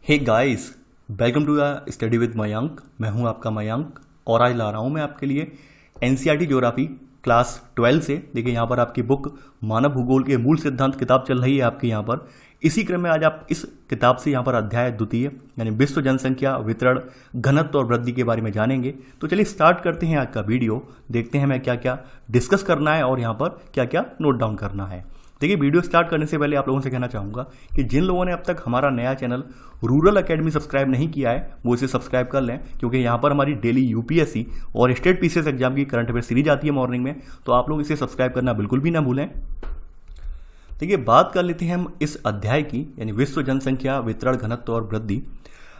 Hey guys, welcome to the study with Mayank. मैं हूं आपका मयंक और आज ला रहा हूं मैं आपके लिए एनसीईआरटी ज्योग्राफी क्लास 12 से। देखिए यहाँ पर आपकी बुक मानव भूगोल के मूल सिद्धांत किताब चल रही है आपके यहाँ पर। इसी क्रम में आज आप इस किताब से यहाँ पर अध्याय द्वितीय यानी विश्व जनसंख्या वितरण घनत्व और वृद्धि के बारे में जानेंगे। तो चलिए स्टार्ट करते हैं आज का वीडियो। देखते हैं हमें क्या क्या डिस्कस करना है और यहाँ पर क्या क्या नोट डाउन करना है। देखिए वीडियो स्टार्ट करने से पहले आप लोगों से कहना चाहूँगा कि जिन लोगों ने अब तक हमारा नया चैनल रूरल एकेडमी सब्सक्राइब नहीं किया है वो इसे सब्सक्राइब कर लें, क्योंकि यहाँ पर हमारी डेली यूपीएससी और स्टेट पीसीएस एग्जाम की करंट अफेयर सीरीज आती है मॉर्निंग में, तो आप लोग इसे सब्सक्राइब करना बिल्कुल भी ना भूलें। देखिए बात कर लेते हैं हम इस अध्याय की, यानी विश्व जनसंख्या वितरण घनत्व और वृद्धि।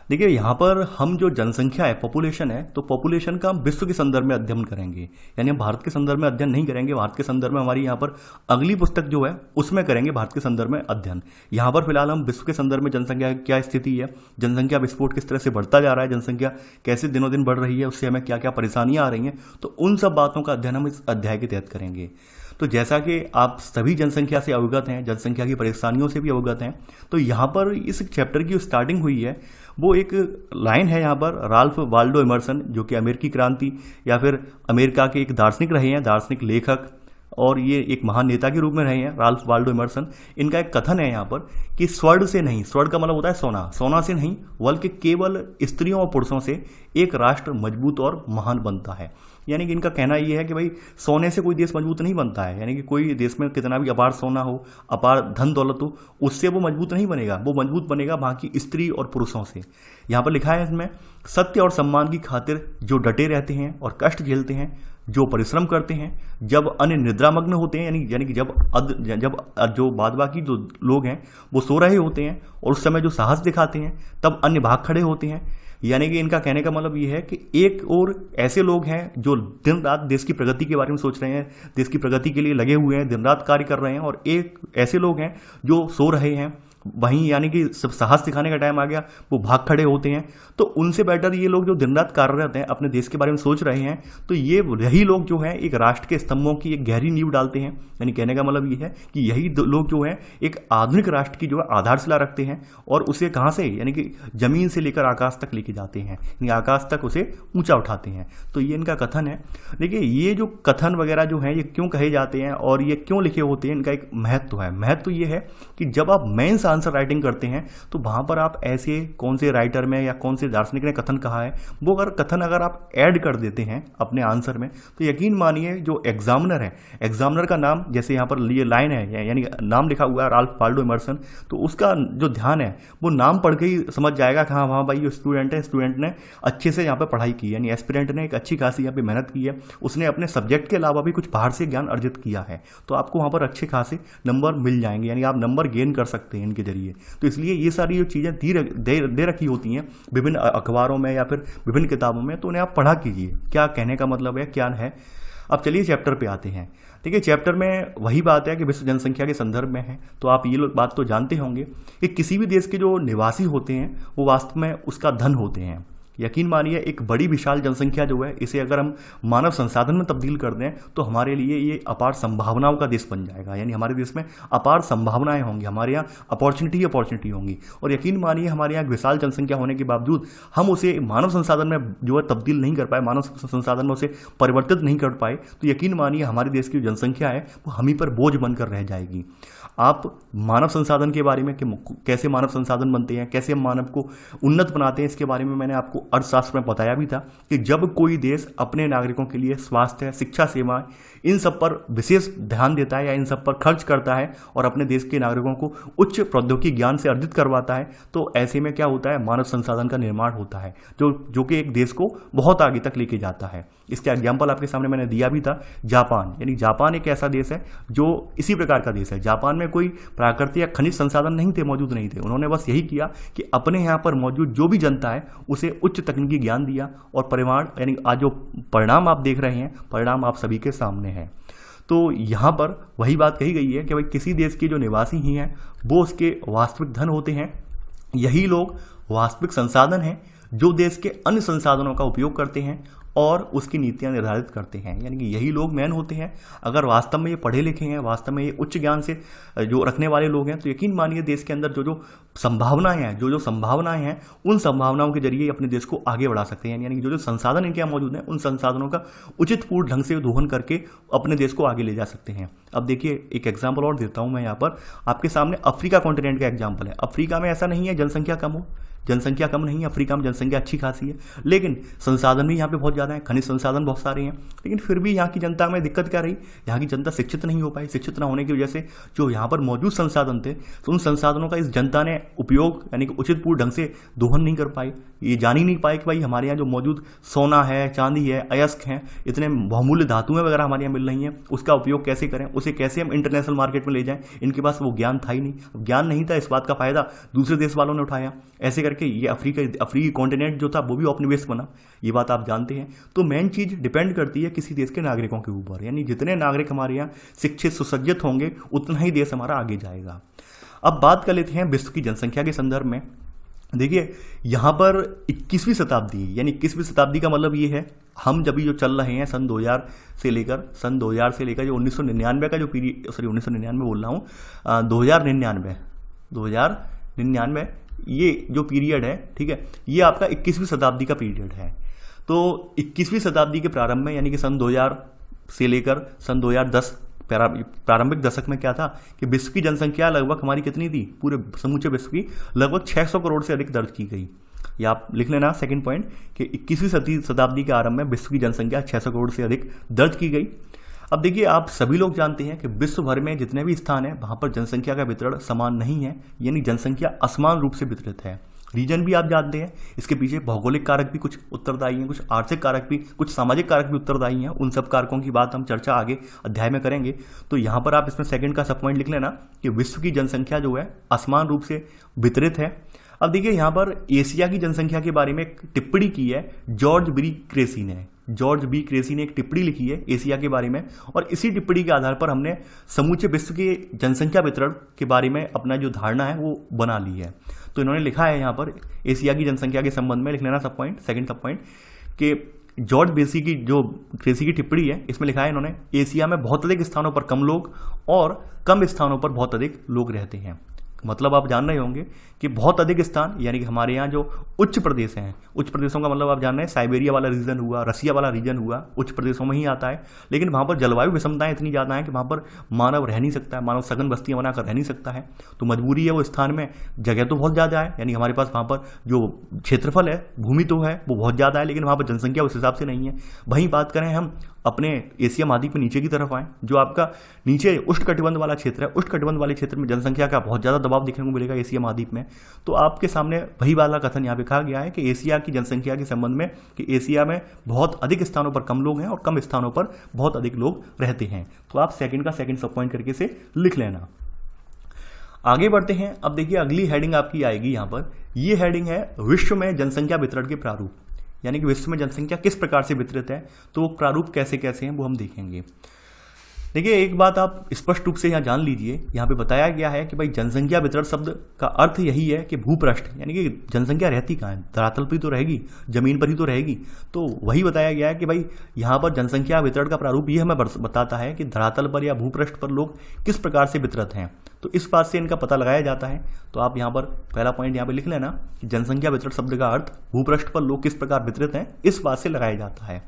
देखिए यहाँ पर हम जो जनसंख्या है, पॉपुलेशन है, तो पॉपुलेशन का हम विश्व के संदर्भ में अध्ययन करेंगे, यानी हम भारत के संदर्भ में अध्ययन नहीं करेंगे। भारत के संदर्भ में हमारी यहाँ पर अगली पुस्तक जो है उसमें करेंगे भारत के संदर्भ में अध्ययन। यहाँ पर फिलहाल हम विश्व के संदर्भ में जनसंख्या की क्या स्थिति है, जनसंख्या विस्फोट किस तरह से बढ़ता जा रहा है, जनसंख्या कैसे दिनों दिन बढ़ रही है, उससे हमें क्या क्या परेशानियां आ रही हैं, तो उन सब बातों का अध्ययन हम इस अध्याय के तहत करेंगे। तो जैसा कि आप सभी जनसंख्या से अवगत हैं, जनसंख्या की परेशानियों से भी अवगत हैं, तो यहाँ पर इस चैप्टर की जो स्टार्टिंग हुई है वो एक लाइन है यहाँ पर राल्फ वाल्डो इमर्सन, जो कि अमेरिकी क्रांति या फिर अमेरिका के एक दार्शनिक रहे हैं, दार्शनिक लेखक, और ये एक महान नेता के रूप में रहे हैं राल्फ वाल्डो इमर्सन। इनका एक कथन है यहाँ पर कि स्वर्ण से नहीं, स्वर्ण का मतलब होता है सोना, सोना से नहीं बल्कि केवल स्त्रियों और पुरुषों से एक राष्ट्र मजबूत और महान बनता है। यानी कि इनका कहना यह है कि भाई सोने से कोई देश मजबूत नहीं बनता है, यानी कि कोई देश में कितना भी अपार सोना हो, अपार धन दौलत हो, उससे वो मजबूत नहीं बनेगा, वो मजबूत बनेगा बाकी स्त्री और पुरुषों से। यहाँ पर लिखा है इसमें, सत्य और सम्मान की खातिर जो डटे रहते हैं और कष्ट झेलते हैं, जो परिश्रम करते हैं, जब अन्य निद्रामग्न होते हैं, यानी कि जब जो बाद बाकी जो लोग हैं वो सो रहे होते हैं और उस समय जो साहस दिखाते हैं तब अन्य भाग खड़े होते हैं। यानी कि इनका कहने का मतलब ये है कि एक और ऐसे लोग हैं जो दिन रात देश की प्रगति के बारे में सोच रहे हैं, देश की प्रगति के लिए लगे हुए हैं, दिन रात कार्य कर रहे हैं, और एक ऐसे लोग हैं जो सो रहे हैं, वहीं यानी कि सब साहस दिखाने का टाइम आ गया वो भाग खड़े होते हैं। तो उनसे बेटर ये लोग जो दिन रात कार्यरत हैं, अपने देश के बारे में सोच रहे हैं, तो ये यही लोग जो हैं एक राष्ट्र के स्तंभों की एक गहरी नींव डालते हैं। यानी कहने का मतलब ये है कि यही लोग जो हैं एक आधुनिक राष्ट्र की जो है आधारशिला रखते हैं, और उसे कहाँ से, यानी कि जमीन से लेकर आकाश तक लेके जाते हैं, यानी आकाश तक उसे ऊंचा उठाते हैं। तो ये इनका कथन है। देखिए ये जो कथन वगैरह जो है ये क्यों कहे जाते हैं और ये क्यों लिखे होते हैं, इनका एक महत्व है। महत्व ये है कि जब आप मेंस आंसर राइटिंग करते हैं तो वहां पर आप ऐसे कौन से राइटर में या कौन से दार्शनिक ने कथन कहा है, वो कथन अगर आप ऐड कर देते हैं अपने आंसर में, तो यकीन मानिए जो एग्जामिनर है, एग्जामिनर का नाम, जैसे यहाँ पर ये लाइन है यानी नाम लिखा हुआ है राल्फ वाल्डो इमर्सन, तो उसका जो ध्यान है वो नाम पढ़ के ही समझ जाएगा कि हाँ वहाँ भाई जो स्टूडेंट है, स्टूडेंट ने अच्छे से यहाँ पर पढ़ाई की है, यानी एस्पिरेंट ने एक अच्छी खासी यहाँ पे मेहनत की है, उसने अपने सब्जेक्ट के अलावा भी कुछ बाहर से ज्ञान अर्जित किया है, तो आपको वहाँ पर अच्छे खासे नंबर मिल जाएंगे, यानी आप नंबर गेन कर सकते हैं इनके जरिए। तो इसलिए ये सारी जो चीज़ें दे रखी होती हैं विभिन्न अखबारों में या फिर विभिन्न किताबों में, तो उन्हें आप पढ़ा कीजिए क्या कहने का मतलब है, क्या है। अब चलिए चैप्टर पे आते हैं। देखिए चैप्टर में वही बात है कि विश्व जनसंख्या के संदर्भ में है, तो आप ये लोग बात तो जानते होंगे कि किसी भी देश के जो निवासी होते हैं वो वास्तव में उसका धन होते हैं। यकीन मानिए एक बड़ी विशाल जनसंख्या जो है, इसे अगर हम मानव संसाधन में तब्दील कर दें तो हमारे लिए ये अपार संभावनाओं का देश बन जाएगा, यानी हमारे देश में अपार संभावनाएं होंगी, हमारे यहाँ अपॉर्चुनिटी होंगी। और यकीन मानिए हमारे यहाँ विशाल जनसंख्या होने के बावजूद हम उसे मानव संसाधन में जो है तब्दील नहीं कर पाए, मानव संसाधन में उसे परिवर्तित नहीं कर पाए, तो यकीन मानिए हमारे देश की जनसंख्या है वो हम ही पर बोझ बनकर रह जाएगी। आप मानव संसाधन के बारे में कि कैसे मानव संसाधन बनते हैं, कैसे हम मानव को उन्नत बनाते हैं, इसके बारे में मैंने आपको अर्थशास्त्र में बताया भी था कि जब कोई देश अपने नागरिकों के लिए स्वास्थ्य, शिक्षा सेवाएं, इन सब पर विशेष ध्यान देता है या इन सब पर खर्च करता है और अपने देश के नागरिकों को उच्च प्रौद्योगिकी ज्ञान से अर्जित करवाता है, तो ऐसे में क्या होता है, मानव संसाधन का निर्माण होता है जो कि एक देश को बहुत आगे तक लेके जाता है। इसका एग्जाम्पल आपके सामने मैंने दिया भी था, जापान। यानी जापान एक ऐसा देश है जो इसी प्रकार का देश है। जापान में कोई प्राकृतिक या खनिज संसाधन मौजूद नहीं थे, उन्होंने बस यही किया कि अपने यहाँ पर मौजूद जो भी जनता है उसे उच्च तकनीकी ज्ञान दिया, और परिमाण यानी आज जो परिणाम आप देख रहे हैं, परिणाम आप सभी के सामने है। तो यहाँ पर वही बात कही गई है कि भाई किसी देश के जो निवासी ही हैं वो उसके वास्तविक धन होते हैं, यही लोग वास्तविक संसाधन हैं जो देश के अन्य संसाधनों का उपयोग करते हैं और उसकी नीतियां निर्धारित करते हैं। यानी कि यही लोग मेन होते हैं। अगर वास्तव में ये पढ़े लिखे हैं, वास्तव में ये उच्च ज्ञान से जो रखने वाले लोग हैं, तो यकीन मानिए देश के अंदर जो संभावनाएं हैं, जो संभावनाएं हैं, उन संभावनाओं के जरिए अपने देश को आगे बढ़ा सकते हैं। यानी कि जो संसाधन इनके यहाँ मौजूद हैं, उन संसाधनों का उचित पूर्ण ढंग से दोहन करके अपने देश को आगे ले जा सकते हैं। अब देखिए एक एग्जाम्पल और देता हूं मैं यहाँ पर आपके सामने। अफ्रीका कॉन्टिनेंट का एग्जाम्पल है। अफ्रीका में ऐसा नहीं है जनसंख्या कम हो, जनसंख्या कम नहीं है, अफ्रीका में जनसंख्या अच्छी खासी है, लेकिन संसाधन भी यहाँ पे बहुत ज़्यादा है, खनिज संसाधन बहुत सारे हैं। लेकिन फिर भी यहाँ की जनता में दिक्कत क्या रही, यहाँ की जनता शिक्षित नहीं हो पाई। शिक्षित न होने की वजह से जो यहाँ पर मौजूद संसाधन थे, तो उन संसाधनों का इस जनता ने उपयोग यानी कि उचित पूर्ण ढंग से दोहन नहीं कर पाई। ये जान ही नहीं पाए कि भाई हमारे यहाँ जो मौजूद सोना है, चांदी है, अयस्क हैं, इतने बहुमूल्य धातुएं वगैरह हमारे यहाँ मिल रही हैं, उसका उपयोग कैसे करें, उसे कैसे हम इंटरनेशनल मार्केट में ले जाएं। इनके पास वो ज्ञान था ही नहीं। ज्ञान नहीं था, इस बात का फायदा दूसरे देश वालों ने उठाया। ऐसे करके ये अफ्रीकी कॉन्टिनेंट जो था वो भी औपनिवेश बना। ये बात आप जानते हैं। तो मेन चीज डिपेंड करती है किसी देश के नागरिकों के ऊपर। यानी जितने नागरिक हमारे यहाँ शिक्षित सुसज्जित होंगे, उतना ही देश हमारा आगे जाएगा। अब बात कर लेते हैं विश्व की जनसंख्या के संदर्भ में। देखिए यहाँ पर 21वीं शताब्दी, यानी 21वीं शताब्दी का मतलब ये है, हम जब जो चल रहे हैं सन 2000 से लेकर जो 1999 का जो पीरियड, सॉरी 1999 बोल रहा हूँ, 2099 ये जो पीरियड है, ठीक है, ये आपका 21वीं शताब्दी का पीरियड है। तो 21वीं शताब्दी के प्रारंभ में, यानी कि सन 2000 से लेकर सन 2010 प्रारंभिक दशक में क्या था कि विश्व की जनसंख्या लगभग हमारी कितनी थी, पूरे समूचे विश्व की लगभग 600 करोड़ से अधिक दर्ज की गई। या आप लिख लेना सेकंड पॉइंट कि 21वीं शताब्दी के आरंभ में विश्व की जनसंख्या 600 करोड़ से अधिक दर्ज की गई। अब देखिए आप सभी लोग जानते हैं कि विश्व भर में जितने भी स्थान हैं वहां पर जनसंख्या का वितरण समान नहीं है, यानी जनसंख्या असमान रूप से वितरित है। रीजन भी आप जानते हैं, इसके पीछे भौगोलिक कारक भी कुछ उत्तरदायी हैं, कुछ आर्थिक कारक भी, कुछ सामाजिक कारक भी उत्तरदायी हैं। उन सब कारकों की बात हम चर्चा आगे अध्याय में करेंगे। तो यहाँ पर आप इसमें सेकंड का सब पॉइंट लिख लेना कि विश्व की जनसंख्या जो है असमान रूप से वितरित है। अब देखिए यहाँ पर एशिया की जनसंख्या के बारे में एक टिप्पणी की है जॉर्ज बी क्रेसी ने एक टिप्पणी लिखी है एशिया के बारे में, और इसी टिप्पणी के आधार पर हमने समूचे विश्व के जनसंख्या वितरण के बारे में अपना जो धारणा है वो बना ली है। तो इन्होंने लिखा है यहाँ पर एशिया की जनसंख्या के संबंध में, लिख लेना सब पॉइंट, सेकंड सब पॉइंट, कि जॉर्ज क्रेसी की टिप्पणी है, इसमें लिखा है इन्होंने, एशिया में बहुत अधिक स्थानों पर कम लोग और कम स्थानों पर बहुत अधिक लोग रहते हैं। मतलब आप जान रहे होंगे कि बहुत अधिक स्थान, यानी कि हमारे यहाँ जो उच्च प्रदेश हैं, उच्च प्रदेशों का मतलब आप जान रहे हैं साइबेरिया वाला रीजन हुआ, रसिया वाला रीजन हुआ, उच्च प्रदेशों में ही आता है। लेकिन वहाँ पर जलवायु विषमताएं इतनी ज़्यादा हैं कि वहाँ पर मानव रह नहीं सकता है, मानव सघन बस्तियाँ बनाकर रह नहीं सकता है। तो मजबूरी है वो स्थान में, जगह तो बहुत ज़्यादा है, यानी हमारे पास वहाँ पर जो क्षेत्रफल है, भूमि तो है वो बहुत ज़्यादा है, लेकिन वहाँ पर जनसंख्या उस हिसाब से नहीं है। वहीं बात करें हम अपने एशिया महाद्वीप में नीचे की तरफ आए, जो आपका नीचे उष्णकटिबंध वाला क्षेत्र है, उष्णकटिबंध वाले क्षेत्र में जनसंख्या का बहुत ज़्यादा दबाव देखने को मिलेगा एशिया महाद्वीप में। तो आपके सामने वही वाला कथन यहाँ पे कहा गया है कि एशिया की जनसंख्या के संबंध में कि एशिया में बहुत अधिक स्थानों पर कम लोग हैं और कम स्थानों पर बहुत अधिक लोग रहते हैं। तो आप सेकंड का सेकंड सब पॉइंट करके से लिख लेना। आगे बढ़ते हैं। अब देखिए अगली हेडिंग आपकी आएगी यहाँ पर, ये हेडिंग है विश्व में जनसंख्या वितरण के प्रारूप, यानी कि विश्व में जनसंख्या किस प्रकार से वितरित है, तो वो प्रारूप कैसे कैसे हैं वो हम देखेंगे। देखिए एक बात आप स्पष्ट रूप से यहाँ जान लीजिए, यहाँ पे बताया गया है कि भाई जनसंख्या वितरण शब्द का अर्थ यही है कि भूपृष्ठ, यानी कि जनसंख्या रहती कहाँ है, धरातल पर ही तो रहेगी, जमीन पर ही तो रहेगी। तो वही बताया गया है कि भाई यहाँ पर जनसंख्या वितरण का प्रारूप ये हमें बताता है कि धरातल पर या भूपृष्ठ पर लोग किस प्रकार से वितरित हैं। तो इस बात से इनका पता लगाया जाता है। तो आप यहाँ पर पहला पॉइंट यहाँ पे लिख लेना, जनसंख्या वितरण शब्द का अर्थ भूपृष्ठ पर लोग किस प्रकार वितरित हैं, इस बात से लगाया जाता है।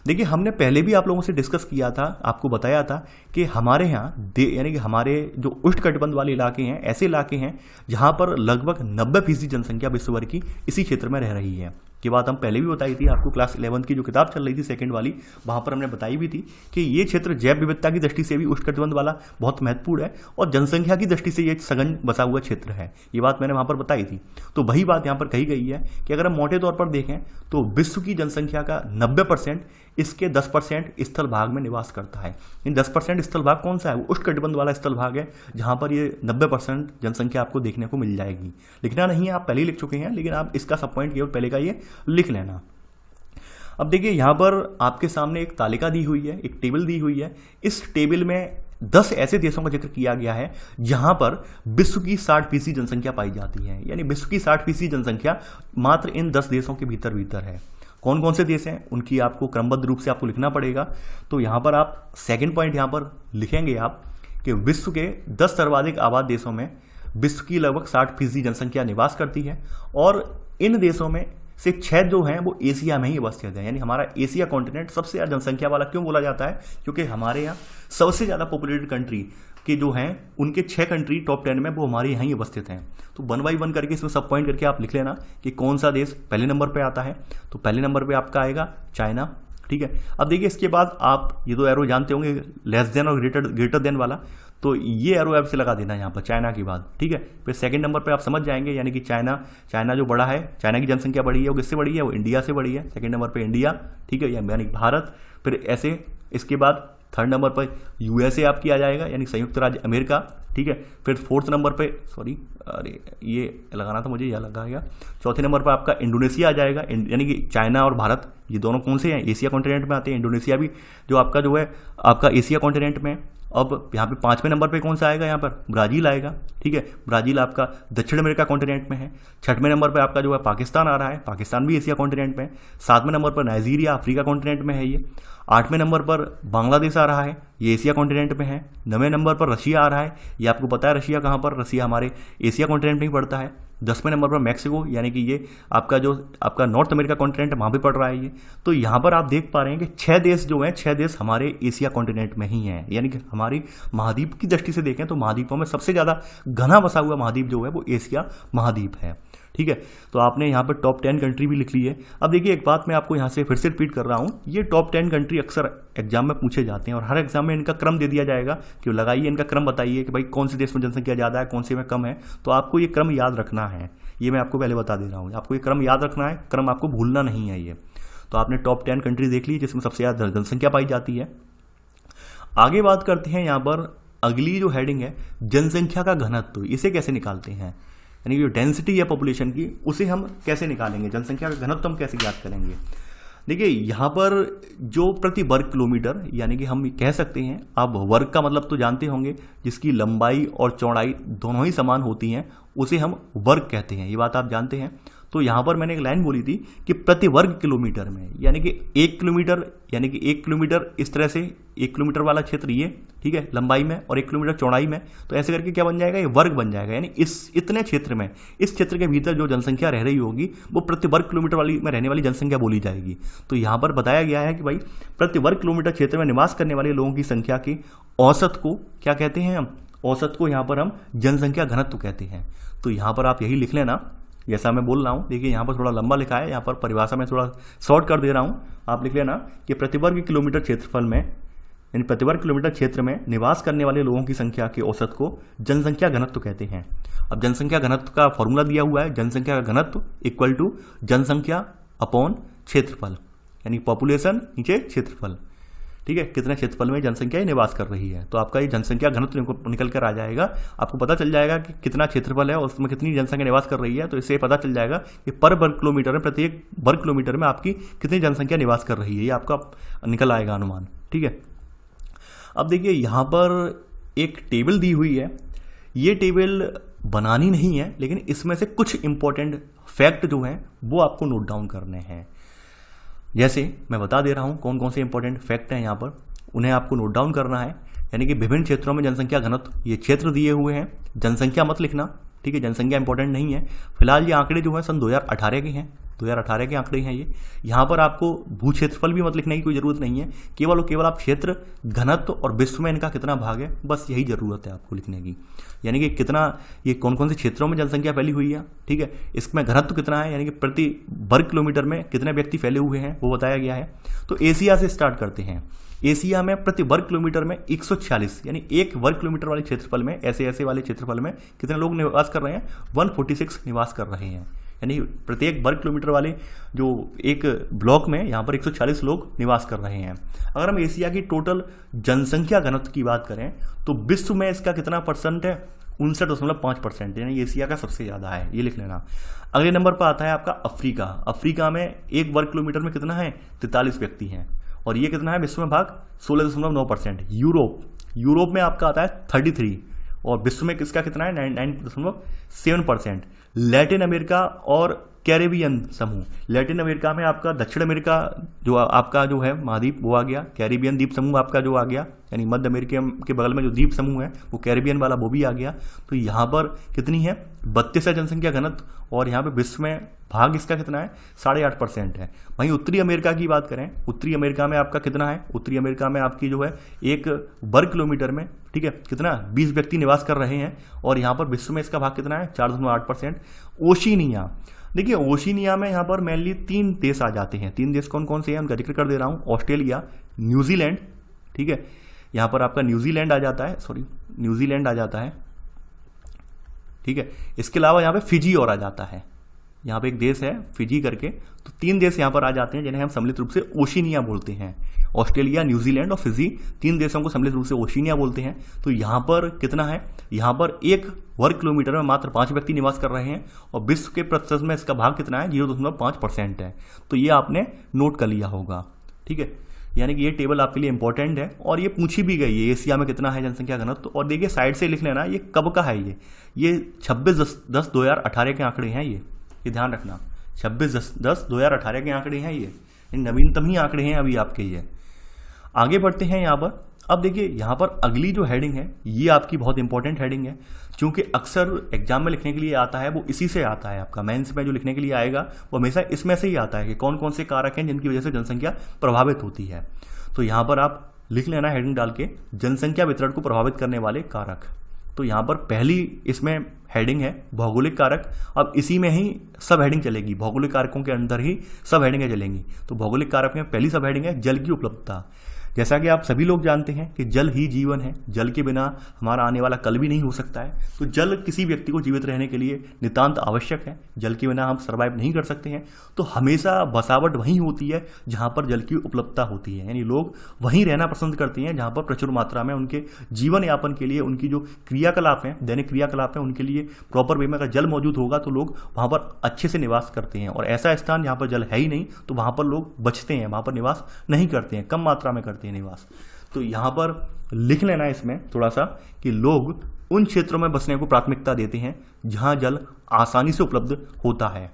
देखिए हमने पहले भी आप लोगों से डिस्कस किया था, आपको बताया था कि हमारे यहाँ यानी कि हमारे जो उष्णकटिबंध वाले इलाके हैं, ऐसे इलाके हैं जहाँ पर लगभग 90% जनसंख्या विश्व भर की इसी क्षेत्र में रह रही है। ये बात हम पहले भी बताई थी आपको, क्लास 11 की जो किताब चल रही थी सेकंड वाली, वहाँ पर हमने बताई भी थी कि ये क्षेत्र जैव विविधता की दृष्टि से भी उष्णकटिबंध वाला बहुत महत्वपूर्ण है और जनसंख्या की दृष्टि से ये सघन बसा हुआ क्षेत्र है। ये बात मैंने वहाँ पर बताई थी। तो वही बात यहाँ पर कही गई है कि अगर हम मोटे तौर पर देखें तो विश्व की जनसंख्या का 90% इसके 10% स्थल भाग में निवास करता है। इन 10% स्थल भाग कौन सा है, वो उष्णकटिबंध वाला स्थल भाग है, जहाँ पर ये 90% जनसंख्या आपको देखने को मिल जाएगी। लिखना नहीं है, आप पहले ही लिख चुके हैं, लेकिन आप इसका सब पॉइंट केवल पहले का ये लिख लेना। अब देखिए यहाँ पर आपके सामने एक तालिका दी हुई है, एक टेबल दी हुई है। इस टेबल में 10 ऐसे देशों का जिक्र किया गया है जहां पर विश्व की 60% जनसंख्या पाई जाती है, यानी विश्व की 60% जनसंख्या मात्र इन 10 देशों के भीतर है। कौन कौन से देश हैं उनकी आपको क्रमबद्ध रूप से आपको लिखना पड़ेगा। तो यहाँ पर आप सेकंड पॉइंट यहाँ पर लिखेंगे आप कि विश्व के 10 सर्वाधिक आबाद देशों में विश्व की लगभग 60% जनसंख्या निवास करती है, और इन देशों में से 6 जो हैं वो एशिया में ही अवस्थित है। यानी हमारा एशिया कॉन्टिनेंट सबसे ज़्यादा जनसंख्या वाला क्यों बोला जाता है, क्योंकि हमारे यहाँ सबसे ज़्यादा पॉपुलेटेड कंट्री के जो हैं उनके 6 कंट्री टॉप 10 में वो हमारे यहाँ ही अवस्थित हैं। तो 1 बाई 1 करके इसमें सब पॉइंट करके आप लिख लेना कि कौन सा देश पहले नंबर पे आता है। तो पहले नंबर पे आपका आएगा चाइना, ठीक है। अब देखिए इसके बाद आप ये दो एरो जानते होंगे, लेस देन और ग्रेटर देन वाला, तो ये एरो ऐप से लगा देना यहाँ पर चाइना के बाद, ठीक है। फिर सेकंड नंबर पे आप समझ जाएंगे, यानी कि चाइना जो बड़ा है, चाइना की जनसंख्या बड़ी है, वो किससे बड़ी है, वो इंडिया से बड़ी है। सेकंड नंबर पे इंडिया, ठीक है, यानी भारत। फिर ऐसे इसके बाद थर्ड नंबर पर यूएसए आपकी आ जाएगा, यानी संयुक्त राज्य अमेरिका, ठीक है। फिर फोर्थ नंबर पे, सॉरी अरे ये लगाना था मुझे, यह लगा गया। चौथे नंबर पर आपका इंडोनेशिया आ जाएगा, यानी कि चाइना और भारत ये दोनों कौन से हैं, एशिया कॉन्टिनेंट में आते हैं। इंडोनेशिया भी जो आपका जो है आपका एशिया कॉन्टिनेंट में। अब यहाँ पे 5वें नंबर पे कौन सा आएगा, यहाँ पर ब्राज़ील आएगा, ठीक है। ब्राज़ील आपका दक्षिण अमेरिका कॉन्टिनेंट में है। 6वें नंबर पे आपका जो है पाकिस्तान आ रहा है, पाकिस्तान भी एशिया कॉन्टिनेंट में है। 7वें नंबर पर नाइजीरिया अफ्रीका कॉन्टिनेंट में है ये। 8वें नंबर पर बांग्लादेश आ रहा है, ये एशिया कॉन्टिनेंट में है। 9वें नंबर पर रशिया आ रहा है, ये आपको पता है रशिया कहाँ पर, रशिया हमारे एशिया कॉन्टिनेंट में ही पड़ता है। 10वें नंबर पर मैक्सिको, यानी कि ये आपका जो आपका नॉर्थ अमेरिका कॉन्टिनेंट है वहाँ पे पड़ रहा है ये। तो यहाँ पर आप देख पा रहे हैं कि 6 देश जो हैं, 6 देश हमारे एशिया कॉन्टिनेंट में ही हैं। यानी कि हमारी महाद्वीप की दृष्टि से देखें तो महाद्वीपों में सबसे ज़्यादा घना बसा हुआ महाद्वीप जो है वो एशिया महाद्वीप है, ठीक है। तो आपने यहाँ पर टॉप 10 कंट्री भी लिख ली है। अब देखिए एक बात मैं आपको यहाँ से फिर से रिपीट कर रहा हूँ, ये टॉप 10 कंट्री अक्सर एग्जाम में पूछे जाते हैं, और हर एग्जाम में इनका क्रम दे दिया जाएगा कि लगाइए इनका क्रम बताइए कि भाई कौन से देश में जनसंख्या ज़्यादा है, कौन से में कम है। तो आपको ये क्रम याद रखना है, ये मैं आपको पहले बता दे रहा हूँ, आपको ये क्रम याद रखना है, क्रम आपको भूलना नहीं है ये। तो आपने टॉप 10 कंट्री देख ली जिसमें सबसे ज़्यादा जनसंख्या पाई जाती है। आगे बात करते हैं यहाँ पर, अगली जो हेडिंग है जनसंख्या का घनत्व, इसे कैसे निकालते हैं, यानी जो डेंसिटी है पॉपुलेशन की उसे हम कैसे निकालेंगे, जनसंख्या का घनत्व हम कैसे ज्ञात करेंगे। देखिए यहाँ पर जो प्रति वर्ग किलोमीटर, यानी कि हम कह सकते हैं, आप वर्ग का मतलब तो जानते होंगे, जिसकी लंबाई और चौड़ाई दोनों ही समान होती हैं उसे हम वर्ग कहते हैं, ये बात आप जानते हैं। तो यहाँ पर मैंने एक लाइन बोली थी कि प्रति वर्ग किलोमीटर में, यानी कि 1 किलोमीटर, यानी कि 1 किलोमीटर इस तरह से 1 किलोमीटर वाला क्षेत्र ये, ठीक है, लंबाई में, और 1 किलोमीटर चौड़ाई में, तो ऐसे करके क्या बन जाएगा, ये वर्ग बन जाएगा। यानी इस इतने क्षेत्र में, इस क्षेत्र के भीतर जो जनसंख्या रह रही होगी वो प्रति वर्ग किलोमीटर वाली में रहने वाली जनसंख्या बोली जाएगी। तो यहाँ पर बताया गया है कि भाई प्रति वर्ग किलोमीटर क्षेत्र में निवास करने वाले लोगों की संख्या की औसत को क्या कहते हैं हम, औसत को यहाँ पर हम जनसंख्या घनत्व कहते हैं। तो यहाँ पर आप यही लिख लेना जैसा मैं बोल रहा हूँ। देखिए यहाँ पर थोड़ा लंबा लिखा है, यहाँ पर परिभाषा में थोड़ा शॉर्ट कर दे रहा हूँ, आप लिख लेना कि प्रति वर्ग किलोमीटर क्षेत्रफल में, यानी प्रति वर्ग किलोमीटर क्षेत्र में निवास करने वाले लोगों की संख्या के औसत को जनसंख्या घनत्व कहते हैं। अब जनसंख्या घनत्व का फॉर्मूला दिया हुआ है, जनसंख्या का घनत्व इक्वल टू जनसंख्या अपॉन क्षेत्रफल, यानी पॉपुलेशन नीचे क्षेत्रफल, ठीक है, कितने क्षेत्रफल में जनसंख्या निवास कर रही है। तो आपका ये जनसंख्या घनत्व निकल कर आ जाएगा, आपको पता चल जाएगा कि कितना क्षेत्रफल है और उसमें कितनी जनसंख्या निवास कर रही है। तो इससे पता चल जाएगा कि पर वर्ग किलोमीटर में, प्रत्येक वर्ग किलोमीटर में आपकी कितनी जनसंख्या निवास कर रही है, ये आपका निकल आएगा अनुमान, ठीक है। अब देखिए यहाँ पर एक टेबल दी हुई है, ये टेबल बनानी नहीं है, लेकिन इसमें से कुछ इंपॉर्टेंट फैक्ट जो हैं वो आपको नोट डाउन करने हैं। जैसे मैं बता दे रहा हूँ कौन कौन से इंपॉर्टेंट फैक्ट हैं यहाँ पर, उन्हें आपको नोट डाउन करना है। यानी कि विभिन्न क्षेत्रों में जनसंख्या घनत्व, ये क्षेत्र दिए हुए हैं, जनसंख्या मत लिखना, ठीक है, जनसंख्या इंपॉर्टेंट नहीं है। फिलहाल ये आंकड़े जो हैं सन 2018 के हैं, 2018 के आंकड़े हैं ये। यहाँ पर आपको भू क्षेत्रफल भी मत लिखने की कोई जरूरत नहीं है, केवल और केवल आप क्षेत्र घनत्व और विश्व में इनका कितना भाग है, बस यही जरूरत है आपको लिखने की। यानी कि कितना, ये कौन कौन से क्षेत्रों में जनसंख्या फैली हुई है, ठीक है, इसमें घनत्व कितना है, यानी कि प्रति वर्ग किलोमीटर में कितने व्यक्ति फैले हुए हैं वो बताया गया है। तो एशिया से स्टार्ट करते हैं। एशिया में प्रति वर्ग किलोमीटर में 146, यानी 1 वर्ग किलोमीटर वाले क्षेत्रफल में, ऐसे वाले क्षेत्रफल में कितने लोग निवास कर रहे हैं, 146 निवास कर रहे हैं। यानी प्रत्येक वर्ग किलोमीटर वाले जो एक ब्लॉक में यहाँ पर 146 लोग निवास कर रहे हैं। अगर हम एशिया की टोटल जनसंख्या घनत्व की बात करें तो विश्व में इसका कितना परसेंट है, 59.5%, यानी एशिया का सबसे ज़्यादा है, ये लिख लेना। अगले नंबर पर आता है आपका अफ्रीका। अफ्रीका में 1 वर्ग किलोमीटर में कितना है, 43 व्यक्ति हैं, और ये कितना है विश्व में भाग, 16.9%। यूरोप में आपका आता है 33, और विश्व में किसका कितना है, 9.7%। लैटिन अमेरिका और कैरेबियन समूह, लैटिन अमेरिका में आपका दक्षिण अमेरिका जो आपका जो है महाद्वीप वो आ गया, कैरेबियन द्वीप समूह आपका जो आ गया, यानी मध्य अमेरिका के बगल में जो द्वीप समूह है वो कैरेबियन वाला वो भी आ गया। तो यहाँ पर कितनी है 32 है जनसंख्या घनत्व, और यहाँ पे विश्व में भाग इसका कितना है 8.5% है। वहीं उत्तरी अमेरिका की बात करें, उत्तरी अमेरिका में आपका कितना है, उत्तरी अमेरिका में आपकी जो है 1 वर्ग किलोमीटर में, ठीक है, कितना 20 व्यक्ति निवास कर रहे हैं, और यहाँ पर विश्व में इसका भाग कितना है 4.8%। ओशिनिया, देखिए ओशिनिया में यहाँ पर मेनली 3 देश आ जाते हैं। 3 देश कौन कौन से हैं उनका जिक्र कर दे रहा हूँ, ऑस्ट्रेलिया, न्यूजीलैंड, ठीक है, यहाँ पर आपका न्यूजीलैंड आ जाता है, सॉरी न्यूजीलैंड आ जाता है, ठीक है। इसके अलावा यहाँ पे फिजी और आ जाता है, यहाँ पे एक देश है फिजी करके। तो 3 देश यहाँ पर आ जाते हैं जिन्हें हम सम्मिलित रूप से ओशिनिया बोलते हैं। ऑस्ट्रेलिया, न्यूजीलैंड और फिजी, 3 देशों को सम्मिलित रूप से ओशिनिया बोलते हैं। तो यहाँ पर कितना है, यहाँ पर 1 वर्ग किलोमीटर में मात्र 5 व्यक्ति निवास कर रहे हैं, और विश्व के प्रतिशत में इसका भाग कितना है 0.5% है। तो ये आपने नोट कर लिया होगा, ठीक है, यानी कि ये टेबल आपके लिए इंपॉर्टेंट है, और ये पूछी भी गई है एशिया में कितना है जनसंख्या घनत्व। तो और देखिए साइड से लिख लेना ये कब का है, ये 26/10/2018 के आंकड़े हैं, ये ध्यान रखना 26/10/2018 के आंकड़े हैं, ये नवीनतम ही आंकड़े हैं अभी आपके। ये आगे बढ़ते हैं यहाँ पर। अब देखिए यहाँ पर अगली जो हेडिंग है ये आपकी बहुत इंपॉर्टेंट हेडिंग है, क्योंकि अक्सर एग्जाम में लिखने के लिए आता है वो इसी से आता है। आपका मेंस में जो लिखने के लिए आएगा वो हमेशा इसमें से ही आता है कि कौन कौन से कारक हैं जिनकी वजह से जनसंख्या प्रभावित होती है। तो यहाँ पर आप लिख लेना हेडिंग डाल के, जनसंख्या वितरण को प्रभावित करने वाले कारक। तो यहाँ पर पहली इसमें हेडिंग है भौगोलिक कारक। अब इसी में ही सब हेडिंग चलेगी, भौगोलिक कारकों के अंदर ही सब हेडिंगें चलेंगी। तो भौगोलिक कारक में पहली सब हेडिंग है जल की उपलब्धता। जैसा कि आप सभी लोग जानते हैं कि जल ही जीवन है, जल के बिना हमारा आने वाला कल भी नहीं हो सकता है। तो जल किसी व्यक्ति को जीवित रहने के लिए नितांत आवश्यक है, जल के बिना हम सर्वाइव नहीं कर सकते हैं। तो हमेशा बसावट वहीं होती है जहां पर जल की उपलब्धता होती है, यानी लोग वहीं रहना पसंद करते हैं जहां पर प्रचुर मात्रा में उनके जीवन यापन के लिए, उनकी जो क्रियाकलाप हैं, दैनिक क्रियाकलाप हैं, उनके लिए प्रॉपर वे में अगर जल मौजूद होगा तो लोग वहां पर अच्छे से निवास करते हैं। और ऐसा स्थान जहां पर जल है ही नहीं तो वहां पर लोग बचते हैं, वहां पर निवास नहीं करते हैं, कम मात्रा में करते हैं निवास। तो यहां पर लिख लेना इसमें थोड़ा सा कि लोग उन क्षेत्रों में बसने को प्राथमिकता देते हैं जहां जल आसानी से उपलब्ध होता है।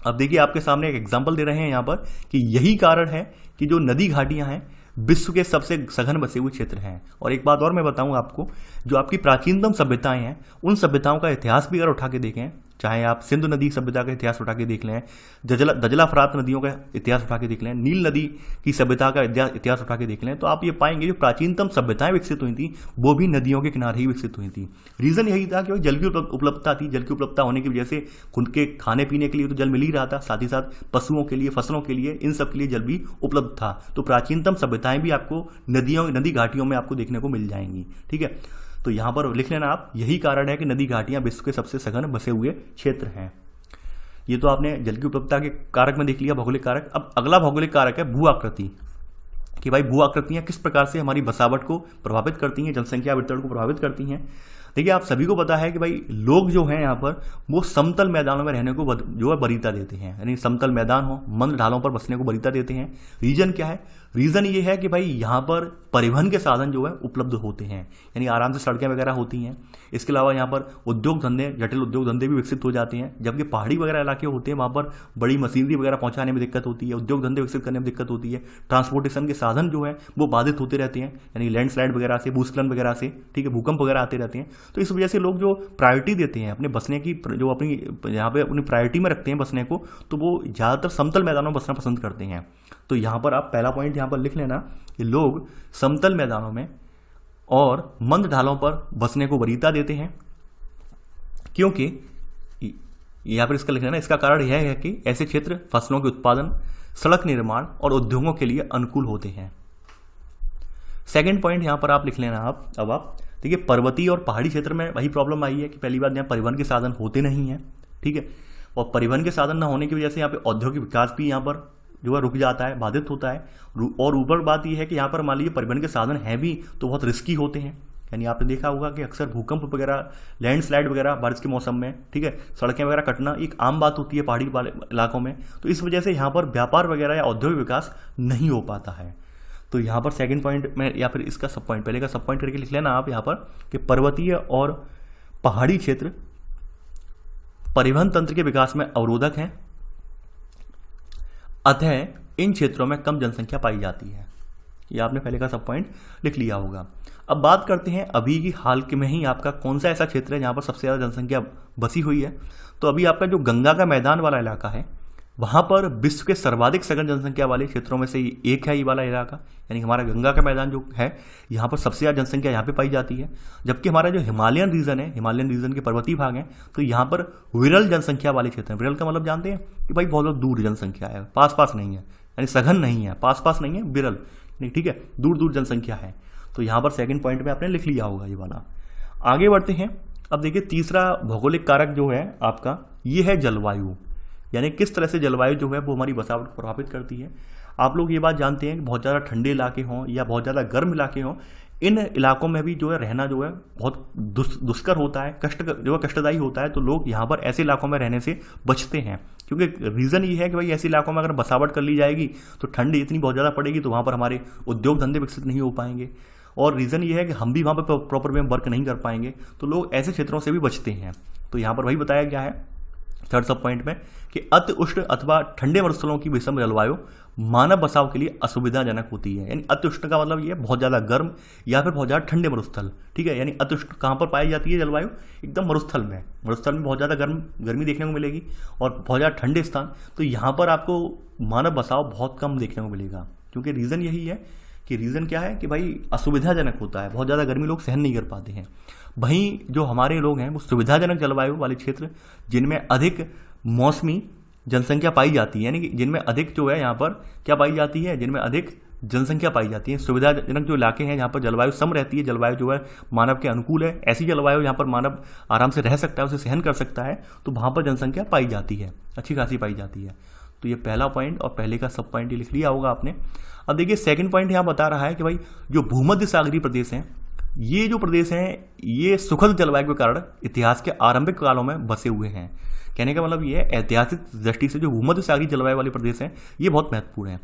अब देखिए आपके सामने एक एग्जांपल दे रहे हैं यहां पर कि यही कारण है कि जो नदी घाटियां हैं विश्व के सबसे सघन बसे हुए क्षेत्र हैं। और एक बात और मैं बताऊं आपको, जो आपकी प्राचीनतम सभ्यताएं हैं उन सभ्यताओं का इतिहास भी अगर उठा के देखें, चाहे आप सिंधु नदी सभ्यता का इतिहास उठा के देख लें, दजला फरात नदियों का इतिहास उठा के देख लें, नील नदी की सभ्यता का इतिहास उठा के देख लें, तो आप ये पाएंगे जो प्राचीनतम सभ्यताएं विकसित हुई थी वो भी नदियों के किनारे ही विकसित हुई थी। रीजन यही था कि जल की उपलब्धता थी, जल की उपलब्धता होने की वजह से खुद के खाने पीने के लिए तो जल मिल ही रहा था, साथ ही साथ पशुओं के लिए, फसलों के लिए, इन सब के लिए जल भी उपलब्ध था। तो प्राचीनतम सभ्यताएं भी आपको नदी घाटियों में आपको देखने को मिल जाएंगी, ठीक है। तो यहां पर लिख लेना आप, यही कारण है कि नदी घाटियां विश्व के सबसे सघन बसे हुए क्षेत्र हैं। ये तो आपने जल की उपलब्धता के कारक में देख लिया, भौगोलिक कारक। अब अगला भौगोलिक कारक है भू आकृति, कि भाई भू आकृतियां किस प्रकार से हमारी बसावट को प्रभावित करती हैं, जनसंख्या वितरण को प्रभावित करती हैं। देखिए आप सभी को पता है कि भाई लोग जो हैं यहाँ पर वो समतल मैदानों में रहने को जो है वरीयता देते हैं, यानी समतल मैदान हो, मंद ढालों पर बसने को वरीयता देते हैं। रीजन क्या है, रीजन ये है कि भाई यहाँ पर परिवहन के साधन जो है उपलब्ध होते हैं, यानी आराम से सड़कें वगैरह होती हैं। इसके अलावा यहाँ पर उद्योग धंधे, जटिल उद्योग धंधे भी विकसित हो जाते हैं। जबकि पहाड़ी वगैरह इलाके होते हैं वहाँ पर बड़ी मशीनरी वगैरह पहुँचाने में दिक्कत होती है, उद्योग धंधे विकसित करने में दिक्कत होती है, ट्रांसपोर्टेशन के साधन जो है वो बाधित होते रहते हैं, यानी लैंडस्लाइड वगैरह से, भूस्खलन वगैरह से, ठीक है, भूकंप वगैरह आते रहते हैं। तो इस वजह से लोग जो प्रायोरिटी देते हैं अपने बसने की, जो अपनी यहाँ पे अपनी प्रायोरिटी में रखते हैं बसने को, तो वो ज़्यादातर समतल मैदानों में बसना पसंद करते हैं। तो यहाँ पर आप पहला पॉइंट यहाँ पर लिख लेना कि लोग समतल मैदानों में और मंद ढालों पर बसने को वरीयता देते हैं, क्योंकि यहाँ पर इसका लिख लेना, इसका कारण यह है कि ऐसे क्षेत्र फसलों के उत्पादन, सड़क निर्माण और उद्योगों के लिए अनुकूल होते हैं। सेकंड पॉइंट यहाँ पर आप लिख लेना अब आप देखिए पर्वतीय और पहाड़ी क्षेत्र में वही प्रॉब्लम आई है कि पहली बात यहाँ परिवहन के साधन होते नहीं हैं, ठीक है, और परिवहन के साधन न होने की वजह से यहाँ पे औद्योगिक विकास भी यहाँ पर जो है रुक जाता है, बाधित होता है। और ऊपर बात यह है कि यहाँ पर मान लीजिए परिवहन के साधन हैं भी तो बहुत रिस्की होते हैं, यानी आपने देखा होगा कि अक्सर भूकंप वगैरह, लैंडस्लाइड वगैरह बारिश के मौसम में, ठीक है, सड़कें वगैरह कटना एक आम बात होती है पहाड़ी इलाकों में। तो इस वजह से यहाँ पर व्यापार वगैरह या औद्योगिक विकास नहीं हो पाता है। तो यहाँ पर सेकंड पॉइंट में या फिर इसका सब पॉइंट, पहले का सब पॉइंट करके लिख लेना आप यहाँ पर कि पर्वतीय और पहाड़ी क्षेत्र परिवहन तंत्र के विकास में अवरोधक हैं अतः इन क्षेत्रों में कम जनसंख्या पाई जाती है। ये आपने पहले का सब पॉइंट लिख लिया होगा। अब बात करते हैं अभी की हाल के में ही आपका कौन सा ऐसा क्षेत्र है जहाँ पर सबसे ज़्यादा जनसंख्या बसी हुई है। तो अभी आपका जो गंगा का मैदान वाला इलाका है, वहाँ पर विश्व के सर्वाधिक सघन जनसंख्या वाले क्षेत्रों में से एक है ये वाला इलाका, यानी हमारा गंगा का मैदान जो है यहाँ पर सबसे ज़्यादा जनसंख्या यहाँ पे पाई जाती है। जबकि हमारा जो हिमालयन रीजन है, हिमालयन रीजन के पर्वतीय भाग हैं, तो यहाँ पर विरल जनसंख्या वाले क्षेत्र हैं। विरल का मतलब जानते हैं कि भाई बहुत दूर जनसंख्या है, पास पास नहीं है, यानी सघन नहीं है, पास पास नहीं है, विरल नहीं, ठीक है, दूर दूर जनसंख्या है। तो यहाँ पर सेकंड पॉइंट में आपने लिख लिया होगा ये वाला। आगे बढ़ते हैं। अब देखिए तीसरा भौगोलिक कारक जो है आपका ये है जलवायु, यानी किस तरह से जलवायु जो है वो हमारी बसावट को प्रभावित करती है। आप लोग ये बात जानते हैं कि बहुत ज़्यादा ठंडे इलाके हों या बहुत ज़्यादा गर्म इलाके हों, इन इलाकों में भी जो है रहना जो है बहुत दुष्कर होता है, कष्टदायी होता है। तो लोग यहाँ पर ऐसे इलाकों में रहने से बचते हैं, क्योंकि रीज़न ये है कि भाई ऐसे इलाकों में अगर बसावट कर ली जाएगी तो ठंड इतनी बहुत ज़्यादा पड़ेगी, तो वहाँ पर हमारे उद्योग धंधे विकसित नहीं हो पाएंगे। और रीज़न ये है कि हम भी वहाँ पर प्रॉपर वे वर्क नहीं कर पाएंगे, तो लोग ऐसे क्षेत्रों से भी बचते हैं। तो यहाँ पर वही बताया गया है थर्ड सब पॉइंट में कि अति उष्ण अथवा ठंडे मरुस्थलों की विषम जलवायु मानव बसाव के लिए असुविधाजनक होती है। यानी अति उष्ण का मतलब ये बहुत ज़्यादा गर्म या फिर बहुत ज़्यादा ठंडे मरुस्थल, ठीक है। यानी अति उष्ण कहाँ पर पाई जाती है जलवायु? एकदम मरुस्थल में। मरुस्थल में बहुत ज़्यादा गर्मी देखने को मिलेगी और बहुत ज़्यादा ठंडे स्थान, तो यहाँ पर आपको मानव बसाव बहुत कम देखने को मिलेगा। क्योंकि रीज़न यही है कि रीज़न क्या है कि भाई असुविधाजनक होता है, बहुत ज़्यादा गर्मी लोग सहन नहीं कर पाते हैं। वहीं जो हमारे लोग हैं वो सुविधाजनक जलवायु वाले क्षेत्र, जिनमें अधिक मौसमी जनसंख्या पाई जाती है, यानी कि जिनमें अधिक जो है यहाँ पर क्या पाई जाती है, जिनमें अधिक जनसंख्या पाई जाती है, सुविधाजनक जो इलाके हैं जहाँ पर जलवायु सम रहती है, जलवायु जो है मानव के अनुकूल है, ऐसी जलवायु यहाँ पर मानव आराम से रह सकता है, उसे सहन कर सकता है, तो वहाँ पर जनसंख्या पाई जाती है, अच्छी खासी पाई जाती है। तो ये पहला पॉइंट और पहले का सब पॉइंट ये लिख लिया होगा आपने। अब देखिए सेकंड पॉइंट यहाँ बता रहा है कि भाई जो भूमध्य सागरीय प्रदेश हैं, ये जो प्रदेश हैं ये सुखद जलवायु के कारण इतिहास के आरंभिक कालों में बसे हुए हैं। कहने का मतलब ये है ऐतिहासिक दृष्टि से जो भूमध्य सागरीय जलवायु वाले प्रदेश हैं ये बहुत महत्वपूर्ण है।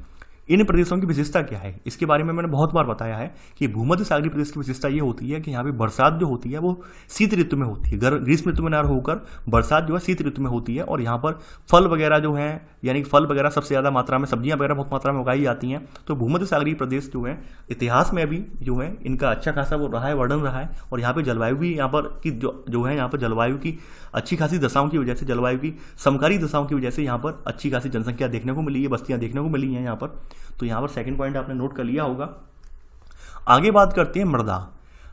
इन प्रदेशों की विशेषता क्या है, इसके बारे में मैंने बहुत बार बताया है कि भूमध्य सागरीय प्रदेश की विशेषता ये होती है कि यहाँ पे बरसात जो होती है वो शीत ऋतु में होती है, ग्रीष्म ऋतु में ना होकर बरसात जो है शीत ऋतु में होती है। और यहाँ पर फल वगैरह जो है, यानी फल वगैरह सबसे ज़्यादा मात्रा में, सब्जियाँ वगैरह बहुत मात्रा में उगाई जाती हैं। तो भूमध्य सागरीय प्रदेश जो है इतिहास में अभी जो है इनका अच्छा खासा वो रहा है, वर्णन रहा है। और यहाँ पर जलवायु भी यहाँ पर की जो है यहाँ पर जलवायु की अच्छी खासी दशाओं की वजह से, जलवायु की समकारी दशाओं की वजह से यहाँ पर अच्छी खासी जनसंख्या देखने को मिली है, बस्तियाँ देखने को मिली हैं यहाँ पर। तो यहाँ पर सेकंड पॉइंट आपने नोट कर लिया होगा। आगे बात करते हैं मृदा।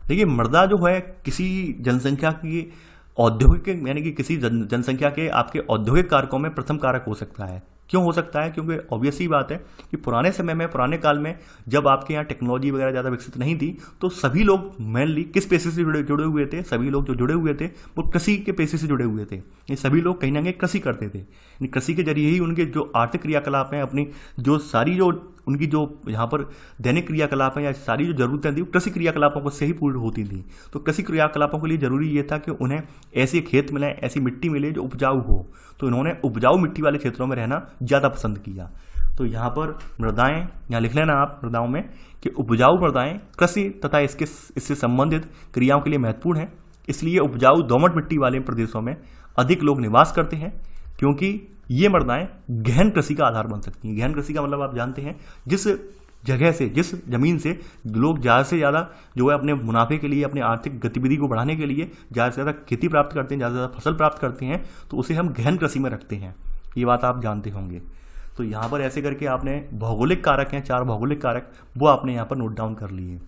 देखिए मृदा जो है किसी जनसंख्या की औद्योगिक, यानी कि किसी जनसंख्या के आपके औद्योगिक कारकों में प्रथम कारक हो सकता है। क्यों हो सकता है? क्योंकि ऑब्वियस ही बात है कि पुराने समय में, पुराने काल में जब आपके यहाँ टेक्नोलॉजी वगैरह ज़्यादा विकसित नहीं थी, तो सभी लोग मेनली किस पेशे से जुड़े हुए थे? सभी लोग जो जुड़े हुए थे वो कृषि के पेशे से जुड़े हुए थे। ये सभी लोग कहीं ना कहीं कृषि करते थे। कृषि के जरिए ही उनके जो आर्थिक क्रियाकलाप हैं, अपनी जो सारी जो उनकी जो यहाँ पर दैनिक क्रियाकलाप हैं या सारी जो जरूरतें थी वो कृषि क्रियाकलापों को से ही पूर्ण होती थी। तो कृषि क्रियाकलापों के लिए जरूरी ये था कि उन्हें ऐसे खेत मिले, ऐसी मिट्टी मिले जो उपजाऊ हो। तो इन्होंने उपजाऊ मिट्टी वाले क्षेत्रों में रहना ज़्यादा पसंद किया। तो यहाँ पर मृदाएं, यहाँ लिख लेना आप मृदाओं में कि उपजाऊ मृदाएं कृषि तथा इससे संबंधित क्रियाओं के लिए महत्वपूर्ण है। इसलिए उपजाऊ दोमट मिट्टी वाले प्रदेशों में अधिक लोग निवास करते हैं, क्योंकि ये मृदाएं गहन कृषि का आधार बन सकती हैं। गहन कृषि का मतलब आप जानते हैं जिस जगह से, जिस जमीन से लोग ज़्यादा से ज़्यादा जो है अपने मुनाफे के लिए, अपने आर्थिक गतिविधि को बढ़ाने के लिए ज़्यादा से ज़्यादा खेती प्राप्त करते हैं, ज़्यादा से ज़्यादा फसल प्राप्त करते हैं, तो उसे हम गहन कृषि में रखते हैं। ये बात आप जानते होंगे। तो यहाँ पर ऐसे करके आपने भौगोलिक कारक हैं, 4 भौगोलिक कारक, वो आपने यहाँ पर नोट डाउन कर लिए।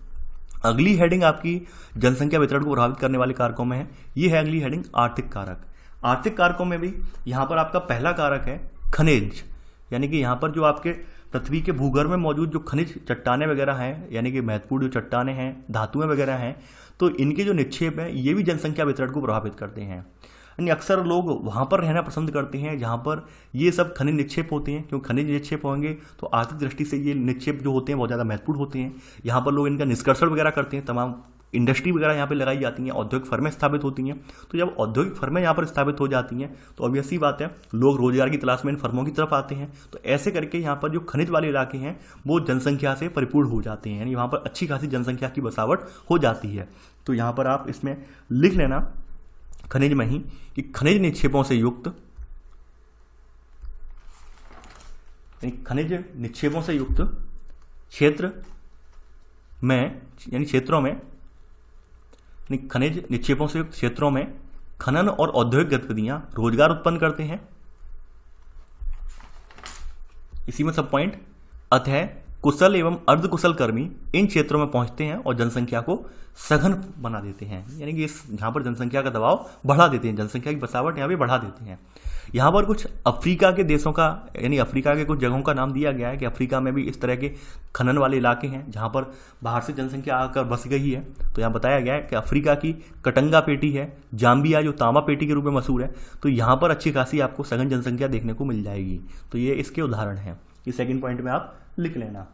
अगली हेडिंग आपकी जनसंख्या वितरण को प्रभावित करने वाले कारकों में है। ये है अगली हेडिंग आर्थिक कारक। आर्थिक कारकों में भी यहाँ पर आपका पहला कारक है खनिज, यानी कि यहाँ पर जो आपके पृथ्वी के भूगर्भ में मौजूद जो खनिज चट्टाने वगैरह हैं, यानी कि महत्वपूर्ण जो चट्टाने हैं, धातुएं वगैरह हैं, तो इनके जो निक्षेप हैं ये भी जनसंख्या वितरण को प्रभावित करते हैं। यानी अक्सर लोग वहाँ पर रहना पसंद करते हैं जहाँ पर ये सब खनिज निक्षेप होते हैं, क्योंकि खनिज निक्षेप होंगे तो आर्थिक दृष्टि से ये निक्षेप जो होते हैं बहुत ज़्यादा महत्वपूर्ण होते हैं। यहाँ पर लोग इनका निष्कर्षण वगैरह करते हैं, तमाम इंडस्ट्री वगैरह यहाँ पे लगाई जाती हैं, औद्योगिक फर्में स्थापित होती हैं। तो जब औद्योगिक फर्में यहाँ पर स्थापित हो जाती हैं तो ऑब्वियस सी बात है लोग रोजगार की तलाश में इन फर्मों की तरफ आते हैं। तो ऐसे करके यहाँ पर जो खनिज वाले इलाके हैं वो जनसंख्या से परिपूर्ण हो जाते हैं, यानी वहाँ पर अच्छी खासी जनसंख्या की बसावट हो जाती है। तो यहाँ पर आप इसमें लिख लेना खनिज में ही कि खनिज निक्षेपों से युक्त खनिज निक्षेपों से युक्त क्षेत्र में, यानी क्षेत्रों में, खनिज निक्षेपों से युक्त क्षेत्रों में खनन और औद्योगिक गतिविधियां रोजगार उत्पन्न करते हैं। इसी में सब पॉइंट, अतः कुशल एवं अर्धकुशल कर्मी इन क्षेत्रों में पहुंचते हैं और जनसंख्या को सघन बना देते हैं, यानी कि इस यहाँ पर जनसंख्या का दबाव बढ़ा देते हैं, जनसंख्या की बसावट यहाँ पे बढ़ा देते हैं। यहाँ पर कुछ अफ्रीका के देशों का, यानी अफ्रीका के कुछ जगहों का नाम दिया गया है कि अफ्रीका में भी इस तरह के खनन वाले इलाके हैं जहाँ पर बाहर से जनसंख्या आकर बस गई है। तो यहाँ बताया गया है कि अफ्रीका की कटंगा पेटी है, जाम्बिया जो तांबा पेटी के रूप में मशहूर है, तो यहाँ पर अच्छी खासी आपको सघन जनसंख्या देखने को मिल जाएगी। तो ये इसके उदाहरण हैं, ये सेकंड पॉइंट में आप लिख लेना।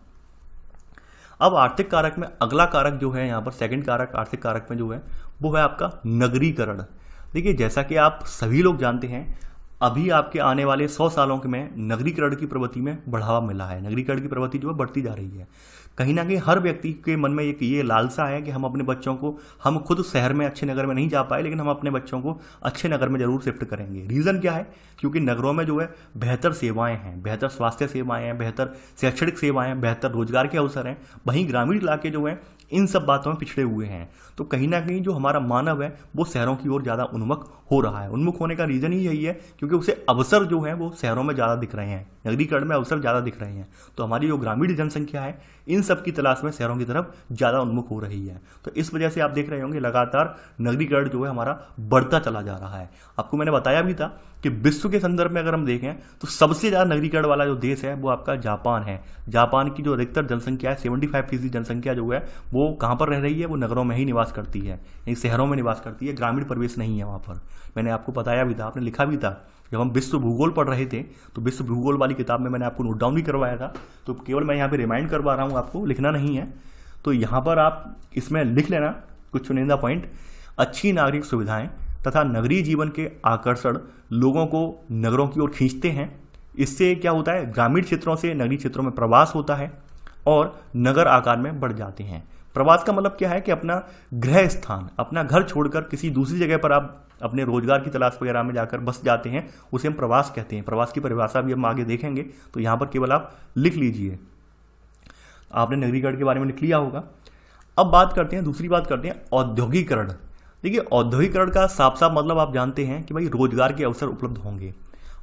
अब आर्थिक कारक में अगला कारक जो है यहाँ पर सेकंड कारक आर्थिक कारक में जो है वो है आपका नगरीकरण। देखिए, जैसा कि आप सभी लोग जानते हैं, अभी आपके आने वाले 100 सालों में नगरीकरण की प्रवृत्ति में बढ़ावा मिला है, नगरीकरण की प्रवृत्ति जो है बढ़ती जा रही है। कहीं ना कहीं हर व्यक्ति के मन में ये लालसा है कि हम अपने बच्चों को, हम खुद शहर में अच्छे नगर में नहीं जा पाए, लेकिन हम अपने बच्चों को अच्छे नगर में जरूर शिफ्ट करेंगे। रीज़न क्या है? क्योंकि नगरों में जो है बेहतर सेवाएं हैं, बेहतर स्वास्थ्य सेवाएं हैं, बेहतर शैक्षणिक सेवाएं हैं, बेहतर रोजगार के अवसर हैं। वहीं ग्रामीण इलाके जो हैं इन सब बातों में पिछड़े हुए हैं। तो कहीं ना कहीं जो हमारा मानव है वो शहरों की ओर ज़्यादा उन्मुख हो रहा है। उन्मुख होने का रीज़न ही यही है क्योंकि उसे अवसर जो है वो शहरों में ज़्यादा दिख रहे हैं, नगरीकरण में अवसर ज़्यादा दिख रहे हैं। तो हमारी जो ग्रामीण जनसंख्या है इन सब की तलाश में शहरों की तरफ ज़्यादा उन्मुख हो रही है। तो इस वजह से आप देख रहे होंगे लगातार नगरीकरण जो है हमारा बढ़ता चला जा रहा है। आपको मैंने बताया भी था कि विश्व के संदर्भ में अगर हम देखें तो सबसे ज़्यादा नगरीकरण वाला जो देश है वो आपका जापान है। जापान की जो अधिकतर जनसंख्या है, 75% जनसंख्या जो है वो कहाँ पर रह रही है? वो नगरों में ही निवास करती है, यानी शहरों में निवास करती है, ग्रामीण परिवेश नहीं है वहाँ पर। मैंने आपको बताया भी था, आपने लिखा भी था जब हम विश्व भूगोल पढ़ रहे थे, तो विश्व भूगोल वाली किताब में मैंने आपको नोट डाउन भी करवाया था। तो केवल मैं यहाँ पे रिमाइंड करवा रहा हूँ, आपको लिखना नहीं है। तो यहाँ पर आप इसमें लिख लेना कुछ चुनिंदा पॉइंट। अच्छी नागरिक सुविधाएं तथा नगरीय जीवन के आकर्षण लोगों को नगरों की ओर खींचते हैं। इससे क्या होता है? ग्रामीण क्षेत्रों से नगरीय क्षेत्रों में प्रवास होता है और नगर आकार में बढ़ जाते हैं। प्रवास का मतलब क्या है कि अपना गृह स्थान, अपना घर छोड़कर किसी दूसरी जगह पर आप अपने रोजगार की तलाश वगैरह में जाकर बस जाते हैं, उसे हम प्रवास कहते हैं। प्रवास की परिभाषा भी हम आगे देखेंगे, तो यहाँ पर केवल आप लिख लीजिए। आपने नगरीकरण के बारे में लिख लिया होगा। अब बात करते हैं, दूसरी बात करते हैं औद्योगिकरण। देखिए, औद्योगिकरण का साफ साफ मतलब आप जानते हैं कि भाई रोजगार के अवसर उपलब्ध होंगे।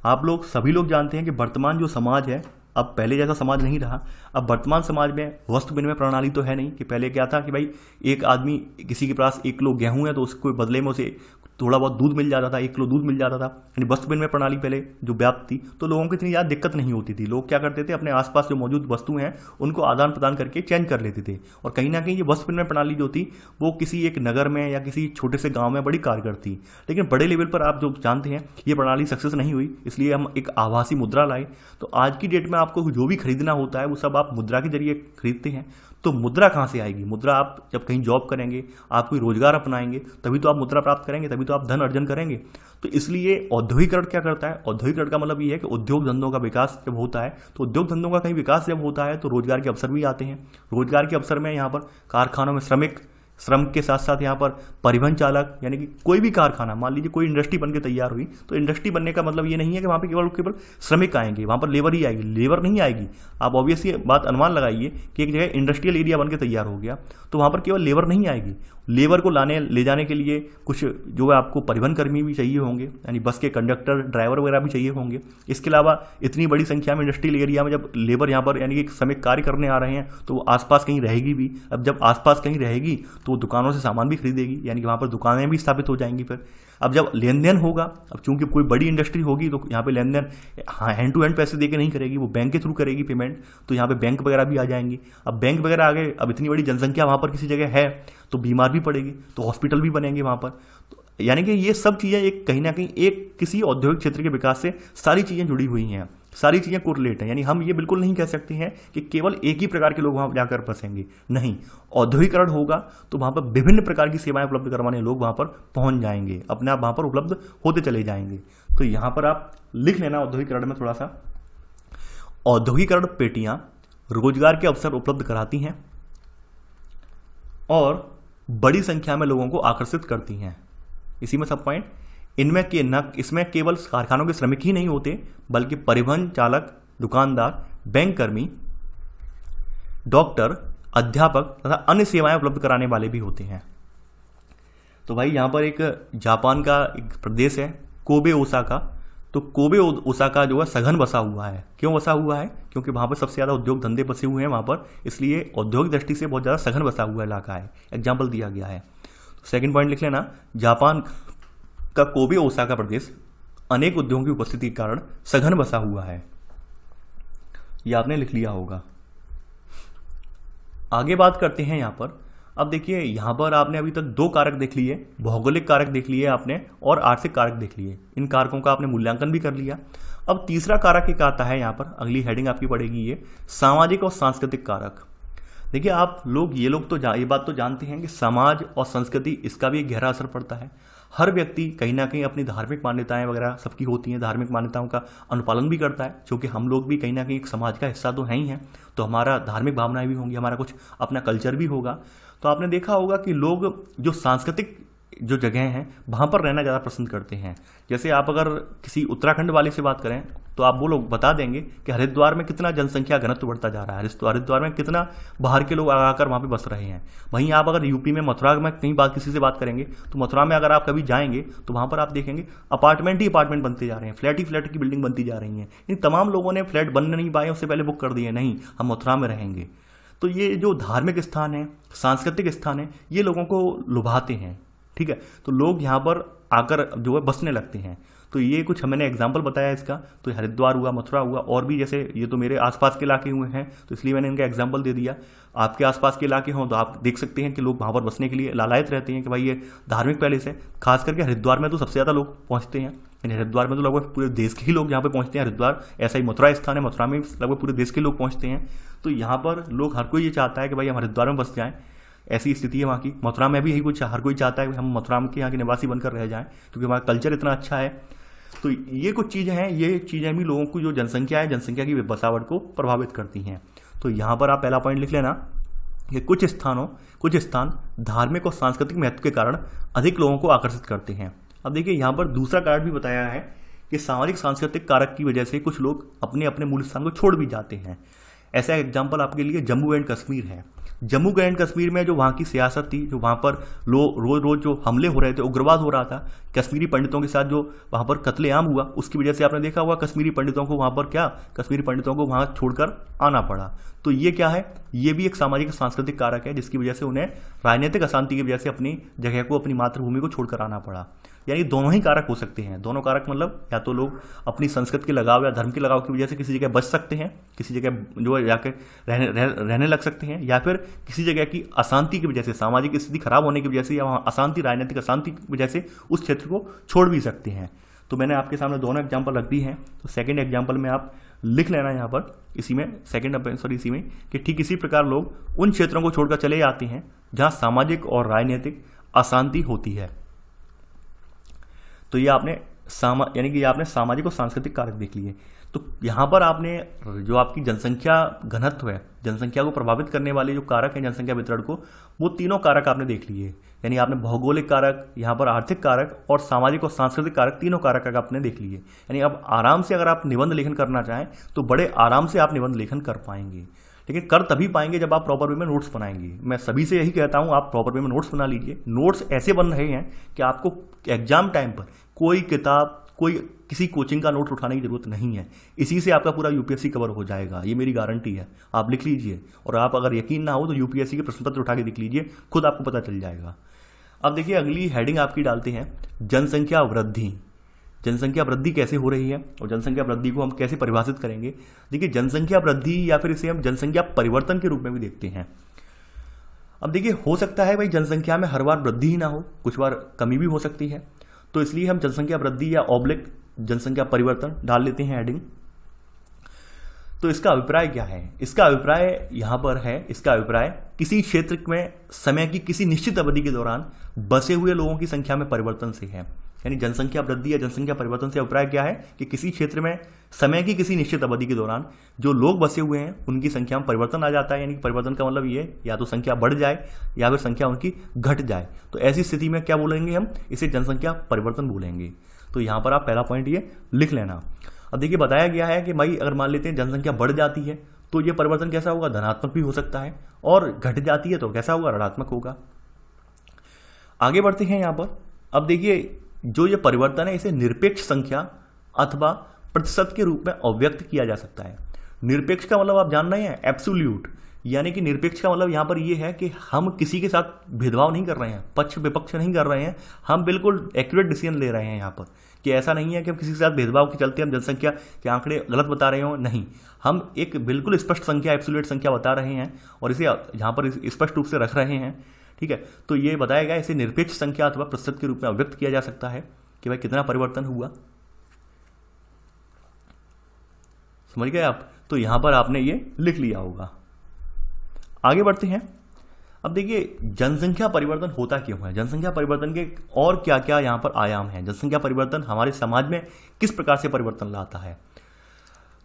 आप लोग सभी लोग जानते हैं कि वर्तमान जो समाज है, अब पहले जैसा समाज नहीं रहा। अब वर्तमान समाज में वस्तु विनिमय प्रणाली तो है नहीं कि पहले क्या था कि भाई एक आदमी, किसी के पास 1 किलो गेहूं है तो उसको बदले में उसे थोड़ा बहुत दूध मिल जाता था, 1 किलो दूध मिल जाता था। यानी वस्तु विनिमय प्रणाली पहले जो व्याप्त थी तो लोगों को इतनी ज़्यादा दिक्कत नहीं होती थी। लोग क्या करते थे, अपने आसपास जो मौजूद वस्तुएं हैं उनको आदान प्रदान करके चेंज कर लेते थे। और कहीं ना कहीं ये वस्तु विनिमय प्रणाली जो थी वो किसी एक नगर में या किसी छोटे से गाँव में बड़ी कारगर थी। लेकिन बड़े लेवल पर आप जो जानते हैं ये प्रणाली सक्सेस नहीं हुई, इसलिए हम एक आभासी मुद्रा लाए। तो आज की डेट में आपको जो भी खरीदना होता है वो सब आप मुद्रा के जरिए खरीदते हैं। तो मुद्रा कहाँ से आएगी? मुद्रा आप जब कहीं जॉब करेंगे, आप कोई रोजगार अपनाएंगे, तभी तो आप मुद्रा प्राप्त करेंगे, तभी तो आप धन अर्जन करेंगे। तो इसलिए औद्योगिकरण क्या करता है? औद्योगिकरण का मतलब ये है कि उद्योग धंधों का विकास जब होता है, तो उद्योग धंधों का कहीं विकास जब होता है तो रोजगार के अवसर भी आते हैं। रोजगार के अवसर में यहाँ पर कारखानों में श्रम के साथ साथ यहाँ पर परिवहन चालक, यानी कि कोई भी कारखाना, मान लीजिए कोई इंडस्ट्री बन के तैयार हुई, तो इंडस्ट्री बनने का मतलब ये नहीं है कि वहाँ पे केवल श्रमिक आएंगे, वहाँ पर लेबर ही आएगी। लेबर नहीं आएगी। आप ऑब्वियसली बात अनुमान लगाइए कि एक जगह इंडस्ट्रियल एरिया बन के तैयार हो गया तो वहाँ पर केवल लेबर नहीं आएगी। लेबर को ले जाने के लिए कुछ जो है आपको परिवहन कर्मी भी चाहिए होंगे, यानी बस के कंडक्टर, ड्राइवर वगैरह भी चाहिए होंगे। इसके अलावा इतनी बड़ी संख्या में इंडस्ट्रियल एरिया में जब लेबर यहाँ पर यानी कि श्रमिक कार्य करने आ रहे हैं तो वो आसपास कहीं रहेगी भी। अब जब आसपास कहीं रहेगी तो दुकानों से सामान भी खरीदेगी, यानी कि वहाँ पर दुकानें भी स्थापित हो जाएंगी। फिर अब जब लेन देन होगा, अब चूंकि कोई बड़ी इंडस्ट्री होगी तो यहाँ पे लेन देन हैंड टू हैंड पैसे देके नहीं करेगी, वो बैंक के थ्रू करेगी पेमेंट। तो यहाँ पे बैंक वगैरह भी आ जाएंगी। अब बैंक वगैरह आ गए, अब इतनी बड़ी जनसंख्या वहाँ पर किसी जगह है तो बीमार भी पड़ेगी, तो हॉस्पिटल भी बनेंगे वहाँ पर। तो यानी कि ये सब चीज़ें एक कहीं ना कहीं एक किसी औद्योगिक क्षेत्र के विकास से सारी चीज़ें जुड़ी हुई हैं, सारी चीज़ें कोरिलेट हैं। यानी हम ये बिल्कुल नहीं कह सकते हैं कि केवल एक ही प्रकार के लोग वहाँ जाकर बसेंगे, नहीं। औद्योगिकरण होगा तो वहाँ पर विभिन्न प्रकार की सेवाएं उपलब्ध करवाने लोग वहाँ पर पहुँच जाएंगे, अपने आप वहाँ पर उपलब्ध होते चले जाएंगे। तो यहाँ पर आप लिख लेना औद्योगिकरण में थोड़ा सा, औद्योगिकरण पेटियाँ रोजगार के अवसर उपलब्ध कराती हैं और बड़ी संख्या में लोगों को आकर्षित करती हैं। इसी में सब पॉइंट। इसमें केवल कारखानों के श्रमिक ही नहीं होते, बल्कि परिवहन चालक, दुकानदार, बैंककर्मी, डॉक्टर, अध्यापक तथा अन्य सेवाएं उपलब्ध कराने वाले भी होते हैं। तो भाई यहाँ पर एक जापान का एक प्रदेश है कोबे ओसाका, तो कोबे ओसाका जो है सघन बसा हुआ है। क्यों बसा हुआ है? क्योंकि वहाँ पर सबसे ज़्यादा उद्योग धंधे बसे हुए हैं वहाँ पर, इसलिए औद्योगिक दृष्टि से बहुत ज़्यादा सघन बसा हुआ इलाका है। एग्जाम्पल दिया गया है। तो सेकंड पॉइंट लिख लेना, जापान का कोबे ओसाका प्रदेश अनेक उद्योगों की उपस्थिति के कारण सघन बसा हुआ है। ये आपने लिख लिया होगा। आगे बात करते हैं यहाँ पर। अब देखिए यहाँ पर आपने अभी तक दो कारक देख लिए, भौगोलिक कारक देख लिए आपने और आर्थिक कारक देख लिए। इन कारकों का आपने मूल्यांकन भी कर लिया। अब तीसरा कारक एक आता है यहाँ पर, अगली हेडिंग आपकी पड़ेगी ये सामाजिक और सांस्कृतिक कारक। देखिए आप लोग ये बात तो जानते हैं कि समाज और संस्कृति इसका भी एक गहरा असर पड़ता है। हर व्यक्ति कहीं ना कहीं अपनी धार्मिक मान्यताएं वगैरह सबकी होती हैं, धार्मिक मान्यताओं का अनुपालन भी करता है, क्योंकि हम लोग भी कहीं ना कहीं एक समाज का हिस्सा तो हैं ही हैं, तो हमारा धार्मिक भावनाएं भी होंगी, हमारा कुछ अपना कल्चर भी होगा। तो आपने देखा होगा कि लोग जो सांस्कृतिक जो जगह हैं वहाँ पर रहना ज़्यादा पसंद करते हैं। जैसे आप अगर किसी उत्तराखंड वाले से बात करें तो आप वो लोग बता देंगे कि हरिद्वार में कितना जनसंख्या घनत्व बढ़ता जा रहा है, हरिद्वार में कितना बाहर के लोग आकर वहाँ पे बस रहे हैं। वहीं आप अगर यूपी में मथुरा में कहीं किसी से बात करेंगे तो मथुरा में अगर आप कभी जाएंगे तो वहाँ पर आप देखेंगे अपार्टमेंट ही अपार्टमेंट बनते जा रहे हैं, फ्लैट ही फ्लैट की बिल्डिंग बनती जा रही हैं। इन तमाम लोगों ने फ्लैट बन नहीं पाए, उससे पहले बुक कर दिए, नहीं हम मथुरा में रहेंगे। तो ये जो धार्मिक स्थान है, सांस्कृतिक स्थान है, ये लोगों को लुभाते हैं। ठीक है, तो लोग यहाँ पर आकर जो है बसने लगते हैं। तो ये कुछ मैंने एग्जाम्पल बताया इसका, तो हरिद्वार हुआ, मथुरा हुआ, और भी जैसे ये तो मेरे आसपास के इलाके हुए हैं तो इसलिए मैंने इनका एग्जाम्पल दे दिया। आपके आसपास के इलाके हों तो आप देख सकते हैं कि लोग वहाँ पर बसने के लिए लालायत रहते हैं कि भाई ये धार्मिक पैलेस है। खास करके हरिद्वार में तो सबसे ज़्यादा लोग पहुँचते हैं, यानी हरिद्वार में तो लगभग पूरे देश के ही लोग यहाँ पे पहुँचते हैं। हरिद्वार ऐसा ही मथुरा स्थान है, मथुरा में लगभग पूरे देश के लोग पहुँचते हैं। तो यहाँ पर लोग हर कोई ये चाहता है कि भाई हम हरिद्वार में बस जाएँ, ऐसी स्थिति है वहाँ की। मथुरा में भी यही कुछ हर कोई चाहता है कि हम मथुरा के यहाँ के निवासी बनकर रह जाएं, क्योंकि हमारा कल्चर इतना अच्छा है। तो ये कुछ चीज़ें हैं, ये चीज़ें भी लोगों की जो जनसंख्या है, जनसंख्या की बसावट को प्रभावित करती हैं। तो यहाँ पर आप पहला पॉइंट लिख लेना कि कुछ स्थान धार्मिक और सांस्कृतिक महत्व के कारण अधिक लोगों को आकर्षित करते हैं। अब देखिए यहाँ पर दूसरा कारक भी बताया है कि सामाजिक सांस्कृतिक कारक की वजह से कुछ लोग अपने अपने मूल स्थान को छोड़ भी जाते हैं। ऐसा एग्जाम्पल आपके लिए जम्मू एंड कश्मीर है। जम्मू एंड कश्मीर में जो वहाँ की सियासत थी, जो वहाँ पर रोज रोज जो हमले हो रहे थे, उग्रवाद हो रहा था, कश्मीरी पंडितों के साथ जो वहाँ पर कत्लेआम हुआ, उसकी वजह से आपने देखा हुआ कश्मीरी पंडितों को वहाँ छोड़कर आना पड़ा। तो ये क्या है? ये भी एक सामाजिक सांस्कृतिक कारक है, जिसकी वजह से उन्हें राजनीतिक अशांति की वजह से अपनी जगह को, अपनी मातृभूमि को छोड़कर आना पड़ा। यानी दोनों ही कारक हो सकते हैं। दोनों कारक मतलब या तो लोग अपनी संस्कृति के लगाव या धर्म के लगाव की वजह से किसी जगह बच सकते हैं, किसी जगह जो है जाकर रहने लग सकते हैं, या फिर किसी जगह की अशांति की वजह से, सामाजिक स्थिति खराब होने की वजह से या वहाँ अशांति, राजनीतिक अशांति की वजह से उस क्षेत्र को छोड़ भी सकते हैं। तो मैंने आपके सामने दोनों एग्जाम्पल रख दी हैं। तो सेकंड एग्जाम्पल में आप लिख लेना यहाँ पर इसी में कि ठीक इसी प्रकार लोग उन क्षेत्रों को छोड़कर चले जाते हैं जहाँ सामाजिक और राजनीतिक अशांति होती है। तो ये आपने आपने सामाजिक और सांस्कृतिक कारक देख लिए। तो यहाँ पर आपने जो आपकी जनसंख्या घनत्व है, जनसंख्या को प्रभावित करने वाले जो कारक हैं जनसंख्या वितरण को, वो तीनों कारक आपने देख लिए। यानी आपने भौगोलिक कारक, यहाँ पर आर्थिक कारक और सामाजिक और सांस्कृतिक कारक, तीनों कारक आपने देख लिए। यानी अब आराम से अगर आप निबंध लेखन करना चाहें तो बड़े आराम से आप निबंध लेखन कर पाएंगे, लेकिन कर तभी पाएंगे जब आप प्रॉपर वे में नोट्स बनाएंगे। मैं सभी से यही कहता हूँ, आप प्रॉपर वे में नोट्स बना लीजिए। नोट्स ऐसे बन रहे हैं कि आपको एग्जाम टाइम पर कोई किताब, कोई किसी कोचिंग का नोट उठाने की जरूरत नहीं है। इसी से आपका पूरा यूपीएससी कवर हो जाएगा, ये मेरी गारंटी है। आप लिख लीजिए, और आप अगर यकीन ना हो तो यूपीएससी के प्रश्न पत्र उठा के लिख लीजिए, खुद आपको पता चल जाएगा। अब देखिए अगली हेडिंग आपकी डालते हैं जनसंख्या वृद्धि। जनसंख्या वृद्धि कैसे हो रही है और जनसंख्या वृद्धि को हम कैसे परिभाषित करेंगे। देखिए जनसंख्या वृद्धि या फिर इसे हम जनसंख्या परिवर्तन के रूप में भी देखते हैं। अब देखिए हो सकता है भाई जनसंख्या में हर बार वृद्धि ही ना हो, कुछ बार कमी भी हो सकती है, तो इसलिए हम जनसंख्या वृद्धि या ऑब्लिक जनसंख्या परिवर्तन डाल लेते हैं हेडिंग। तो इसका अभिप्राय क्या है? इसका अभिप्राय यहां पर है, इसका अभिप्राय किसी क्षेत्र में समय की किसी निश्चित अवधि के दौरान बसे हुए लोगों की संख्या में परिवर्तन से है। यानी जनसंख्या वृद्धि या जनसंख्या परिवर्तन से अभिप्राय क्या है कि किसी क्षेत्र में समय की किसी निश्चित अवधि के दौरान जो लोग बसे हुए हैं उनकी संख्या में परिवर्तन आ जाता है। यानी परिवर्तन का मतलब ये या तो संख्या बढ़ जाए या फिर संख्या उनकी घट जाए। तो ऐसी स्थिति में क्या बोलेंगे हम? इसे जनसंख्या परिवर्तन बोलेंगे। तो यहाँ पर आप पहला पॉइंट ये लिख लेना। अब देखिए बताया गया है कि भाई अगर मान लेते हैं जनसंख्या बढ़ जाती है तो ये परिवर्तन कैसा होगा, धनात्मक भी हो सकता है, और घट जाती है तो कैसा होगा, ऋणात्मक होगा। आगे बढ़ते हैं यहाँ पर। अब देखिए जो ये परिवर्तन है इसे निरपेक्ष संख्या अथवा प्रतिशत के रूप में अभिव्यक्त किया जा सकता है। निरपेक्ष का मतलब आप जान रहे हैं, एब्सोल्यूट, यानी कि निरपेक्ष का मतलब यहाँ पर ये है कि हम किसी के साथ भेदभाव नहीं कर रहे हैं, पक्ष विपक्ष नहीं कर रहे हैं, हम बिल्कुल एक्यूरेट डिसीजन ले रहे हैं यहाँ पर, कि ऐसा नहीं है कि हम किसी के साथ भेदभाव के चलते हम जनसंख्या के आंकड़े गलत बता रहे हो, नहीं, हम एक बिल्कुल स्पष्ट संख्या, एब्सोल्यूट संख्या बता रहे हैं और इसे यहाँ पर स्पष्ट रूप से रख रहे हैं। ठीक है, तो ये बताया गया इसे निरपेक्ष संख्या अथवा प्रतिशत के रूप में अभिव्यक्त किया जा सकता है कि भाई कितना परिवर्तन हुआ। समझ गए आप? तो यहां पर आपने ये लिख लिया होगा। आगे बढ़ते हैं। अब देखिए जनसंख्या परिवर्तन होता क्यों है, जनसंख्या परिवर्तन के और क्या क्या यहां पर आयाम हैं, जनसंख्या परिवर्तन हमारे समाज में किस प्रकार से परिवर्तन लाता है।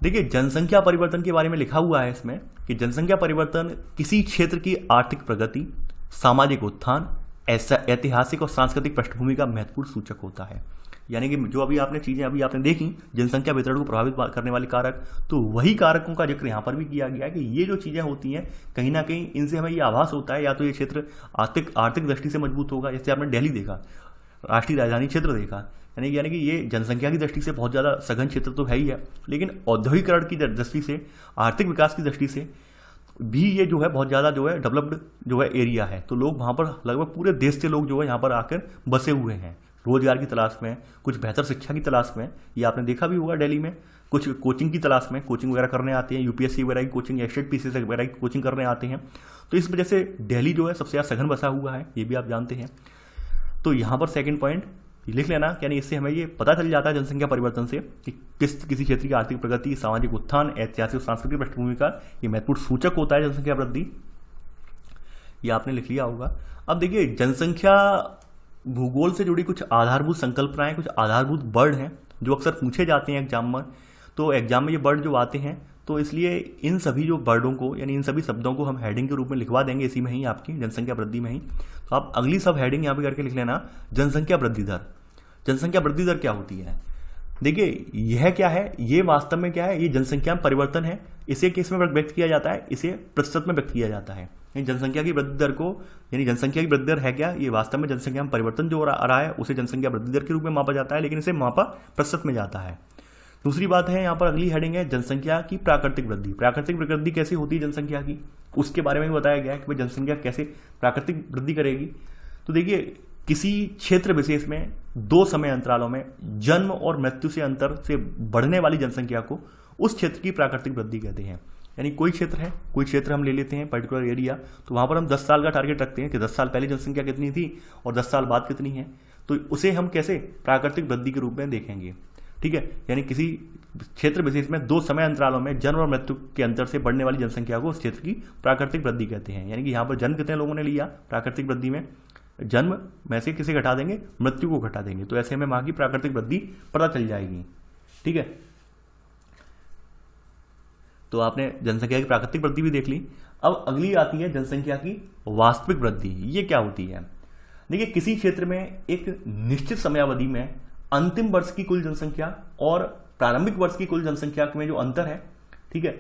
देखिए जनसंख्या परिवर्तन के बारे में लिखा हुआ है इसमें कि जनसंख्या परिवर्तन किसी क्षेत्र की आर्थिक प्रगति, सामाजिक उत्थान, ऐतिहासिक और सांस्कृतिक पृष्ठभूमि का महत्वपूर्ण सूचक होता है। यानी कि जो अभी आपने चीजें अभी आपने देखी जनसंख्या वितरण को प्रभावित करने वाले कारक, तो वही कारकों का जिक्र यहाँ पर भी किया गया है कि ये जो चीजें होती हैं कहीं ना कहीं इनसे हमें ये आभास होता है या तो ये क्षेत्र आर्थिक दृष्टि से मजबूत होगा, जैसे आपने दिल्ली देखा, राष्ट्रीय राजधानी क्षेत्र देखा, यानी कि ये जनसंख्या की दृष्टि से बहुत ज़्यादा सघन क्षेत्र तो है ही है, लेकिन औद्योगिकरण की दृष्टि से, आर्थिक विकास की दृष्टि से भी ये जो है बहुत ज़्यादा जो है डेवलप्ड जो है एरिया है। तो लोग वहाँ पर लगभग पूरे देश से लोग जो है यहाँ पर आकर बसे हुए हैं, रोजगार की तलाश में, कुछ बेहतर शिक्षा की तलाश में, ये आपने देखा भी होगा दिल्ली में, कुछ कोचिंग की तलाश में, कोचिंग वगैरह करने आते हैं, यूपीएससी वगैरह की कोचिंग, एस्टेट पीसीएस वगैरह की कोचिंग करने आते हैं। तो इस वजह से दिल्ली जो है सबसे ज़्यादा सघन बसा हुआ है, ये भी आप जानते हैं। तो यहाँ पर सेकंड पॉइंट लिख लेना, यानी इससे हमें ये पता चल जाता है जनसंख्या परिवर्तन से कि किसी क्षेत्र की आर्थिक प्रगति, सामाजिक उत्थान, ऐतिहासिक सांस्कृतिक पृष्ठभूमि का ये महत्वपूर्ण सूचक होता है जनसंख्या वृद्धि। ये आपने लिख लिया होगा। अब देखिए जनसंख्या भूगोल से जुड़ी कुछ आधारभूत संकल्पनाएं, कुछ आधारभूत वर्ड हैं जो अक्सर पूछे जाते हैं एग्जाम में। तो एग्जाम में ये वर्ड जो आते हैं तो इसलिए इन सभी जो वर्डों को, यानी इन सभी शब्दों को हम हेडिंग के रूप में लिखवा देंगे इसी में ही, आपकी जनसंख्या वृद्धि में ही। तो आप अगली सब हेडिंग यहाँ पे करके लिख लेना, जनसंख्या वृद्धि दर। जनसंख्या वृद्धि दर क्या होती है? देखिए यह क्या है, ये वास्तव में क्या है, ये जनसंख्या में परिवर्तन है। इसे किस में व्यक्त किया जाता है? इसे प्रतिशत में व्यक्त किया जाता है। जनसंख्या की वृद्धि दर को, यानी जनसंख्या की वृद्धि दर है क्या, ये वास्तव में जनसंख्या में परिवर्तन जो आ रहा है उसे जनसंख्या वृद्धि दर के रूप में मापा जाता है, लेकिन इसे मापा प्रतिशत में जाता है। दूसरी बात है, यहाँ पर अगली हेडिंग है जनसंख्या की प्राकृतिक वृद्धि। प्राकृतिक वृद्धि कैसे होती है जनसंख्या की, उसके बारे में भी बताया गया है कि भाई जनसंख्या कैसे प्राकृतिक वृद्धि करेगी। तो देखिए किसी क्षेत्र विशेष में 2 समय अंतरालों में जन्म और मृत्यु से अंतर से बढ़ने वाली जनसंख्या को उस क्षेत्र की प्राकृतिक वृद्धि कहते हैं। यानी कोई क्षेत्र है, कोई क्षेत्र हम ले लेते हैं पर्टिकुलर एरिया, तो वहाँ पर हम 10 साल का टारगेट रखते हैं कि 10 साल पहले जनसंख्या कितनी थी और 10 साल बाद कितनी है, तो उसे हम कैसे प्राकृतिक वृद्धि के रूप में देखेंगे। ठीक है, यानी किसी क्षेत्र विशेष में 2 समय अंतरालों में जन्म और मृत्यु के अंतर से बढ़ने वाली जनसंख्या को उस क्षेत्र की प्राकृतिक वृद्धि कहते हैं। यानी कि यहाँ पर जन्म कितने लोगों ने लिया प्राकृतिक वृद्धि में, जन्म में से किसे घटा देंगे, मृत्यु को घटा देंगे, तो ऐसे हमें वहां की प्राकृतिक वृद्धि पता चल जाएगी। ठीक है, तो आपने जनसंख्या की प्राकृतिक वृद्धि भी देख ली। अब अगली आती है जनसंख्या की वास्तविक वृद्धि। ये क्या होती है? देखिए किसी क्षेत्र में एक निश्चित समयावधि में अंतिम वर्ष की कुल जनसंख्या और प्रारंभिक वर्ष की कुल जनसंख्या में जो अंतर है, ठीक है,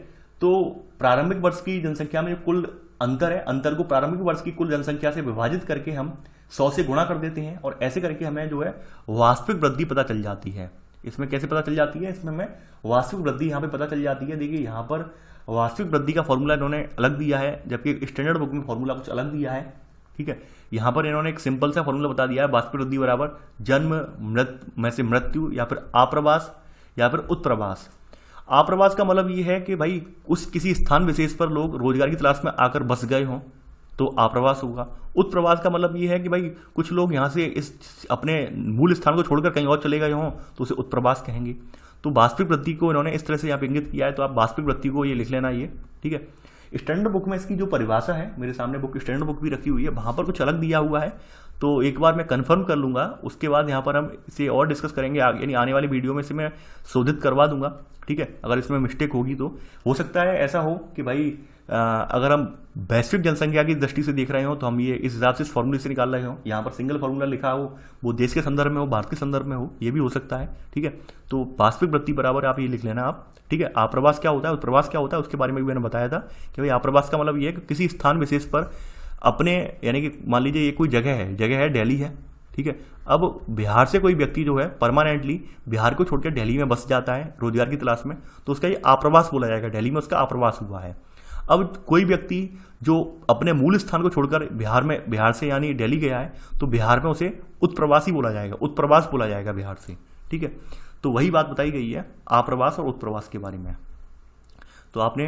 तो प्रारंभिक वर्ष की जनसंख्या में जो कुल अंतर है, अंतर को प्रारंभिक वर्ष की कुल जनसंख्या से विभाजित करके हम 100 से गुणा कर देते हैं और ऐसे करके हमें जो है वास्तविक वृद्धि पता चल जाती है। इसमें कैसे पता चल जाती है? इसमें हमें वास्तविक वृद्धि यहाँ पे पता चल जाती है। देखिए यहाँ पर वास्तविक वृद्धि का फॉर्मूला इन्होंने अलग दिया है, जबकि स्टैंडर्ड बुक में फॉर्मूला कुछ अलग दिया है। ठीक है, यहाँ पर इन्होंने एक सिंपल सा फॉर्मूला बता दिया है, वास्तविक वृद्धि बराबर जन्म में से मृत्यु या फिर आप्रवास या फिर उत्प्रवास। आप्रवास का मतलब ये है कि भाई उस किसी स्थान विशेष पर लोग रोजगार की तलाश में आकर बस गए हों तो आप्रवास होगा। उत्प्रवास का मतलब ये है कि भाई कुछ लोग यहाँ से इस अपने मूल स्थान को छोड़कर कहीं और चले गए हों तो उसे उत्प्रवास कहेंगे। तो वास्तविक वृद्धि को इन्होंने इस तरह से यहाँ पे इंगित किया है, तो आप वास्तविक वृद्धि को ये लिख लेना ये। ठीक है, स्टैंडर्ड बुक में इसकी जो परिभाषा है, मेरे सामने बुक स्टैंडर्ड बुक भी रखी हुई है, वहां पर कुछ अलग दिया हुआ है, तो एक बार मैं कंफर्म कर लूंगा, उसके बाद यहाँ पर हम इसे और डिस्कस करेंगे, यानी आने वाली वीडियो में इसे मैं शोधित करवा दूंगा। ठीक है, अगर इसमें मिस्टेक होगी तो हो सकता है ऐसा हो कि भाई अगर हम वैश्विक जनसंख्या की दृष्टि से देख रहे हो तो हम ये इस हिसाब से इस फॉर्मूले से निकाल रहे हो। यहाँ पर सिंगल फॉर्मूला लिखा हो, वो देश के संदर्भ में हो, भारत के संदर्भ में हो, ये भी हो सकता है। ठीक है, तो वास्तविक वृद्धि बराबर आप ये लिख लेना आप। ठीक है, आप्रवास क्या होता है, उत्प्रवास क्या होता है, उसके बारे में भी मैंने बताया था कि भाई आप्रवास का मतलब ये है कि किसी स्थान विशेष पर अपने, यानी कि मान लीजिए ये कोई जगह है दिल्ली है। ठीक है, अब बिहार से कोई व्यक्ति जो है परमानेंटली बिहार को छोड़कर दिल्ली में बस जाता है रोजगार की तलाश में, तो उसका ये आप्रवास बोला जाएगा, दिल्ली में उसका आप्रवास हुआ है। अब कोई व्यक्ति जो अपने मूल स्थान को छोड़कर बिहार से यानी दिल्ली गया है, तो बिहार में उसे उत्प्रवासी बोला जाएगा, उत्प्रवास बोला जाएगा बिहार से। ठीक है, तो वही बात बताई गई है आप्रवास और उत्प्रवास के बारे में। तो आपने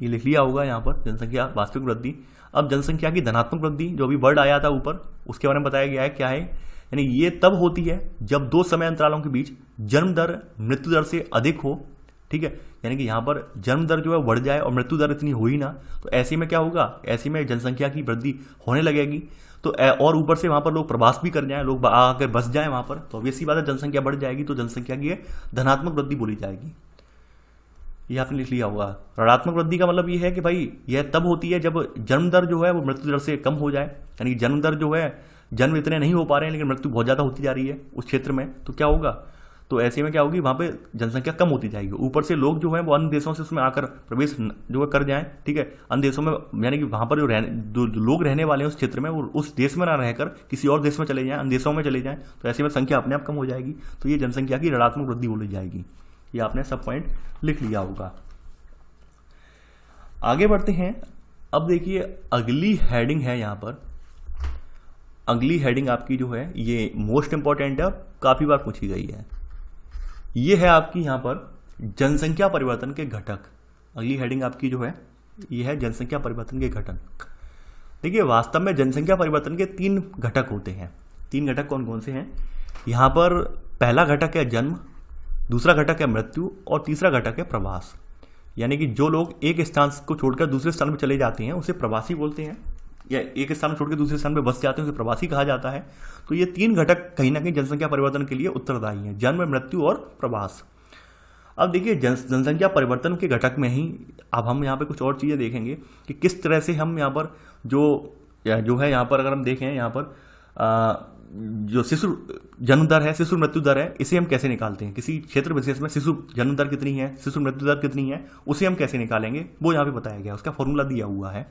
ये लिख लिया होगा यहाँ पर जनसंख्या वास्तविक वृद्धि। अब जनसंख्या की धनात्मक वृद्धि, जो भी वर्ड आया था ऊपर, उसके बारे में बताया गया है क्या है, यानी ये तब होती है जब दो समय अंतरालों के बीच जन्म दर मृत्यु दर से अधिक हो। ठीक है, यानी कि यहाँ पर जन्म दर जो है बढ़ जाए और मृत्यु दर इतनी हो ही ना, तो ऐसे में क्या होगा, ऐसे में जनसंख्या की वृद्धि होने लगेगी। तो और ऊपर से वहां पर लोग प्रवास भी कर जाएं, लोग आकर बस जाएं वहां पर, तो ऑब्वियसली बात है जनसंख्या बढ़ जाएगी, तो जनसंख्या की धनात्मक वृद्धि बोली जाएगी। ये आपने लिख लिया होगा। ऋणात्मक वृद्धि का मतलब ये है कि भाई यह तब होती है जब जन्म दर जो है वो मृत्यु दर से कम हो जाए, यानी जन्म दर जो है, जन्म इतने नहीं हो पा रहे हैं लेकिन मृत्यु बहुत ज्यादा होती जा रही है उस क्षेत्र में, तो क्या होगा, तो ऐसे में क्या होगी, वहां पे जनसंख्या कम होती जाएगी। ऊपर से लोग जो है वो अन्य देशों से उसमें आकर प्रवेश जो है कर जाएं। ठीक है, अन्य देशों में, यानी कि वहां पर जो लोग रहने वाले हैं उस क्षेत्र में, वो उस देश में ना रहकर किसी और देश में चले जाएं, अन्य देशों में चले जाएं, तो ऐसे में संख्या अपने आप कम हो जाएगी। तो ये जनसंख्या की ऋणात्मक वृद्धि बोली जाएगी। ये आपने सब पॉइंट लिख लिया होगा। आगे बढ़ते हैं। अब देखिए अगली हेडिंग है यहाँ पर, अगली हेडिंग आपकी जो है ये मोस्ट इंपॉर्टेंट है, काफी बार पूछी गई है। ये है आपकी यहाँ पर जनसंख्या परिवर्तन के घटक। अगली हेडिंग आपकी जो है ये है जनसंख्या परिवर्तन के घटक। देखिए वास्तव में जनसंख्या परिवर्तन के 3 घटक होते हैं। 3 घटक कौन कौन से हैं यहाँ पर? पहला घटक है जन्म, दूसरा घटक है मृत्यु और तीसरा घटक है प्रवास। यानी कि जो लोग एक स्थान को छोड़कर दूसरे स्थान पर चले जाते हैं उसे प्रवासी बोलते हैं, या एक स्थान छोड़कर दूसरे स्थान पर बस जाते हैं उसे प्रवासी कहा जाता है। तो ये 3 घटक कहीं ना कहीं जनसंख्या परिवर्तन के लिए उत्तरदायी हैं, जन्म, मृत्यु और प्रवास। अब देखिए जनसंख्या परिवर्तन के घटक में ही अब हम यहाँ पे कुछ और चीज़ें देखेंगे कि किस तरह से हम यहाँ पर जो है यहाँ पर अगर हम देखें यहाँ पर जो शिशु जन्म दर है, शिशु मृत्यु दर है, इसे हम कैसे निकालते हैं। किसी क्षेत्र विशेष में शिशु जन्म दर कितनी है, शिशु मृत्यु दर कितनी है, उसे हम कैसे निकालेंगे वो यहाँ पे बताया गया, उसका फॉर्मूला दिया हुआ है,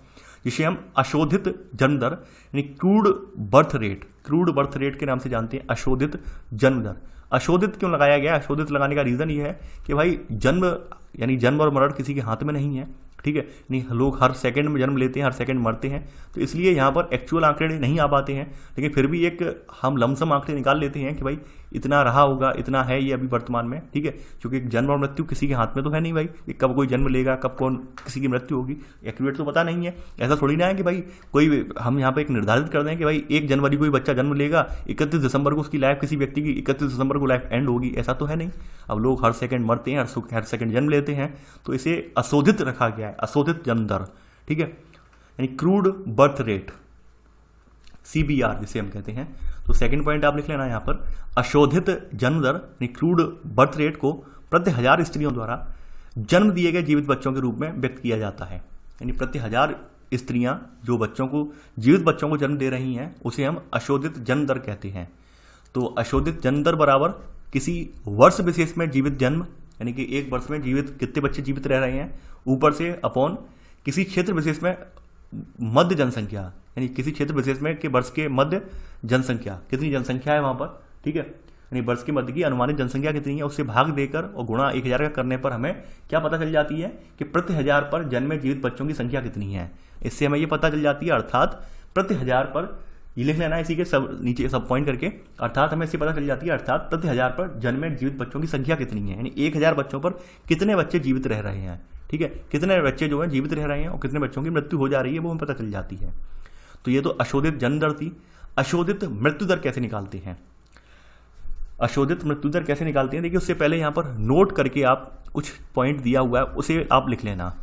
जिसे हम अशोधित जन्म दर यानी क्रूड बर्थ रेट के नाम से जानते हैं। अशोधित जन्म दर, अशोधित क्यों लगाया गया? अशोधित लगाने का रीजन ये है कि भाई जन्म और मरण किसी के हाथ में नहीं है। ठीक है, नहीं, लोग हर सेकंड में जन्म लेते हैं, हर सेकंड मरते हैं, तो इसलिए यहाँ पर एक्चुअल आंकड़े नहीं आ पाते हैं, लेकिन फिर भी एक हम लमसम आंकड़े निकाल लेते हैं कि भाई इतना रहा होगा, इतना है ये अभी वर्तमान में। ठीक है, क्योंकि जन्म और मृत्यु किसी के हाथ में तो है नहीं भाई, कब कोई जन्म लेगा, कब कौन किसी की मृत्यु होगी, एक्यूरेट तो पता नहीं है। ऐसा थोड़ी ना है कि भाई कोई हम यहाँ पे एक निर्धारित कर दें कि भाई 1 जनवरी को ही बच्चा जन्म लेगा, 31 दिसंबर को उसकी लाइफ, किसी व्यक्ति की 31 दिसंबर को लाइफ एंड होगी, ऐसा तो है नहीं। अब लोग हर सेकंड मरते हैं, हर सेकंड जन्म लेते हैं, तो इसे अशोधित रखा गया है, अशोधित जन्म दर। ठीक है, यानी क्रूड बर्थ रेट, CBR जिसे हम कहते हैं। तो सेकंड पॉइंट आप लिख लेना यहाँ पर, अशोधित जन्म दर यानी क्रूड बर्थ रेट को प्रति 1000 स्त्रियों द्वारा जन्म दिए गए जीवित बच्चों के रूप में व्यक्त किया जाता है। यानी प्रति 1000 स्त्रियां जो जीवित बच्चों को जन्म दे रही हैं उसे हम अशोधित जन्म दर कहते हैं। तो अशोधित जन्म दर बराबर किसी वर्ष विशेष में जीवित जन्म, यानी कि एक वर्ष में कितने बच्चे जीवित रह रहे हैं, ऊपर से अपॉन किसी क्षेत्र विशेष में मध्य जनसंख्या, यानी किसी क्षेत्र विशेष में के वर्ष के मध्य जनसंख्या, कितनी जनसंख्या है वहां पर। ठीक है, यानी वर्ष के मध्य की अनुमानित जनसंख्या कितनी है उससे भाग देकर और गुणा 1000 का करने पर हमें क्या पता चल जाती है कि प्रति 1000 पर जन्मे जीवित बच्चों की संख्या कितनी है। इससे हमें ये पता चल जाती है, अर्थात प्रति 1000 पर, ये लिख लेना इसी के सब नीचे सब पॉइंट करके, अर्थात हमें इससे पता चल जाती है, अर्थात प्रति 1000 पर जन्मे जीवित बच्चों की संख्या कितनी है, यानी 1000 बच्चों पर कितने बच्चे जीवित रह रहे हैं। ठीक है, कितने बच्चे जो है जीवित रह रहे हैं और कितने बच्चों की मृत्यु हो जा रही है वो हमें पता चल जाती है। तो ये तो अशोधित जन्म दर थी। अशोधित मृत्यु दर कैसे निकालते हैं? अशोधित मृत्यु दर कैसे निकालते हैं, देखिए उससे पहले यहाँ पर नोट करके आप कुछ पॉइंट दिया हुआ है उसे आप लिख लेना।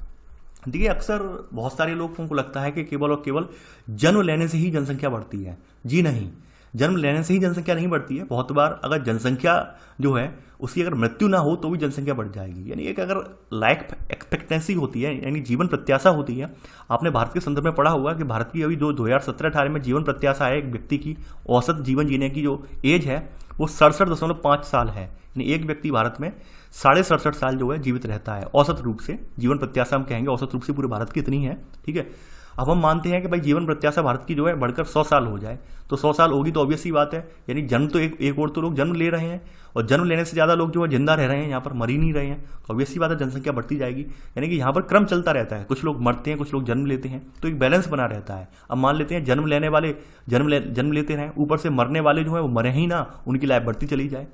देखिए अक्सर बहुत सारे लोगों को लगता है कि केवल और केवल जन्म लेने से ही जनसंख्या बढ़ती है। जी नहीं, जन्म लेने से ही जनसंख्या नहीं बढ़ती है, बहुत बार अगर जनसंख्या जो है उसकी अगर मृत्यु ना हो तो भी जनसंख्या बढ़ जाएगी। यानी एक अगर लाइफ एक्सपेक्टेंसी होती है, यानी जीवन प्रत्याशा होती है। आपने भारत के संदर्भ में पढ़ा होगा कि भारत की अभी जो 2017-18 में जीवन प्रत्याशा है, एक व्यक्ति की औसत जीवन जीने की जो एज है वो 67.5 साल है। यानी एक व्यक्ति भारत में 67.5 साल जो है जीवित रहता है औसत रूप से। जीवन प्रत्याशा हम कहेंगे औसत रूप से पूरे भारत की इतनी है, ठीक है। अब हम मानते हैं कि भाई जीवन प्रत्याशा भारत की जो है बढ़कर 100 साल हो जाए, तो 100 साल होगी तो ऑब्वियस सी बात है, यानी जन्म तो एक और तो लोग जन्म ले रहे हैं, और जन्म लेने से ज़्यादा लोग जो है जिंदा रह रहे हैं, यहाँ पर मर ही नहीं रहे हैं, तो ऑब्वियस सी बात है जनसंख्या बढ़ती जाएगी। यानी कि यहाँ पर क्रम चलता रहता है, कुछ लोग मरते हैं, कुछ लोग जन्म लेते हैं, तो एक बैलेंस बना रहता है। अब मान लेते हैं जन्म लेने वाले जन्म लेते रहें, ऊपर से मरने वाले जो है वो मरे ही ना, उनकी लाइफ बढ़ती चली जाए,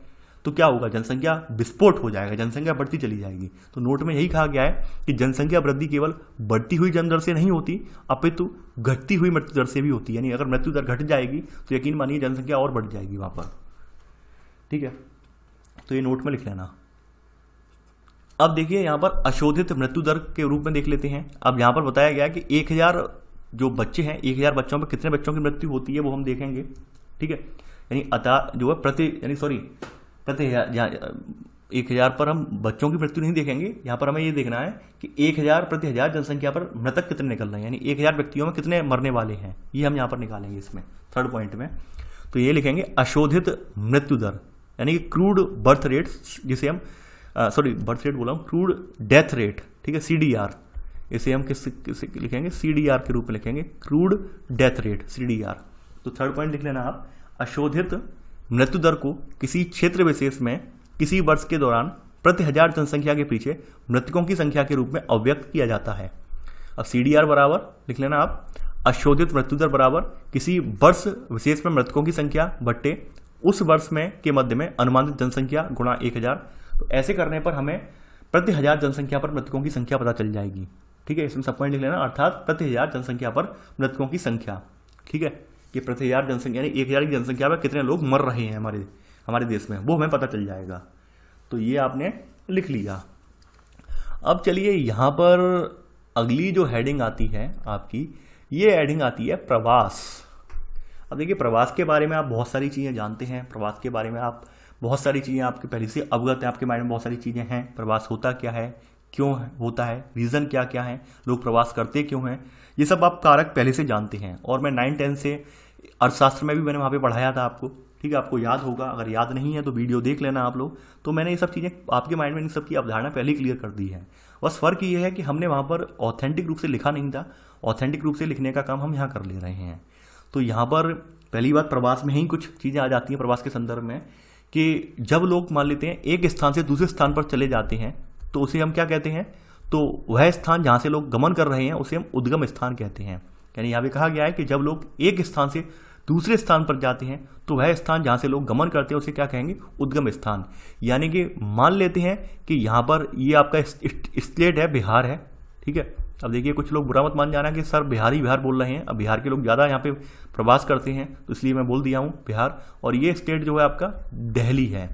तो क्या होगा, जनसंख्या विस्फोट हो जाएगा, जनसंख्या बढ़ती चली जाएगी। तो नोट में यही कहा गया है कि जनसंख्या वृद्धि केवल बढ़ती हुई जन्म दर से नहीं होती, अपितु घटती हुई मृत्यु दर से भी होती है। यानी अगर मृत्यु दर घट जाएगी तो यकीन मानिए जनसंख्या और बढ़ जाएगी वहां पर, ठीक है। तो ये नोट में लिख लेना। अब देखिए यहाँ पर अशोधित मृत्यु दर के रूप में देख लेते हैं। अब यहाँ पर बताया गया कि 1000 जो बच्चे हैं, 1000 बच्चों में कितने बच्चों की मृत्यु होती है वो हम देखेंगे, ठीक है। यानी अतः जो है प्रति 1000 पर हम बच्चों की मृत्यु नहीं देखेंगे, यहाँ पर हमें ये देखना है कि 1000 प्रति 1000 जनसंख्या पर मृतक कितने निकल रहे हैं, यानी 1000 व्यक्तियों में कितने मरने वाले हैं, ये हम यहाँ पर निकालेंगे इसमें थर्ड पॉइंट में। तो ये लिखेंगे अशोधित मृत्यु दर, यानी कि क्रूड बर्थ रेट, जिसे हम बर्थ रेट बोला हूँ, क्रूड डेथ रेट, ठीक है, CDR। इसे हम किस लिखेंगे, CDR के रूप में लिखेंगे, क्रूड डेथ रेट, CDR। तो थर्ड पॉइंट लिख लेना आप, अशोधित मृत्यु दर को किसी क्षेत्र विशेष में किसी वर्ष के दौरान प्रति 1000 जनसंख्या के पीछे मृतकों की संख्या के रूप में अभिव्यक्त किया जाता है। अब CDR बराबर लिख लेना आप, अशोधित मृत्यु दर बराबर किसी वर्ष विशेष में मृतकों की संख्या बट्टे उस वर्ष में के मध्य में अनुमानित जनसंख्या गुणा 1000। तो ऐसे करने पर हमें प्रति 1000 जनसंख्या पर मृतकों की संख्या पता चल जाएगी, ठीक है। इसमें सब पॉइंट लिख लेना, अर्थात प्रति 1000 जनसंख्या पर मृतकों की संख्या, ठीक है, कि प्रति 1000 जनसंख्या यानी 1000 की जनसंख्या में कितने लोग मर रहे हैं हमारे देश में, वो हमें पता चल जाएगा। तो ये आपने लिख लिया। अब चलिए यहाँ पर अगली जो हेडिंग आती है आपकी, ये हेडिंग आती है प्रवास। अब देखिए प्रवास के बारे में आप बहुत सारी चीज़ें जानते हैं, प्रवास के बारे में आप बहुत सारी चीज़ें आपके पहले से अवगत हैं, आपके माइंड में बहुत सारी चीज़ें हैं। प्रवास होता क्या है, क्यों होता है, रीज़न क्या क्या है, लोग प्रवास करते क्यों हैं, ये सब आप कारक पहले से जानते हैं। और मैं 9-10 से अर्थशास्त्र में भी मैंने वहाँ पे पढ़ाया था आपको, ठीक है, आपको याद होगा। अगर याद नहीं है तो वीडियो देख लेना आप लोग। तो मैंने ये सब चीज़ें आपके माइंड में इन सब की अवधारणा पहले ही क्लियर कर दी है। बस फ़र्क ये है कि हमने वहाँ पर ऑथेंटिक रूप से लिखा नहीं था, ऑथेंटिक रूप से लिखने का काम हम यहाँ कर ले रहे हैं। तो यहाँ पर पहली बात, प्रवास में ही कुछ चीज़ें आ जाती हैं प्रवास के संदर्भ में, कि जब लोग मान लेते हैं एक स्थान से दूसरे स्थान पर चले जाते हैं तो उसे हम क्या कहते हैं, तो वह स्थान जहाँ से लोग गमन कर रहे हैं उसे हम उद्गम स्थान कहते हैं। यानी यहाँ पे कहा गया है कि जब लोग एक स्थान से दूसरे स्थान पर जाते हैं तो वह स्थान जहाँ से लोग गमन करते हैं उसे क्या कहेंगे, उद्गम स्थान। यानी कि मान लेते हैं कि यहाँ पर ये आपका स्टेट है, बिहार है, ठीक है। अब देखिए कुछ लोग बुरा मत मान जाना कि सर बिहार बोल रहे हैं, अब बिहार के लोग ज़्यादा यहाँ पे प्रवास करते हैं तो इसलिए मैं बोल दिया हूँ बिहार। और ये स्टेट जो है आपका दिल्ली है,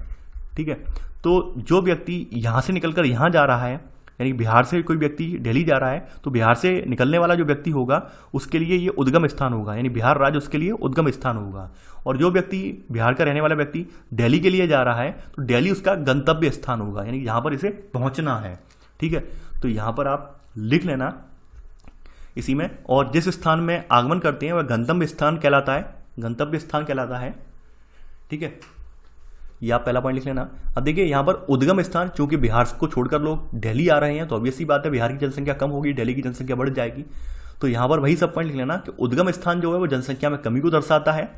ठीक है। तो जो व्यक्ति यहाँ से निकलकर यहाँ जा रहा है, यानी बिहार से कोई व्यक्ति दिल्ली जा रहा है, तो बिहार से निकलने वाला जो व्यक्ति होगा उसके लिए ये उद्गम स्थान होगा, यानी बिहार राज्य उसके लिए उद्गम स्थान होगा। और जो व्यक्ति बिहार का रहने वाला व्यक्ति दिल्ली के लिए जा रहा है तो दिल्ली उसका गंतव्य स्थान होगा, यानी यहाँ पर इसे पहुँचना है, ठीक है। तो यहाँ पर आप लिख लेना इसी में। और जिस स्थान में आगमन करते हैं वह गंतव्य स्थान कहलाता है, गंतव्य स्थान कहलाता है, ठीक है। ये आप पहला पॉइंट लिख लेना। अब देखिए यहाँ पर उद्गम स्थान, चूंकि बिहार को छोड़कर लोग दिल्ली आ रहे हैं तो ऑब्वियस सी बात है बिहार की जनसंख्या कम होगी, दिल्ली की जनसंख्या बढ़ जाएगी। तो यहाँ पर वही सब पॉइंट लिख लेना कि उद्गम स्थान जो है वो जनसंख्या में कमी को दर्शाता है,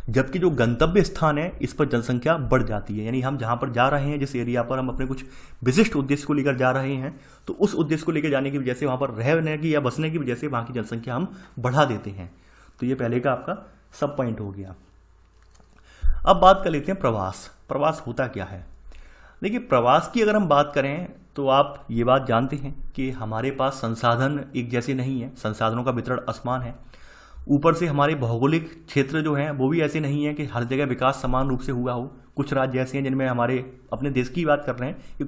जबकि जो गंतव्य स्थान है इस पर जनसंख्या बढ़ जाती है। यानी हम जहाँ पर जा रहे हैं, जिस एरिया पर हम अपने कुछ विशिष्ट उद्देश्य को लेकर जा रहे हैं, तो उस उद्देश्य को लेकर जाने की वजह से वहाँ पर रहने की या बसने की वजह से वहाँ की जनसंख्या हम बढ़ा देते हैं। तो ये पहले का आपका सब पॉइंट हो गया। अब बात कर लेते हैं प्रवास। प्रवास होता क्या है। देखिए प्रवास की अगर हम बात करें तो आप ये बात जानते हैं कि हमारे पास संसाधन एक जैसे नहीं है, संसाधनों का वितरण असमान है। ऊपर से हमारे भौगोलिक क्षेत्र जो हैं वो भी ऐसे नहीं है कि हर जगह विकास समान रूप से हुआ हो। कुछ राज्य ऐसे हैं जिनमें, हमारे अपने देश की बात कर रहे हैं कि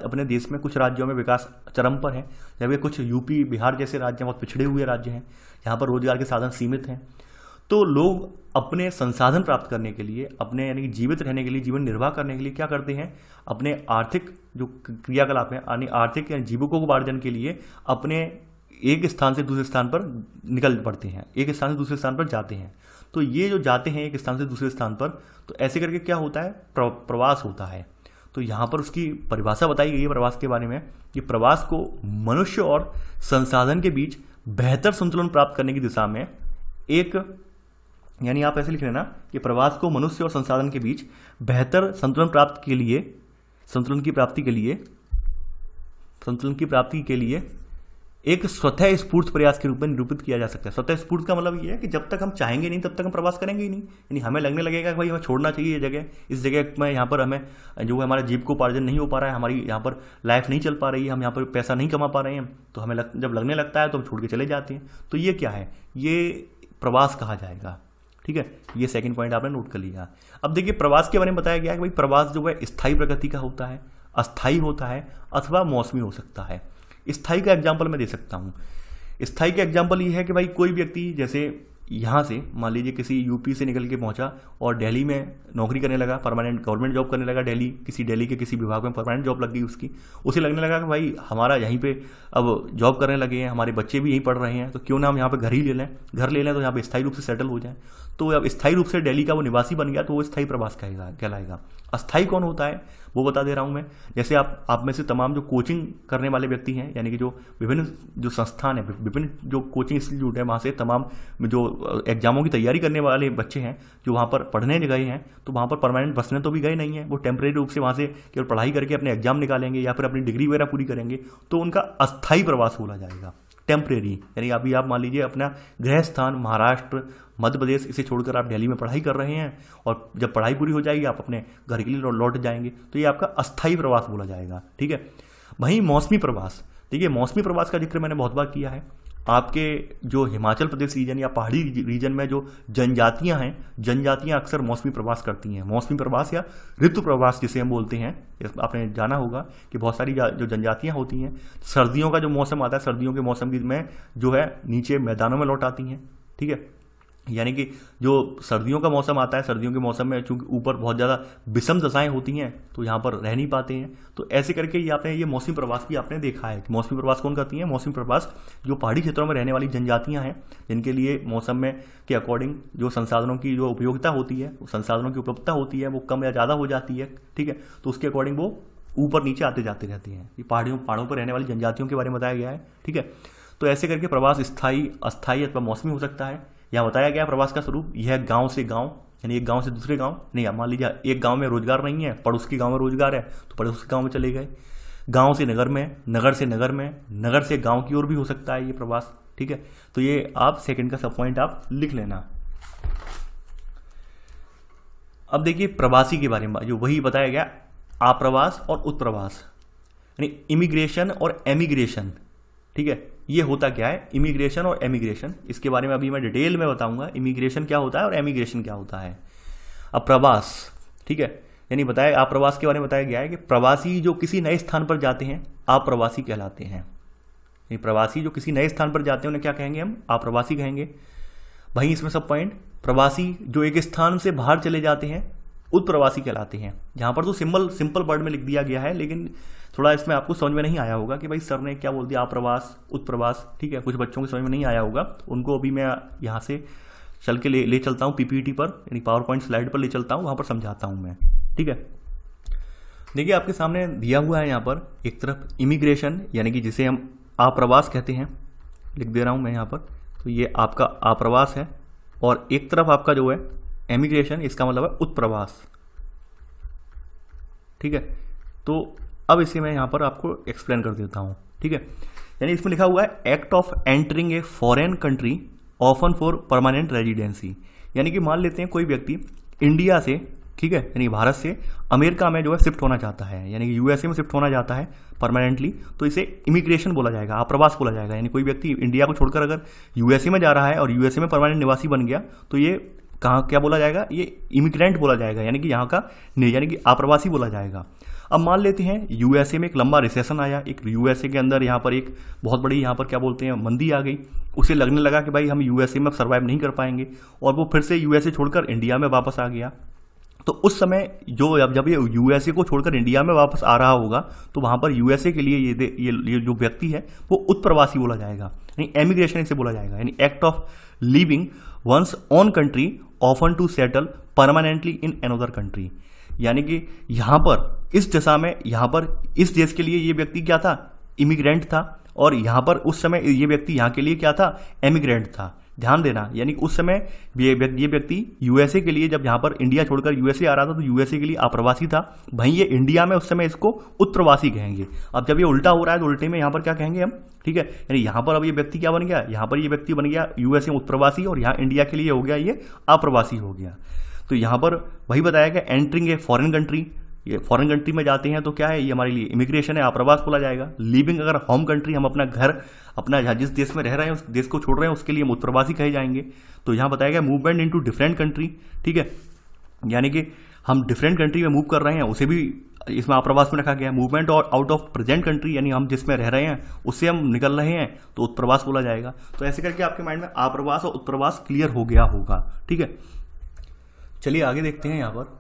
अपने देश में कुछ राज्यों में विकास चरम पर है, जबकि कुछ यूपी बिहार जैसे राज्य बहुत पिछड़े हुए राज्य हैं, यहाँ पर रोजगार के साधन सीमित हैं। तो लोग अपने संसाधन प्राप्त करने के लिए, अपने यानी कि जीवित रहने के लिए, जीवन निर्वाह करने के लिए क्या करते हैं, अपने आर्थिक जो क्रियाकलाप हैं यानी आर्थिक या जीविकोपार्जन के लिए अपने एक स्थान से दूसरे स्थान पर निकल पड़ते हैं, एक स्थान से दूसरे स्थान पर जाते हैं। तो ये जो जाते हैं एक स्थान से दूसरे स्थान पर, तो ऐसे करके क्या होता है, प्रवास होता है। तो यहाँ पर उसकी परिभाषा बताई गई है प्रवास के बारे में कि प्रवास को मनुष्य और संसाधन के बीच बेहतर संतुलन प्राप्त करने की दिशा में एक, यानी आप ऐसे लिख लेना कि प्रवास को मनुष्य और संसाधन के बीच बेहतर संतुलन की प्राप्ति के लिए एक स्वतः स्फूर्त प्रयास के रूप में निरूपित किया जा सकता है। स्वतः स्फूर्त का मतलब ये है कि जब तक हम चाहेंगे नहीं तब तक हम प्रवास करेंगे ही नहीं, यानी हमें लगने लगेगा कि भाई हमें छोड़ना चाहिए ये जगह, इस जगह में यहाँ पर हमें जो है हमारा जीविकोपार्जन नहीं हो पा रहा है, हमारी यहाँ पर लाइफ नहीं चल पा रही है, हम यहाँ पर पैसा नहीं कमा पा रहे हैं, तो हमें जब लगने लगता है तो हम छोड़ के चले जाते हैं। तो ये क्या है, ये प्रवास कहा जाएगा। ठीक है, ये सेकंड पॉइंट आपने नोट कर लिया। अब देखिए प्रवास के बारे में बताया गया है कि भाई प्रवास जो है स्थायी प्रगति का होता है, अस्थायी होता है अथवा मौसमी हो सकता है। स्थायी का एग्जाम्पल मैं दे सकता हूँ। स्थायी का एग्जाम्पल ये है कि भाई कोई व्यक्ति जैसे यहाँ से मान लीजिए किसी यूपी से निकल के पहुँचा और दिल्ली में नौकरी करने लगा, परमानेंट गवर्नमेंट जॉब करने लगा, दिल्ली के किसी विभाग में परमानेंट जॉब लग गई उसकी, उसे लगने लगा कि भाई हमारा यहीं पे अब जॉब करने लगे हैं, हमारे बच्चे भी यहीं पढ़ रहे हैं, तो क्यों ना हम यहाँ पे घर ले लें तो यहाँ पे स्थायी रूप से सेटल हो जाए। तो अब स्थायी रूप से दिल्ली का वो निवासी बन गया तो वो स्थायी प्रवास कहलाएगा। अस्थायी कौन होता है वो बता दे रहा हूँ मैं। जैसे आप में से तमाम जो कोचिंग करने वाले व्यक्ति हैं, यानी कि जो विभिन्न जो संस्थान है, विभिन्न जो कोचिंग इंस्टीट्यूट है, वहाँ से तमाम जो एग्जामों की तैयारी करने वाले बच्चे हैं जो वहाँ पर पढ़ने गए हैं, तो वहाँ पर परमानेंट बसने तो भी गए नहीं है, वो टेम्परेरी रूप से वहाँ से केवल पढ़ाई करके अपने एग्जाम निकालेंगे या फिर अपनी डिग्री वगैरह पूरी करेंगे, तो उनका अस्थायी प्रवास बोला जाएगा। टेम्परेरी यानी अभी आप मान लीजिए अपना गृह स्थान महाराष्ट्र मध्य प्रदेश इसे छोड़कर आप दिल्ली में पढ़ाई कर रहे हैं और जब पढ़ाई पूरी हो जाएगी आप अपने घर के लिए लौट जाएंगे, तो ये आपका अस्थायी प्रवास बोला जाएगा। ठीक है, वहीं मौसमी प्रवास, देखिए मौसमी प्रवास का जिक्र मैंने बहुत बार किया है। आपके जो हिमाचल प्रदेश रीजन या पहाड़ी रीजन में जो जनजातियां हैं, जनजातियां अक्सर मौसमी प्रवास करती हैं। मौसमी प्रवास या ऋतु प्रवास जिसे हम बोलते हैं, आपने जाना होगा कि बहुत सारी जो जनजातियां होती हैं, सर्दियों का जो मौसम आता है, सर्दियों के मौसम में जो है नीचे मैदानों में लौट आती हैं। ठीक है, यानी कि जो सर्दियों का मौसम आता है, सर्दियों के मौसम में चूंकि ऊपर बहुत ज़्यादा विषम दशाएं होती हैं तो यहाँ पर रह नहीं पाते हैं, तो ऐसे करके ये आपने ये मौसमी प्रवास भी आपने देखा है कि मौसमी प्रवास कौन करती हैं। मौसमी प्रवास जो पहाड़ी क्षेत्रों में रहने वाली जनजातियाँ हैं, जिनके लिए मौसम में के अकॉर्डिंग जो संसाधनों की जो उपयोगिता होती है, संसाधनों की उपलब्धता होती है वो कम या ज़्यादा हो जाती है। ठीक है, तो उसके अकॉर्डिंग वो ऊपर नीचे आते जाते रहते हैं। ये पहाड़ों पर रहने वाली जनजातियों के बारे में बताया गया है। ठीक है, तो ऐसे करके प्रवास स्थायी, अस्थायी अथवा मौसमी हो सकता है। यहाँ बताया गया प्रवास का स्वरूप यह है गांव से गांव, यानी एक गांव से दूसरे गांव नहीं। मान लीजिए एक गांव में रोजगार नहीं है, पड़ोस के गांव में रोजगार है तो पड़ोस के गांव में चले गए। गांव से नगर में, नगर से नगर में, नगर से गांव की ओर भी हो सकता है ये प्रवास। ठीक है, तो ये आप सेकंड का सब पॉइंट आप लिख लेना। अब देखिए प्रवासी के बारे में जो वही बताया गया, आप्रवास और उत्प्रवास, यानी इमिग्रेशन और एमिग्रेशन। ठीक है, ये होता क्या है, इमिग्रेशन और एमिग्रेशन, इसके बारे में अभी मैं डिटेल में बताऊंगा इमिग्रेशन क्या होता है और एमिग्रेशन क्या होता है। अब प्रवास, ठीक है, यानी बताया आप्रवास के बारे में बताया गया है कि प्रवासी जो किसी नए स्थान पर जाते हैं आप्रवासी कहलाते हैं। यानी प्रवासी जो किसी नए स्थान पर जाते हैं उन्हें क्या कहेंगे, हम आप्रवासी कहेंगे। वहीं इसमें सब पॉइंट, प्रवासी जो एक स्थान से बाहर चले जाते हैं उत्प्रवासी कहलाते हैं। जहां पर तो सिंपल वर्ड में लिख दिया गया है, लेकिन थोड़ा इसमें आपको समझ में नहीं आया होगा कि भाई सर ने क्या बोल दिया, आप्रवास उत्प्रवास। ठीक है, कुछ बच्चों को समझ में नहीं आया होगा, उनको अभी मैं यहाँ से चल के ले चलता हूँ पीपीटी पर, यानी पावर पॉइंट स्लाइड पर ले चलता हूँ, वहाँ पर समझाता हूँ मैं। ठीक है, देखिए आपके सामने दिया हुआ है यहाँ पर एक तरफ इमिग्रेशन यानी कि जिसे हम आप्रवास कहते हैं, लिख दे रहा हूँ मैं यहाँ पर, तो ये आपका आप्रवास है, और एक तरफ आपका जो है एमिग्रेशन, इसका मतलब है उत्प्रवास। ठीक है, तो अब इसे मैं यहाँ पर आपको एक्सप्लेन कर देता हूँ। ठीक है, यानी इसमें लिखा हुआ है act of entering a foreign country often for permanent residency. यानी कि मान लेते हैं कोई व्यक्ति इंडिया से, ठीक है, यानी भारत से अमेरिका में जो है शिफ्ट होना चाहता है, यानी कि यूएसए में शिफ्ट होना चाहता है परमानेंटली, तो इसे इमिग्रेशन बोला जाएगा, आप्रवास बोला जाएगा। यानी कोई व्यक्ति इंडिया को छोड़कर अगर यूएसए में जा रहा है और यूएसए में परमानेंट निवासी बन गया तो ये कहाँ क्या बोला जाएगा, ये इमिग्रेंट बोला जाएगा, यानी कि यहाँ का यानी कि आप्रवासी बोला जाएगा। अब मान लेते हैं यूएसए में एक लंबा रिसेशन आया, एक यूएसए के अंदर यहाँ पर एक बहुत बड़ी यहाँ पर क्या बोलते हैं मंदी आ गई, उसे लगने लगा कि भाई हम यूएसए में सर्वाइव नहीं कर पाएंगे और वो फिर से यूएसए छोड़कर इंडिया में वापस आ गया। तो उस समय जब ये यूएसए को छोड़कर इंडिया में वापस आ रहा होगा तो वहां पर यूएसए के लिए ये जो व्यक्ति है वो उत्प्रवासी बोला जाएगा, यानी एमिग्रेशन इसे बोला जाएगा, यानी act of living one's own country often to settle permanently in another country. यानी कि यहां पर इस दशा में यहाँ पर इस देश के लिए ये व्यक्ति क्या था, इमिग्रेंट था, और यहां पर उस समय ये व्यक्ति यहाँ के लिए क्या था, एमिग्रेंट था। ध्यान देना, यानी उस समय ये व्यक्ति यूएसए के लिए जब यहाँ पर इंडिया छोड़कर यूएसए आ रहा था तो यूएसए के लिए अप्रवासी था, वहीं ये इंडिया में उस समय इसको उत्प्रवासी कहेंगे। अब जब ये उल्टा हो रहा है तो उल्टे में यहाँ पर क्या कहेंगे हम, ठीक है, यानी यहाँ पर अब ये व्यक्ति क्या बन गया, यहाँ पर ये व्यक्ति बन गया यूएसए में उत्प्रवासी और यहाँ इंडिया के लिए हो गया ये अप्रवासी हो गया। तो यहाँ पर वही बताया गया एंटरिंग ए फॉरेन कंट्री, ये फॉरेन कंट्री में जाते हैं तो क्या है, ये हमारे लिए इमिग्रेशन है, अप्रवास बोला जाएगा। लिविंग अगर होम कंट्री, हम अपना घर अपना जिस देश में रह रहे हैं उस देश को छोड़ रहे हैं उसके लिए हम उत्प्रवासी कहे जाएंगे। तो यहाँ बताया गया मूवमेंट इनटू डिफरेंट कंट्री, ठीक है, यानी कि हम डिफरेंट कंट्री में मूव कर रहे हैं उसे भी इसमें अप्रवास में रखा गया। मूवमेंट और आउट ऑफ प्रेजेंट कंट्री, यानी हम जिसमें रह रहे हैं उससे हम निकल रहे हैं तो उत्प्रवास बोला जाएगा। तो ऐसे करके आपके माइंड में अप्रवास और उत्प्रवास क्लियर हो गया होगा, ठीक है। चलिए आगे देखते हैं यहाँ पर।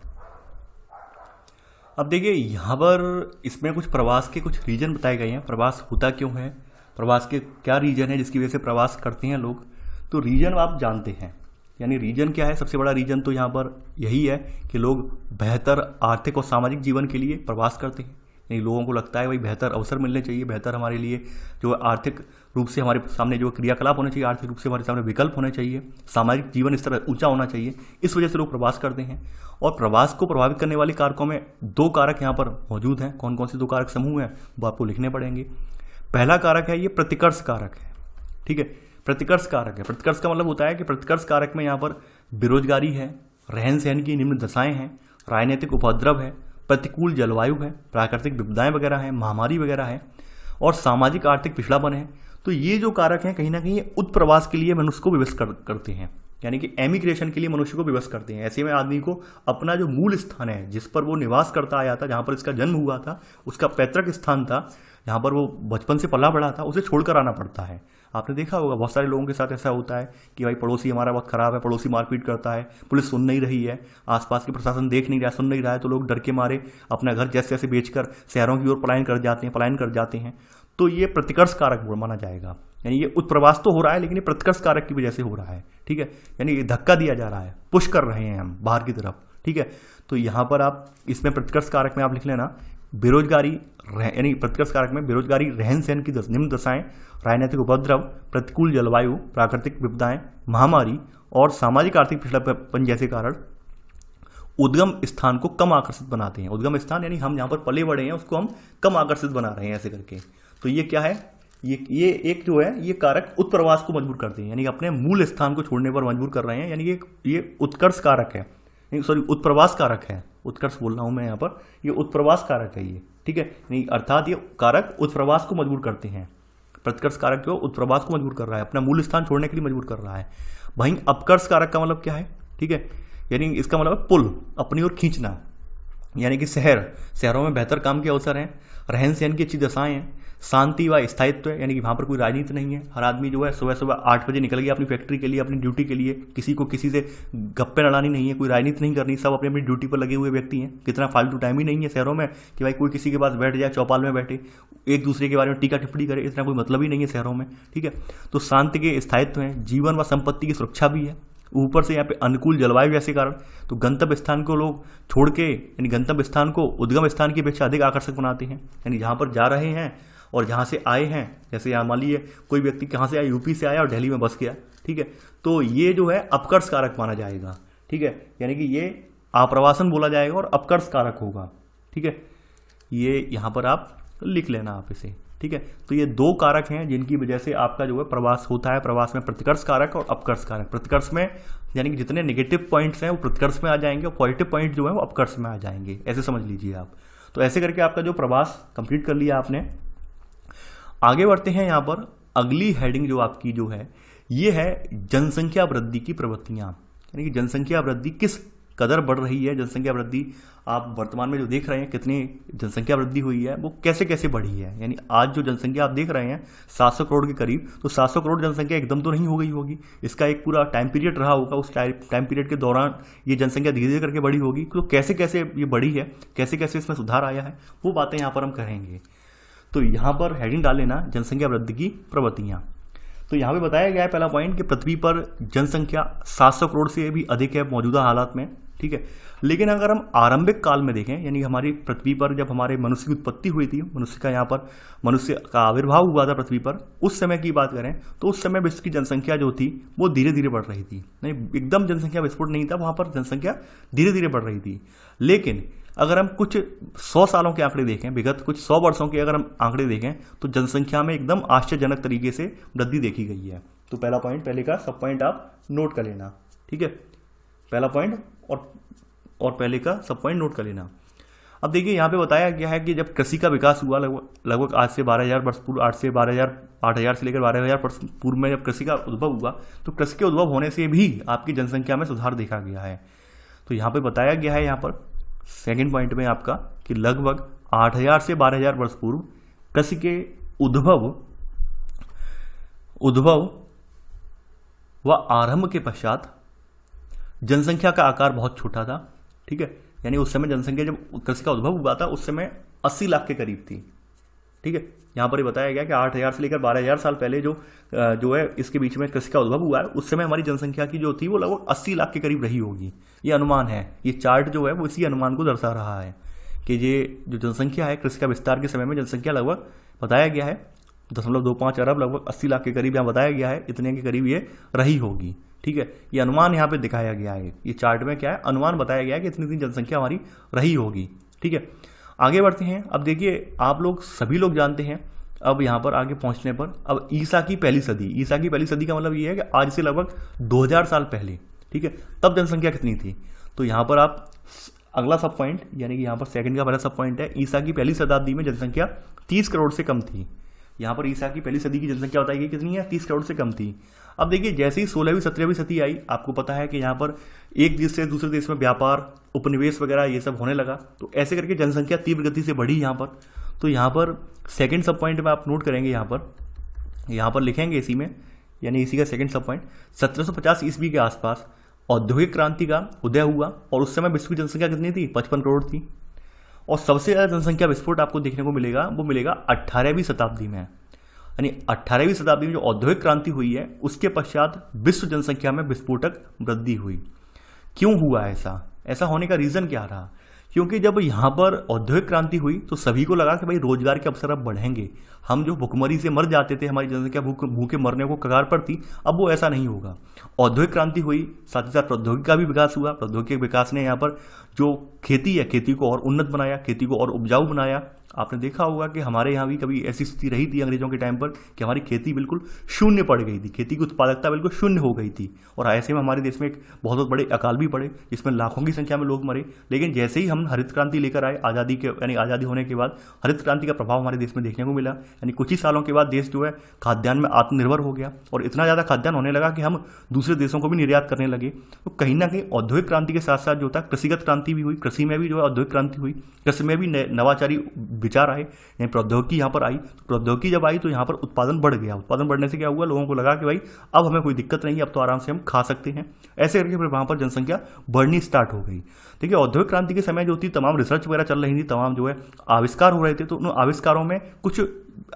अब देखिए यहाँ पर इसमें कुछ प्रवास के कुछ रीजन बताए गए हैं, प्रवास होता क्यों है, प्रवास के क्या रीजन है जिसकी वजह से प्रवास करते हैं लोग। तो रीजन आप जानते हैं, यानी रीजन क्या है, सबसे बड़ा रीजन तो यहाँ पर यही है कि लोग बेहतर आर्थिक और सामाजिक जीवन के लिए प्रवास करते हैं। यानी लोगों को लगता है भाई बेहतर अवसर मिलने चाहिए, बेहतर हमारे लिए जो आर्थिक रूप से हमारे सामने जो क्रियाकलाप होने चाहिए, आर्थिक रूप से हमारे सामने विकल्प होने चाहिए, सामाजिक जीवन इस तरह ऊंचा होना चाहिए, इस वजह से लोग प्रवास करते हैं। और प्रवास को प्रभावित करने वाले कारकों में दो कारक यहाँ पर मौजूद हैं। कौन कौन से दो कारक समूह हैं वो आपको लिखने पड़ेंगे। पहला कारक है ये प्रतिकर्ष कारक है, ठीक है, प्रतिकर्ष कारक है। प्रतिकर्ष का मतलब होता है कि प्रतिकर्ष कारक में यहाँ पर बेरोजगारी है, रहन सहन की निम्न दशाएं हैं, राजनीतिक उपद्रव है, प्रतिकूल जलवायु है, प्राकृतिक विपदाएं वगैरह है, महामारी वगैरह है और सामाजिक आर्थिक पिछड़ापन है। तो ये जो कारक हैं कहीं ना कहीं उत्प्रवास के लिए मनुष्य को विवश करते हैं, यानी कि एमिग्रेशन के लिए मनुष्य को विवश करते हैं। ऐसे में आदमी को अपना जो मूल स्थान है जिस पर वो निवास करता आया था, जहाँ पर इसका जन्म हुआ था, उसका पैतृक स्थान था, जहाँ पर वो बचपन से पला बड़ा था, उसे छोड़कर आना पड़ता है। आपने देखा होगा बहुत सारे लोगों के साथ ऐसा होता है कि भाई पड़ोसी हमारा बहुत खराब है, पड़ोसी मारपीट करता है, पुलिस सुन नहीं रही है, आसपास के प्रशासन देख नहीं रहा, सुन नहीं रहा है, तो लोग डर के मारे अपना घर जैसे जैसे बेचकर शहरों की ओर पलायन कर जाते हैं। तो ये प्रतिकर्ष कारक माना जाएगा, यानी ये उत्प्रवास तो हो रहा है लेकिन ये प्रतिकर्ष कारक की वजह से हो रहा है, ठीक है, यानी ये धक्का दिया जा रहा है, पुश कर रहे हैं हम बाहर की तरफ, ठीक है। तो यहाँ पर आप इसमें प्रतिकर्ष कारक में आप लिख लेना बेरोजगारी, यानी प्रतिकर्ष कारक में बेरोजगारी, रहन सहन की निम्न दशाएं, राजनीतिक उपद्रव, प्रतिकूल जलवायु, प्राकृतिक विपदाएं, महामारी और सामाजिक आर्थिक पिछड़ापन जैसे कारण उद्गम स्थान को कम आकर्षित बनाते हैं। उद्गम स्थान यानी हम जहाँ पर पले बड़े हैं उसको हम कम आकर्षित बना रहे हैं ऐसे करके। तो ये क्या है, ये एक जो है ये कारक उत्प्रवास को मजबूर करते हैं, यानी अपने मूल स्थान को छोड़ने पर मजबूर कर रहे हैं, यानी ये उत्कर्ष कारक है, सॉरी उत्प्रवास कारक है, उत्कर्ष बोल रहा हूं मैं यहाँ पर, ये उत्प्रवास कारक है ये, ठीक है, यानी अर्थात ये कारक उत्प्रवास को मजबूर करते हैं। प्रतिकर्ष कारक जो उत्प्रवास को मजबूर कर रहा है, अपना मूल स्थान छोड़ने के लिए मजबूर कर रहा है। वहीं अपकर्ष कारक का मतलब क्या है, ठीक है, यानी इसका मतलब पुल अपनी ओर खींचना, यानी कि शहरों में बेहतर काम के अवसर हैं, रहन सहन की अच्छी दशाएं हैं, शांति व स्थायित्व है, यानी कि वहाँ पर कोई राजनीति नहीं है, हर आदमी जो है सुबह 8 बजे निकल गया अपनी फैक्ट्री के लिए, अपनी ड्यूटी के लिए, किसी को किसी से गप्पे लड़ानी नहीं है, कोई राजनीति नहीं करनी, सब अपनी अपनी ड्यूटी पर लगे हुए व्यक्ति हैं। कितना फालतू टाइम ही नहीं है शहरों में कि भाई कोई किसी के पास बैठ जाए, चौपाल में बैठे एक दूसरे के बारे में टीका टिप्पणी करे, इतना कोई मतलब ही नहीं है शहरों में, ठीक है। तो शांति के स्थायित्व है, जीवन व संपत्ति की सुरक्षा भी है, ऊपर से यहाँ पे अनुकूल जलवायु जैसे कारण, तो गंतव्य स्थान को लोग छोड़ के, यानी गंतव्य स्थान को उद्गम स्थान की अपेक्षा अधिक आकर्षक बनाते हैं, यानी जहाँ पर जा रहे हैं और जहाँ से आए हैं, जैसे यहाँ मान लीजिए कोई व्यक्ति कहाँ से आया, यूपी से आया और दिल्ली में बस गया, ठीक है, तो ये जो है अपकर्ष कारक माना जाएगा, ठीक है, यानी कि ये आप्रवासन बोला जाएगा और अपकर्ष कारक होगा, ठीक है, ये यहाँ पर आप लिख लेना आप इसे, ठीक है। तो ये दो कारक हैं जिनकी वजह से आपका जो है प्रवास होता है। प्रवास में प्रतिकर्ष कारक और अपकर्ष कारक, प्रतिकर्ष में यानी कि जितने नेगेटिव पॉइंट्स हैं वो प्रतिकर्ष में आ जाएंगे और पॉजिटिव पॉइंट जो है वो अपकर्ष में आ जाएंगे, ऐसे समझ लीजिए आप। तो ऐसे करके आपका जो प्रवास कंप्लीट कर लिया आपने। आगे बढ़ते हैं, यहाँ पर अगली हेडिंग जो आपकी जो है ये है जनसंख्या वृद्धि की प्रवृत्तियां, यानी कि जनसंख्या वृद्धि किस कदर बढ़ रही है, जनसंख्या वृद्धि आप वर्तमान में जो देख रहे हैं कितनी जनसंख्या वृद्धि हुई है, वो कैसे कैसे बढ़ी है। यानी आज जो जनसंख्या आप देख रहे हैं 700 करोड़ के करीब, तो 700 करोड़ जनसंख्या एकदम तो नहीं हो गई होगी, इसका एक पूरा टाइम पीरियड रहा होगा, उस टाइम पीरियड के दौरान ये जनसंख्या धीरे धीरे करके बढ़ी होगी। तो कैसे कैसे ये बढ़ी है, कैसे कैसे इसमें सुधार आया है, वो बातें यहाँ पर हम करेंगे। तो यहाँ पर हेडिंग डाल लेना जनसंख्या वृद्धि की प्रवृत्तियाँ। तो यहाँ पे बताया गया है पहला पॉइंट कि पृथ्वी पर जनसंख्या 700 करोड़ से भी अधिक है मौजूदा हालात में, ठीक है। लेकिन अगर हम आरंभिक काल में देखें, यानी हमारी पृथ्वी पर जब हमारे मनुष्य की उत्पत्ति हुई थी, मनुष्य का यहाँ पर मनुष्य का आविर्भाव हुआ था पृथ्वी पर, उस समय की बात करें तो उस समय विश्व की जनसंख्या जो थी वो धीरे धीरे बढ़ रही थी। नहीं, एकदम जनसंख्या विस्फोट नहीं था, वहाँ पर जनसंख्या धीरे धीरे बढ़ रही थी। लेकिन अगर हम कुछ 100 सालों के आंकड़े देखें, विगत कुछ 100 वर्षों के अगर हम आंकड़े देखें, तो जनसंख्या में एकदम आश्चर्यजनक तरीके से वृद्धि देखी गई है। तो पहला पॉइंट, पहले का सब पॉइंट आप नोट कर लेना, ठीक है। पहला पॉइंट और पहले का सब पॉइंट नोट कर लेना। अब देखिए यहाँ पे बताया गया है कि जब कृषि का विकास हुआ लगभग आज से 12,000 वर्ष पूर्व, 8 से लेकर 12,000 वर्ष पूर्व में जब कृषि का उद्भव हुआ, तो कृषि के उद्भव होने से भी आपकी जनसंख्या में सुधार देखा गया है। तो यहाँ पे बताया गया है, यहाँ पर सेकेंड पॉइंट में आपका, कि लगभग 8,000 से 12,000 वर्ष पूर्व कृषि के उद्भव व आरंभ के पश्चात जनसंख्या का आकार बहुत छोटा था, ठीक है। यानी उस समय जनसंख्या जब कृषि का उद्भव हुआ था उस समय 80 लाख के करीब थी, ठीक है। यहाँ पर बताया गया कि 8,000 से लेकर 12,000 साल पहले जो है इसके बीच में कृषि का उद्भव हुआ है, उस समय हमारी जनसंख्या की जो थी वो लगभग 80 लाख के करीब रही होगी। ये अनुमान है, ये चार्ट जो है वो इसी अनुमान को दर्शा रहा है कि ये जो जनसंख्या है कृषि का विस्तार के समय में जनसंख्या लगभग बताया गया है 0.25 अरब, लगभग 80 लाख के करीब यहाँ बताया गया है, इतने के करीब ये रही होगी, ठीक है। ये अनुमान यहाँ पे दिखाया गया है, ये चार्ट में क्या है, अनुमान बताया गया है कि इतनी जनसंख्या हमारी रही होगी, ठीक है। आगे बढ़ते हैं। अब देखिए आप लोग सभी लोग जानते हैं, अब यहाँ पर आगे पहुँचने पर, अब ईसा की पहली सदी का मतलब ये है कि आज से लगभग 2000 साल पहले, ठीक है, तब जनसंख्या कितनी थी। तो यहाँ पर आप अगला सब पॉइंट, यानी कि यहाँ पर सेकंड का पहला सब पॉइंट है, ईसा की पहली शताब्दी में जनसंख्या 30 करोड़ से कम थी। यहाँ पर ईसा की पहली सदी की जनसंख्या बताई गई कितनी है, 30 करोड़ से कम थी। अब देखिए जैसे ही 16वीं 17वीं सदी आई, आपको पता है कि यहाँ पर एक देश से दूसरे देश में व्यापार, उपनिवेश वगैरह ये सब होने लगा, तो ऐसे करके जनसंख्या तीव्र गति से बढ़ी यहाँ पर। तो यहाँ पर सेकंड सब पॉइंट में आप नोट करेंगे, यहाँ पर लिखेंगे इसी में, यानी इसी का सेकंड सब पॉइंट, 1750 ईस्वी के आसपास औद्योगिक क्रांति का उदय हुआ और उस समय विश्व की जनसंख्या कितनी थी, 55 करोड़ थी। और सबसे ज़्यादा जनसंख्या विस्फोट आपको देखने को मिलेगा, वो मिलेगा 18वीं शताब्दी में। यानी 18वीं शताब्दी में जो औद्योगिक क्रांति हुई है उसके पश्चात विश्व जनसंख्या में विस्फोटक वृद्धि हुई। क्यों हुआ ऐसा होने का रीज़न क्या रहा? क्योंकि जब यहाँ पर औद्योगिक क्रांति हुई तो सभी को लगा कि भाई रोजगार के अवसर अब बढ़ेंगे, हम जो भुखमरी से मर जाते थे, हमारी जनसंख्या भूखे मरने को कगार पर थी, अब वो ऐसा नहीं होगा। औद्योगिक क्रांति हुई, साथ ही साथ प्रौद्योगिकी का भी विकास हुआ। प्रौद्योगिकी के विकास ने यहाँ पर जो खेती है, खेती को और उन्नत बनाया, खेती को और उपजाऊ बनाया। आपने देखा होगा कि हमारे यहाँ भी कभी ऐसी स्थिति रही थी अंग्रेजों के टाइम पर कि हमारी खेती बिल्कुल शून्य पड़ गई थी, खेती की उत्पादकता बिल्कुल शून्य हो गई थी, और ऐसे में हमारे देश में एक बहुत बड़े अकाल भी पड़े जिसमें लाखों की संख्या में लोग मरे। लेकिन जैसे ही हम हरित क्रांति लेकर आए, आज़ादी होने के बाद हरित क्रांति का प्रभाव हमारे देश में देखने को मिला। यानी कुछ ही सालों के बाद देश जो है खाद्यान्न में आत्मनिर्भर हो गया, और इतना ज़्यादा खाद्यान्न होने लगा कि हम दूसरे देशों को भी निर्यात करने लगे। तो कहीं ना कहीं औद्योगिक क्रांति के साथ साथ जो था कृषिगत क्रांति भी हुई, कृषि में भी जो है औद्योगिक क्रांति हुई, कृषि में भी नवाचारी विचार आए, प्रौद्योगिकी यहाँ पर आई। तो प्रौद्योगिकी जब आई तो यहाँ पर उत्पादन बढ़ गया। उत्पादन बढ़ने से क्या हुआ, लोगों को लगा कि भाई अब हमें कोई दिक्कत नहीं है, अब तो आराम से हम खा सकते हैं। ऐसे करके फिर वहाँ पर जनसंख्या बढ़नी स्टार्ट हो गई। देखिए औद्योगिक क्रांति के समय जो थी तमाम रिसर्च वगैरह चल रही थी, तमाम जो है आविष्कार हो रहे थे। तो उन आविष्कारों में कुछ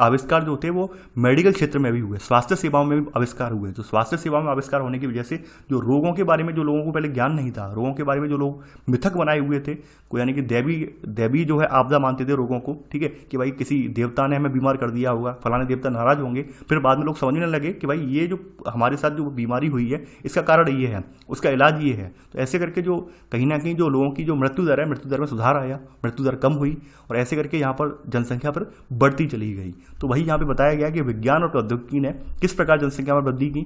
आविष्कार जो थे वो मेडिकल क्षेत्र में भी हुए, स्वास्थ्य सेवाओं में भी आविष्कार हुए। तो स्वास्थ्य सेवाओं में आविष्कार होने की वजह से जो रोगों के बारे में जो लोगों को पहले ज्ञान नहीं था, रोगों के बारे में जो लोग मिथक बनाए हुए थे, यानी कि दैवी जो है आपदा मानते थे रोगों को, ठीक है, कि भाई किसी देवता ने हमें बीमार कर दिया होगा, फलाने देवता नाराज होंगे। फिर बाद में लोग समझने लगे कि भाई ये जो हमारे साथ जो बीमारी हुई है इसका कारण ये है, उसका इलाज ये है। तो ऐसे करके जो कहीं ना कहीं जो लोगों की जो मृत्यु दर है, मृत्यु दर में सुधार आया, मृत्यु दर कम हुई, और ऐसे करके यहाँ पर जनसंख्या पर बढ़ती चली गई। तो वही यहाँ पे बताया गया कि विज्ञान और प्रौद्योगिकी ने किस प्रकार जनसंख्या में वृद्धि की।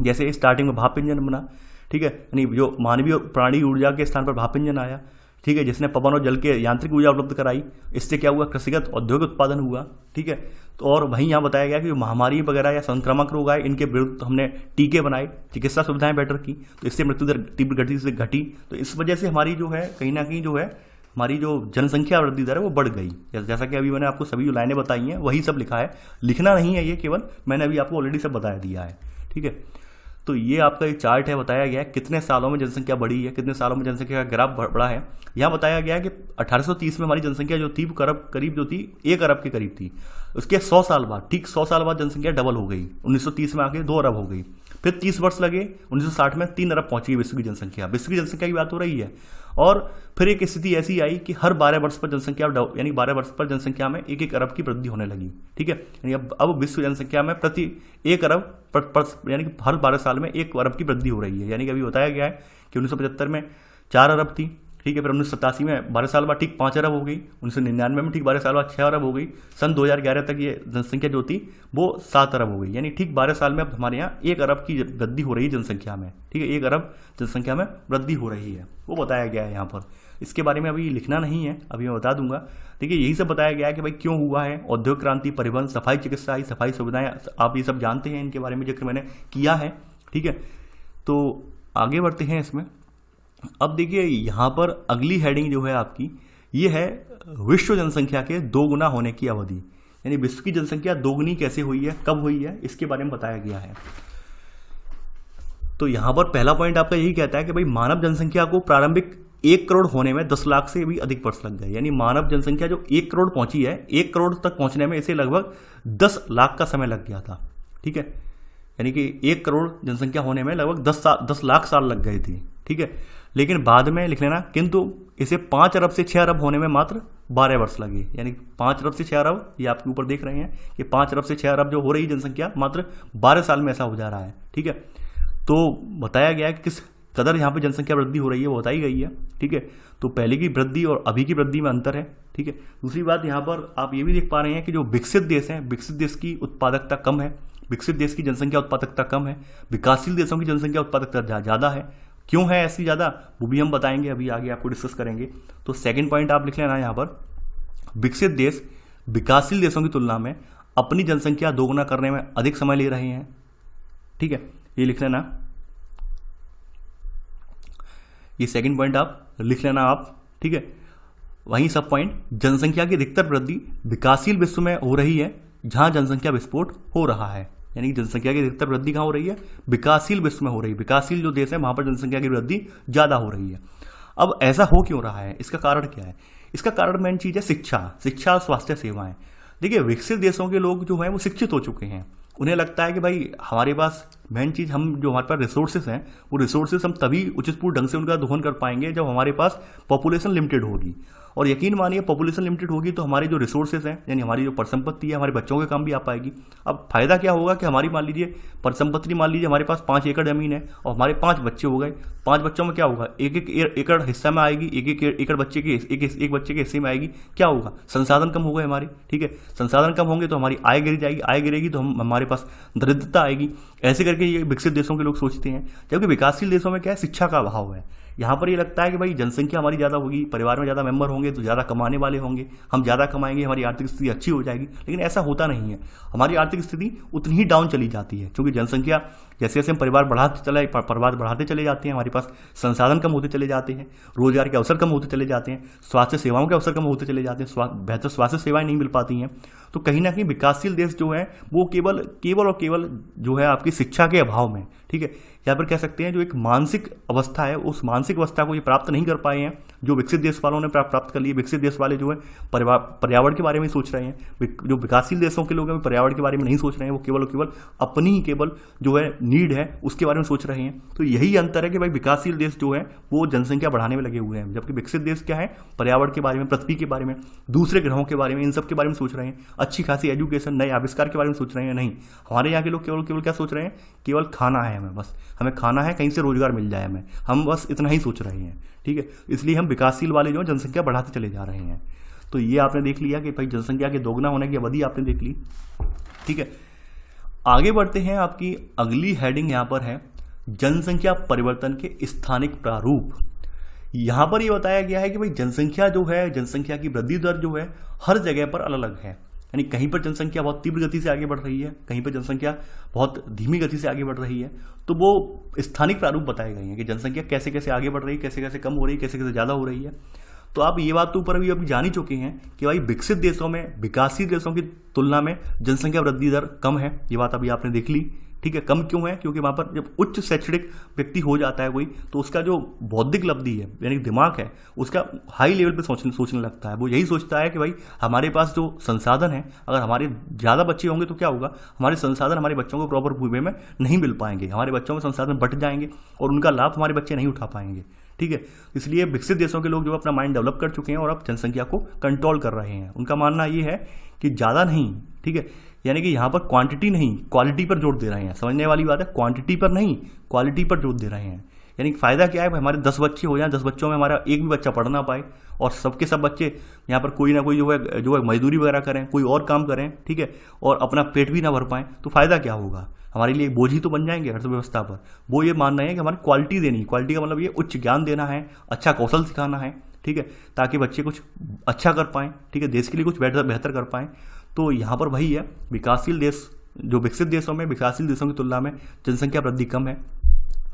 जैसे स्टार्टिंग में भाप इंजन बना, ठीक है, यानी जो मानवीय प्राणी ऊर्जा के स्थान पर भाप इंजन आया, ठीक है, जिसने पवन और जल के यांत्रिक ऊर्जा उपलब्ध कराई। इससे क्या हुआ, कृषिगत औद्योगिक उत्पादन हुआ। ठीक है, तो और वहीं यहाँ बताया गया कि महामारी वगैरह या संक्रामक रोग आए, इनके विरुद्ध हमने टीके बनाए, चिकित्सा सुविधाएं बेटर की, तो इससे मृत्यु दर तीव्र गति से घटी। तो इस वजह से हमारी जो है कहीं ना कहीं जो है हमारी जो जनसंख्या वृद्धि दर है वो बढ़ गई। जैसा कि अभी मैंने आपको सभी जो लाइनें बताई हैं वही सब लिखा है, लिखना नहीं है ये, केवल मैंने अभी आपको ऑलरेडी सब बताया दिया है। ठीक है, तो ये आपका एक चार्ट है, बताया गया है कितने सालों में जनसंख्या बढ़ी है, कितने सालों में जनसंख्या का ग्राफ बढ़ा है। यहाँ बताया गया है कि 1830 में हमारी जनसंख्या जो थी करीब जो थी 1 अरब के करीब थी। उसके 100 साल बाद, ठीक 100 साल बाद जनसंख्या डबल हो गई, 1930 में आके 2 अरब हो गई। फिर 30 वर्ष लगे, 1960 में 3 अरब पहुंची विश्व की जनसंख्या। विश्व की जनसंख्या की बात हो रही है। और फिर एक स्थिति ऐसी आई कि हर 12 वर्ष पर जनसंख्या, यानी 12 वर्ष पर जनसंख्या में 1-1 अरब की वृद्धि होने लगी। ठीक है, यानी अब विश्व जनसंख्या में प्रति 1 अरब यानी कि हर 12 साल में 1 अरब की वृद्धि हो रही है। यानी कि अभी बताया गया है कि 1975 में 4 अरब थी। ठीक है, फिर 1987 में 12 साल बाद ठीक 5 अरब हो गई, 1999 में ठीक 12 साल बाद 6 अरब हो गई, सन 2011 तक ये जनसंख्या जो थी वो 7 अरब हो गई। यानी ठीक 12 साल में अब हमारे यहाँ 1 अरब की वृद्धि हो रही है जनसंख्या में। ठीक है, 1 अरब जनसंख्या में वृद्धि हो रही है, वो बताया गया है यहाँ पर। इसके बारे में अभी लिखना नहीं है, अभी मैं बता दूंगा। देखिए, यही सब बताया गया है कि भाई क्यों हुआ है, औद्योगिक क्रांति, परिवहन, सफाई चिकित्सा आई, सफाई सुविधाएं, आप ये सब जानते हैं, इनके बारे में जिक्र मैंने किया है। ठीक है, तो आगे बढ़ते हैं इसमें। अब देखिए यहाँ पर अगली हेडिंग जो है आपकी, ये है विश्व जनसंख्या के 2 गुना होने की अवधि। यानी विश्व की जनसंख्या 2 गुनी कैसे हुई है, कब हुई है, इसके बारे में बताया गया है। तो यहाँ पर पहला पॉइंट आपका यही कहता है कि भाई मानव जनसंख्या को प्रारंभिक 1 करोड़ होने में 10 लाख से भी अधिक वर्ष लग गए। यानी मानव जनसंख्या जो 1 करोड़ पहुंची है, 1 करोड़ तक पहुंचने में इसे लगभग 10 लाख का समय लग गया था। ठीक है, यानी कि 1 करोड़ जनसंख्या होने में लगभग 10 लाख साल लग गए थे। ठीक है, लेकिन बाद में लिख लेना, किंतु इसे 5 अरब से 6 अरब होने में मात्र 12 वर्ष लगे। यानी 5 अरब से 6 अरब, ये आपके ऊपर देख रहे हैं कि 5 अरब से 6 अरब जो हो रही जनसंख्या मात्र 12 साल में ऐसा हो जा रहा है। ठीक है, तो बताया गया है कि किस कदर यहाँ पे जनसंख्या वृद्धि हो रही है वो बताई गई है। ठीक है, तो पहले की वृद्धि और अभी की वृद्धि में अंतर है। ठीक है, दूसरी बात यहाँ पर आप ये भी देख पा रहे हैं कि जो विकसित देश हैं, विकसित देश की उत्पादकता कम है, विकसित देश की जनसंख्या उत्पादकता कम है, विकासशील देशों की जनसंख्या उत्पादकता ज़्यादा है। क्यों है ऐसी ज़्यादा, वो भी हम बताएंगे, अभी आगे आपको डिस्कस करेंगे। तो सेकंड पॉइंट आप लिख लेना यहाँ पर, विकसित देश विकासशील देशों की तुलना में अपनी जनसंख्या 2 गुना करने में अधिक समय ले रहे हैं। ठीक है, ये लिख लेना, ये सेकंड पॉइंट आप लिख लेना आप। ठीक है, वहीं सब पॉइंट, जनसंख्या की अधिकतर वृद्धि विकासशील विश्व में हो रही है जहां जनसंख्या विस्फोट हो रहा है। यानी कि जनसंख्या की अधिकतर वृद्धि कहाँ हो रही है, विकासशील विश्व में हो रही है। विकासशील जो देश है वहां पर जनसंख्या की वृद्धि ज्यादा हो रही है। अब ऐसा हो क्यों रहा है, इसका कारण क्या है? इसका कारण मेन चीज है शिक्षा और स्वास्थ्य सेवाएं। देखिए, विकसित देशों के लोग जो है वो शिक्षित हो चुके हैं। उन्हें लगता है कि भाई हमारे पास मेन चीज, हम जो हमारे पास रिसोर्सेज हैं वो रिसोर्सेज हम तभी उचितपूर्ण ढंग से उनका दोहन कर पाएंगे जब हमारे पास पॉपुलेशन लिमिटेड होगी। और यकीन मानिए, पॉपुलेशन लिमिटेड होगी तो हमारे जो रिसोर्सेज हैं, यानी हमारी जो परिसंपत्ति है, हमारे बच्चों के काम भी आ पाएगी। अब फायदा क्या होगा कि हमारी मान लीजिए परिसंपत्ति, मान लीजिए हमारे पास 5 एकड़ जमीन है और हमारे 5 बच्चे हो गए। 5 बच्चों में क्या होगा, एक एकड़ हिस्सा में आएगी, एक एकड़ बच्चे के एक बच्चे के हिस्से में आएगी। क्या होगा, संसाधन कम हो गए हमारे। ठीक है, संसाधन कम होंगे तो हमारी आय गिर जाएगी, आय गिरेगी तो हमारे पास दरिद्रता आएगी। ऐसे करके ये विकसित देशों के लोग सोचते हैं। जबकि विकासशील देशों में क्या है, शिक्षा का अभाव है। यहाँ पर ये लगता है कि भाई जनसंख्या हमारी ज़्यादा होगी, परिवार में ज़्यादा मेंबर होंगे तो ज़्यादा कमाने वाले होंगे, हम ज़्यादा कमाएंगे, हमारी आर्थिक स्थिति अच्छी हो जाएगी। लेकिन ऐसा होता नहीं है, हमारी आर्थिक स्थिति उतनी ही डाउन चली जाती है। क्योंकि जनसंख्या जैसे जैसे हम परिवार बढ़ाते चले जाते हैं, हमारे पास संसाधन कम होते चले जाते हैं, रोजगार के अवसर कम होते चले जाते हैं, स्वास्थ्य सेवाओं के अवसर कम होते चले जाते हैं, बेहतर स्वास्थ्य सेवाएं नहीं मिल पाती हैं। तो कहीं ना कहीं विकासशील देश जो है वो केवल और केवल जो है आपकी शिक्षा के अभाव में, ठीक है, यहाँ पर कह सकते हैं जो एक मानसिक अवस्था है, उस मानसिक अवस्था को ये प्राप्त नहीं कर पाए हैं जो विकसित देश वालों ने प्राप्त कर लिए। विकसित देश वाले जो है पर्यावरण के बारे में सोच रहे हैं, जो विकासशील देशों के लोग हैं पर्यावरण के बारे में नहीं सोच रहे हैं, वो केवल अपनी ही केवल जो है नीड है उसके बारे में सोच रहे हैं। तो यही अंतर है कि भाई विकासशील देश जो है वो जनसंख्या बढ़ाने में लगे हुए हैं, जबकि विकसित देश क्या है, पर्यावरण के बारे में, पृथ्वी के बारे में, दूसरे ग्रहों के बारे में, इन सब के बारे में सोच रहे हैं। अच्छी खासी एजुकेशन, नए आविष्कार के बारे में सोच रहे हैं। नहीं, हमारे यहाँ के लोग केवल क्या सोच रहे हैं, केवल खाना है हमें, बस हमें खाना है, कहीं से रोजगार मिल जाए हमें, हम बस इतना ही सोच रहे हैं। ठीक है, इसलिए हम विकासशील वाले जो जनसंख्या बढ़ाते चले जा रहे हैं। तो ये आपने देख लिया कि भाई जनसंख्या के दोगुना होने की अवधि आपने देख ली। ठीक है, आगे बढ़ते हैं। आपकी अगली हेडिंग यहाँ पर है जनसंख्या परिवर्तन के स्थानिक प्रारूप। यहाँ पर ये बताया गया है कि भाई जनसंख्या जो है, जनसंख्या की वृद्धि दर जो है हर जगह पर अलग अलग है। यानी कहीं पर जनसंख्या बहुत तीव्र गति से आगे बढ़ रही है, कहीं पर जनसंख्या बहुत धीमी गति से आगे बढ़ रही है। तो वो स्थानिक प्रारूप बताए गए हैं कि जनसंख्या कैसे कैसे आगे बढ़ रही है, कैसे कैसे कम हो रही है, कैसे कैसे ज़्यादा हो रही है। तो आप ये बात तो ऊपर अभी जान ही चुके हैं कि भाई विकसित देशों में, विकासशील देशों की तुलना में जनसंख्या वृद्धि दर कम है। ये बात अभी आपने देख ली, ठीक है। कम क्यों है? क्योंकि वहाँ पर जब उच्च शैक्षणिक व्यक्ति हो जाता है कोई, तो उसका जो बौद्धिक लब्धि है यानी दिमाग है उसका हाई लेवल पे सोचने लगता है। वो यही सोचता है कि भाई हमारे पास जो संसाधन है, अगर हमारे ज़्यादा बच्चे होंगे तो क्या होगा, हमारे संसाधन हमारे बच्चों को प्रॉपर वे में नहीं मिल पाएंगे, हमारे बच्चों में संसाधन बट जाएंगे और उनका लाभ हमारे बच्चे नहीं उठा पाएंगे, ठीक है। इसलिए विकसित देशों के लोग जो अपना माइंड डेवलप कर चुके हैं और अब जनसंख्या को कंट्रोल कर रहे हैं। उनका मानना ये है कि ज़्यादा नहीं, ठीक है, यानी कि यहाँ पर क्वांटिटी नहीं क्वालिटी पर जोर दे रहे हैं। समझने वाली बात है, क्वांटिटी पर नहीं क्वालिटी पर जोर दे रहे हैं। यानी फ़ायदा क्या है, हमारे 10 बच्चे हो जाएं, 10 बच्चों में हमारा एक भी बच्चा पढ़ ना पाए और सबके सब बच्चे यहाँ पर कोई ना कोई जो है मजदूरी वगैरह करें, कोई और काम करें, ठीक है, और अपना पेट भी ना भर पाएँ, तो फ़ायदा क्या होगा, हमारे लिए बोझ ही तो बन जाएंगे अर्थव्यवस्था पर। वो ये मान रहे हैं कि हमारी क्वालिटी देनी, क्वालिटी का मतलब ये उच्च ज्ञान देना है, अच्छा कौशल सिखाना है, ठीक है, ताकि बच्चे कुछ अच्छा कर पाएँ, ठीक है, देश के लिए कुछ बेहतर कर पाएँ। तो यहाँ पर वही है, विकासशील देश, जो विकसित देशों में, विकासशील देशों की तुलना में जनसंख्या वृद्धि कम है।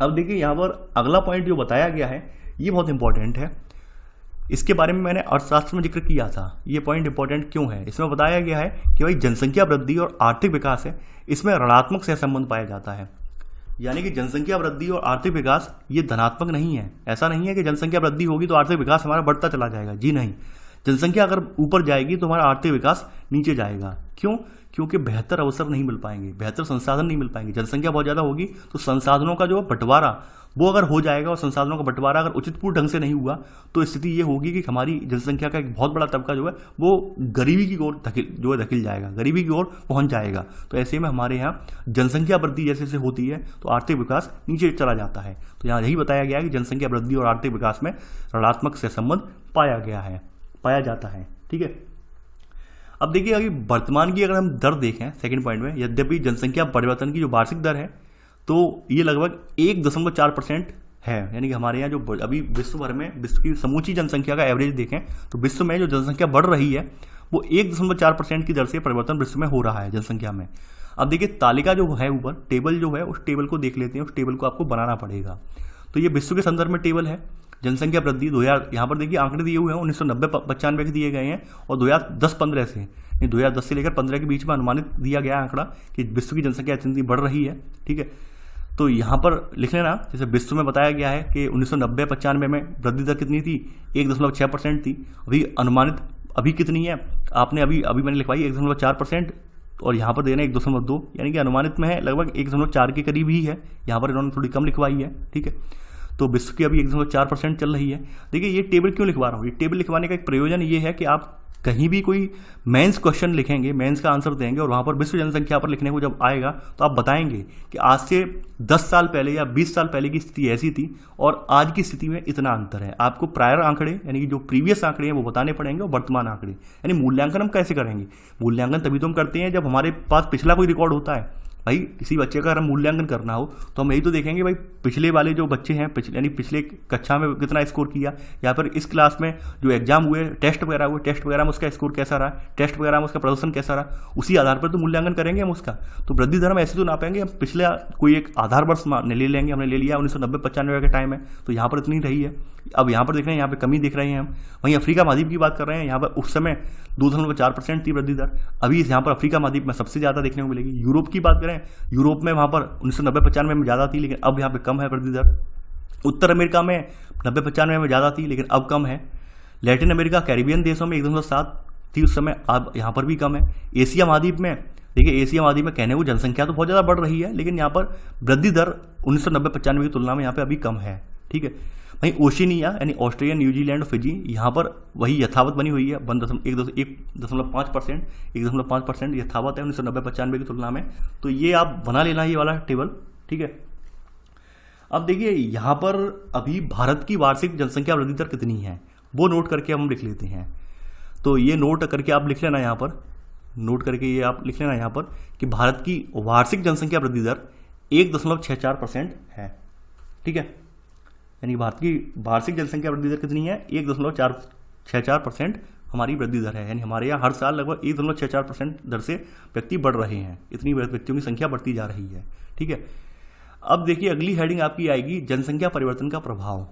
अब देखिए यहाँ पर अगला पॉइंट जो बताया गया है ये बहुत इंपॉर्टेंट है। इसके बारे में मैंने अर्थशास्त्र में जिक्र किया था। ये पॉइंट इंपॉर्टेंट क्यों है? इसमें बताया गया है कि भाई जनसंख्या वृद्धि और आर्थिक विकास है, इसमें ऋणात्मक सहसंबंध पाया जाता है। यानी कि जनसंख्या वृद्धि और आर्थिक विकास ये धनात्मक नहीं है। ऐसा नहीं है कि जनसंख्या वृद्धि होगी तो आर्थिक विकास हमारा बढ़ता चला जाएगा, जी नहीं। जनसंख्या अगर ऊपर जाएगी तो हमारा आर्थिक विकास नीचे जाएगा। क्यों? क्योंकि बेहतर अवसर नहीं मिल पाएंगे, बेहतर संसाधन नहीं मिल पाएंगे। जनसंख्या बहुत ज़्यादा होगी तो संसाधनों का जो बंटवारा वो अगर हो जाएगा और संसाधनों का बंटवारा अगर उचितपूर्ण ढंग से नहीं हुआ तो स्थिति ये होगी कि हमारी जनसंख्या का एक बहुत बड़ा तबका जो है वो गरीबी की ओर धकिल जाएगा, गरीबी की ओर पहुंच जाएगा। तो ऐसे में हमारे यहाँ जनसंख्या वृद्धि जैसे से होती है तो आर्थिक विकास नीचे चला जाता है। तो यहाँ यही बताया गया है कि जनसंख्या वृद्धि और आर्थिक विकास में ऋणात्मक सहसंबंध पाया जाता है, ठीक है। अब देखिए अभी वर्तमान की अगर हम दर देखें सेकंड पॉइंट में, यद्यपि जनसंख्या परिवर्तन की जो वार्षिक दर है तो ये लगभग 1.4% है। यानी कि हमारे यहाँ जो अभी विश्व भर में विश्व की समूची जनसंख्या का एवरेज देखें तो विश्व में जो जनसंख्या बढ़ रही है वो 1.4% की दर से परिवर्तन विश्व में हो रहा है जनसंख्या में। अब देखिए तालिका जो है ऊपर टेबल जो है उस टेबल को देख लेते हैं। उस टेबल को आपको बनाना पड़ेगा। तो ये विश्व के संदर्भ में टेबल है। जनसंख्या वृद्धि 2000, यहाँ पर देखिए आंकड़े दिए हुए हैं 1990-95 के दिए गए हैं और 2010-15 से, 2010 से लेकर 15 के बीच में अनुमानित दिया गया आंकड़ा कि विश्व की जनसंख्या इतनी बढ़ रही है, ठीक है। तो यहाँ पर लिख लेना, जैसे विश्व में बताया गया है कि 1990-95 में वृद्धि दर कितनी थी, 1.6% थी। अभी अनुमानित अभी कितनी है आपने अभी मैंने लिखवाई 1.4% और यहाँ पर देना 1.2, यानी कि अनुमानित में है लगभग 1.4 के करीब ही है। यहाँ पर इन्होंने थोड़ी कम लिखवाई है, ठीक है। तो विश्व की अभी 1.4% चल रही है। देखिए ये टेबल क्यों लिखवा रहा हूँ, ये टेबल लिखवाने का एक प्रयोजन ये है कि आप कहीं भी कोई मेंस क्वेश्चन लिखेंगे, मेंस का आंसर देंगे और वहाँ पर विश्व जनसंख्या पर लिखने को जब आएगा तो आप बताएंगे कि आज से 10 साल पहले या 20 साल पहले की स्थिति ऐसी थी और आज की स्थिति में इतना अंतर है। आपको प्रायर आंकड़े यानी कि जो प्रीवियस आंकड़े हैं वो बताने पड़ेंगे और वर्तमान आंकड़े, यानी मूल्यांकन हम कैसे करेंगे। मूल्यांकन तभी तो हम करते हैं जब हमारे पास पिछला कोई रिकॉर्ड होता है। भाई किसी बच्चे का अगर हम मूल्यांकन करना हो तो हम यही तो देखेंगे भाई पिछले वाले जो बच्चे हैं, यानी पिछले कक्षा में कितना स्कोर किया, या फिर इस क्लास में जो एग्जाम हुए, टेस्ट वगैरह हुए, टेस्ट वगैरह में उसका स्कोर कैसा रहा, टेस्ट वगैरह में उसका प्रदर्शन कैसा रहा, उसी आधार पर तो मूल्यांकन करेंगे हम उसका। तो वृद्धि दर हम ऐसे तो नापेंगे, हम पिछले कोई एक आधार वर्ष ले लेंगे, हमने ले लिया 1990-95 का टाइम है तो यहाँ पर इतनी रही है। अब यहाँ पर देख रहे हैं, यहाँ पे कमी देख रहे हैं हम। वहीं अफ्रीका महाद्वीप की बात कर रहे हैं, यहाँ पर उस समय 2.4% थी वृद्धि दर। अभी यहाँ पर अफ्रीका महाद्वीप में सबसे ज़्यादा देखने को मिलेगी। यूरोप की बात करें, यूरोप में वहाँ पर 1990-95 में ज़्यादा थी लेकिन अब यहाँ पे कम है वृद्धि दर। उत्तर अमेरिका में 90-95 में ज़्यादा थी लेकिन अब कम है। लैटिन अमेरिका, कैरिबियन देशों में 1.7 थी उस समय, अब यहाँ पर भी कम है। एशिया महाद्वीप में देखिए, एशिया महाद्वीप में कहने को जनसंख्या तो बहुत ज़्यादा बढ़ रही है लेकिन यहाँ पर वृद्धि दर 1990-95 की तुलना में यहाँ पे अभी कम है, ठीक है। वहीं ओशिनिया यानी ऑस्ट्रेलिया, न्यूजीलैंड, फिजी, यहाँ पर वही यथावत बनी हुई है 1.5% यथावत है 1990-95 की तुलना में। तो ये आप बना लेना ये वाला टेबल, ठीक है। अब देखिए यहाँ पर अभी भारत की वार्षिक जनसंख्या वृद्धि दर कितनी है वो नोट करके हम लिख लेते हैं। तो ये नोट करके आप लिख लेना यहाँ पर, नोट करके ये आप लिख लेना यहाँ पर कि भारत की वार्षिक जनसंख्या वृद्धि दर 1.64% है, ठीक है। यानी भारत की वार्षिक जनसंख्या वृद्धि दर कितनी है? 1.464% हमारी वृद्धि दर है। यानी हमारे यहाँ हर साल लगभग 1.64% दर से व्यक्ति बढ़ रहे हैं, इतनी व्यक्तियों की संख्या बढ़ती जा रही है। ठीक है, अब देखिए अगली हेडिंग आपकी आएगी जनसंख्या परिवर्तन का प्रभाव।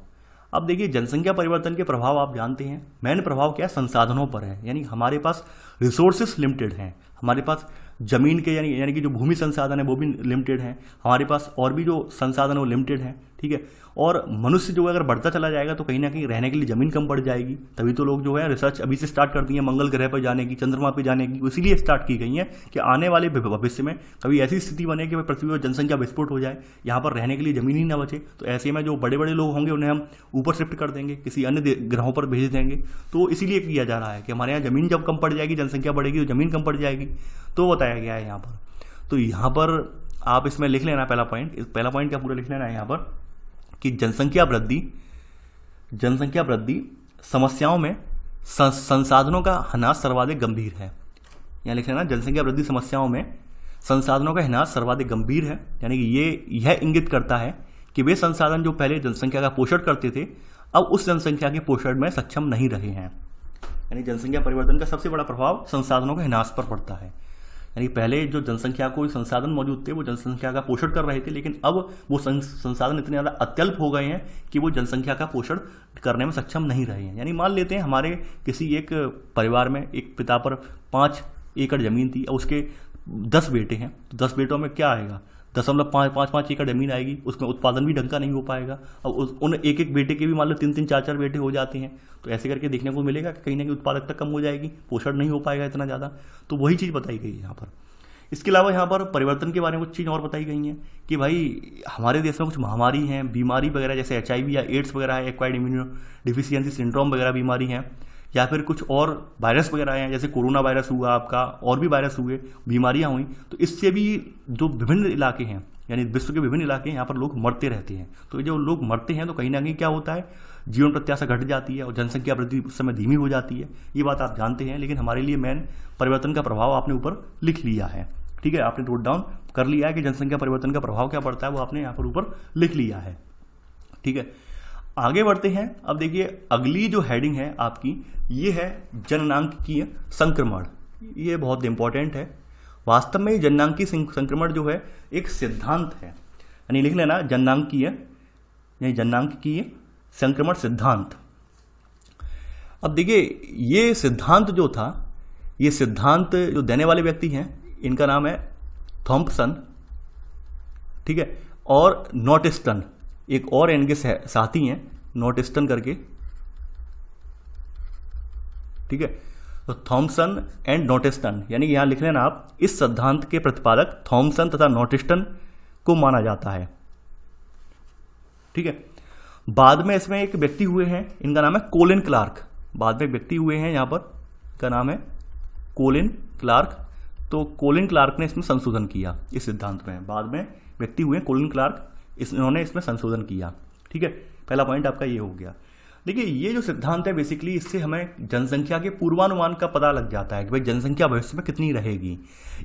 अब देखिए जनसंख्या परिवर्तन के प्रभाव आप जानते हैं, मेन प्रभाव क्या है? संसाधनों पर है। यानी हमारे पास रिसोर्सेस लिमिटेड हैं, हमारे पास जमीन के यानी कि जो भूमि संसाधन है वो भी लिमिटेड है, हमारे पास और भी जो संसाधन है वो लिमिटेड है। ठीक है, और मनुष्य जो है अगर बढ़ता चला जाएगा तो कहीं ना कहीं रहने के लिए जमीन कम पड़ जाएगी। तभी तो लोग जो है रिसर्च अभी से स्टार्ट कर दी है मंगल ग्रह पर जाने की, चंद्रमा पर जाने की, इसीलिए स्टार्ट की गई है कि आने वाले भविष्य में कभी ऐसी स्थिति बने कि पृथ्वी पर जनसंख्या विस्फोट हो जाए, यहाँ पर रहने के लिए जमीन ही ना बचे, तो ऐसे में जो बड़े बड़े लोग होंगे उन्हें हम ऊपर शिफ्ट कर देंगे, किसी अन्य ग्रहों पर भेज देंगे। तो इसीलिए किया जा रहा है कि हमारे यहाँ जमीन जब कम पड़ जाएगी, जनसंख्या बढ़ेगी तो जमीन कम पड़ जाएगी, तो बताया गया है यहाँ पर। तो यहाँ पर आप इसमें लिख लेना पहला पॉइंट क्या पूरा लिख लेना है यहाँ पर कि जनसंख्या वृद्धि समस्याओं में संसाधनों का ह्रास सर्वाधिक गंभीर है। यहाँ लिख लेना जनसंख्या वृद्धि समस्याओं में संसाधनों का ह्रास सर्वाधिक गंभीर है। यानी कि यह इंगित करता है कि वे संसाधन जो पहले जनसंख्या का पोषण करते थे अब उस जनसंख्या के पोषण में सक्षम नहीं रहे हैं। यानी जनसंख्या परिवर्तन का सबसे बड़ा प्रभाव संसाधनों के ह्रास पर पड़ता है। यानी पहले जो जनसंख्या को संसाधन मौजूद थे वो जनसंख्या का पोषण कर रहे थे, लेकिन अब वो संसाधन इतने ज़्यादा अत्यल्प हो गए हैं कि वो जनसंख्या का पोषण करने में सक्षम नहीं रहे हैं। यानी मान लेते हैं हमारे किसी एक परिवार में एक पिता पर 5 एकड़ ज़मीन थी और उसके 10 बेटे हैं, तो 10 बेटों में क्या आएगा? 0.5 एकड़ जमीन आएगी, उसमें उत्पादन भी ढंग का नहीं हो पाएगा। अब उन एक एक बेटे के भी मान लो 3-3, 4-4 बेटे हो जाते हैं, तो ऐसे करके देखने को मिलेगा कि कहीं ना कहीं उत्पादकता कम हो जाएगी, पोषण नहीं हो पाएगा इतना ज़्यादा। तो वही चीज़ बताई गई है यहाँ पर। इसके अलावा यहाँ पर परिवर्तन के बारे में कुछ चीज़ और बताई गई हैं कि भाई हमारे देश में कुछ महामारी हैं, बीमारी वगैरह जैसे HIV या एड्स वगैरह है, एक्वायर्ड इम्यूनो डिफिशियंसी सिंड्रोम वगैरह बीमारी हैं, या फिर कुछ और वायरस वगैरह हैं जैसे कोरोना वायरस हुआ आपका, और भी वायरस हुए, बीमारियां हुई, तो इससे भी जो विभिन्न इलाके हैं यानी विश्व के विभिन्न इलाके यहाँ पर लोग मरते रहते हैं। तो जो लोग मरते हैं तो कहीं ना कहीं क्या होता है? जीवन प्रत्याशा घट जाती है और जनसंख्या वृद्धि उस समय धीमी हो जाती है। ये बात आप जानते हैं, लेकिन हमारे लिए मेन परिवर्तन का प्रभाव आपने ऊपर लिख लिया है। ठीक है, आपने नोट डाउन कर लिया है कि जनसंख्या परिवर्तन का प्रभाव क्या पड़ता है, वो आपने यहाँ पर ऊपर लिख लिया है। ठीक है, आगे बढ़ते हैं। अब देखिए अगली जो हेडिंग है आपकी ये है जननांकीय संक्रमण। ये बहुत इंपॉर्टेंट है। वास्तव में जननांकीय संक्रमण जो है एक सिद्धांत है, यानी लिख लेना जननांकीय संक्रमण सिद्धांत। अब देखिए ये सिद्धांत जो था, ये सिद्धांत जो देने वाले व्यक्ति हैं इनका नाम है थॉम्पसन। ठीक है, और नॉटिस्टन, एक और इनके साथी हैं नॉटिस्टन करके। ठीक है, तो थॉम्पसन एंड नॉटिस्टन, यानी यहां लिख लेना आप, इस सिद्धांत के प्रतिपादक थॉम्पसन तथा नॉटिस्टन को माना जाता है। ठीक है, बाद में इसमें एक व्यक्ति हुए हैं, इनका नाम है कोलिन क्लार्क। बाद में एक व्यक्ति हुए हैं यहां पर, इनका नाम है कोलिन क्लार्क। तो कोलिन क्लार्क ने इसमें संशोधन किया इस सिद्धांत में। बाद में व्यक्ति हुए कोलिन क्लार्क, इन्होंने इसमें संशोधन किया। ठीक है, पहला पॉइंट आपका ये हो गया। देखिए ये जो सिद्धांत है बेसिकली इससे हमें जनसंख्या के पूर्वानुमान का पता लग जाता है कि भाई जनसंख्या भविष्य में कितनी रहेगी।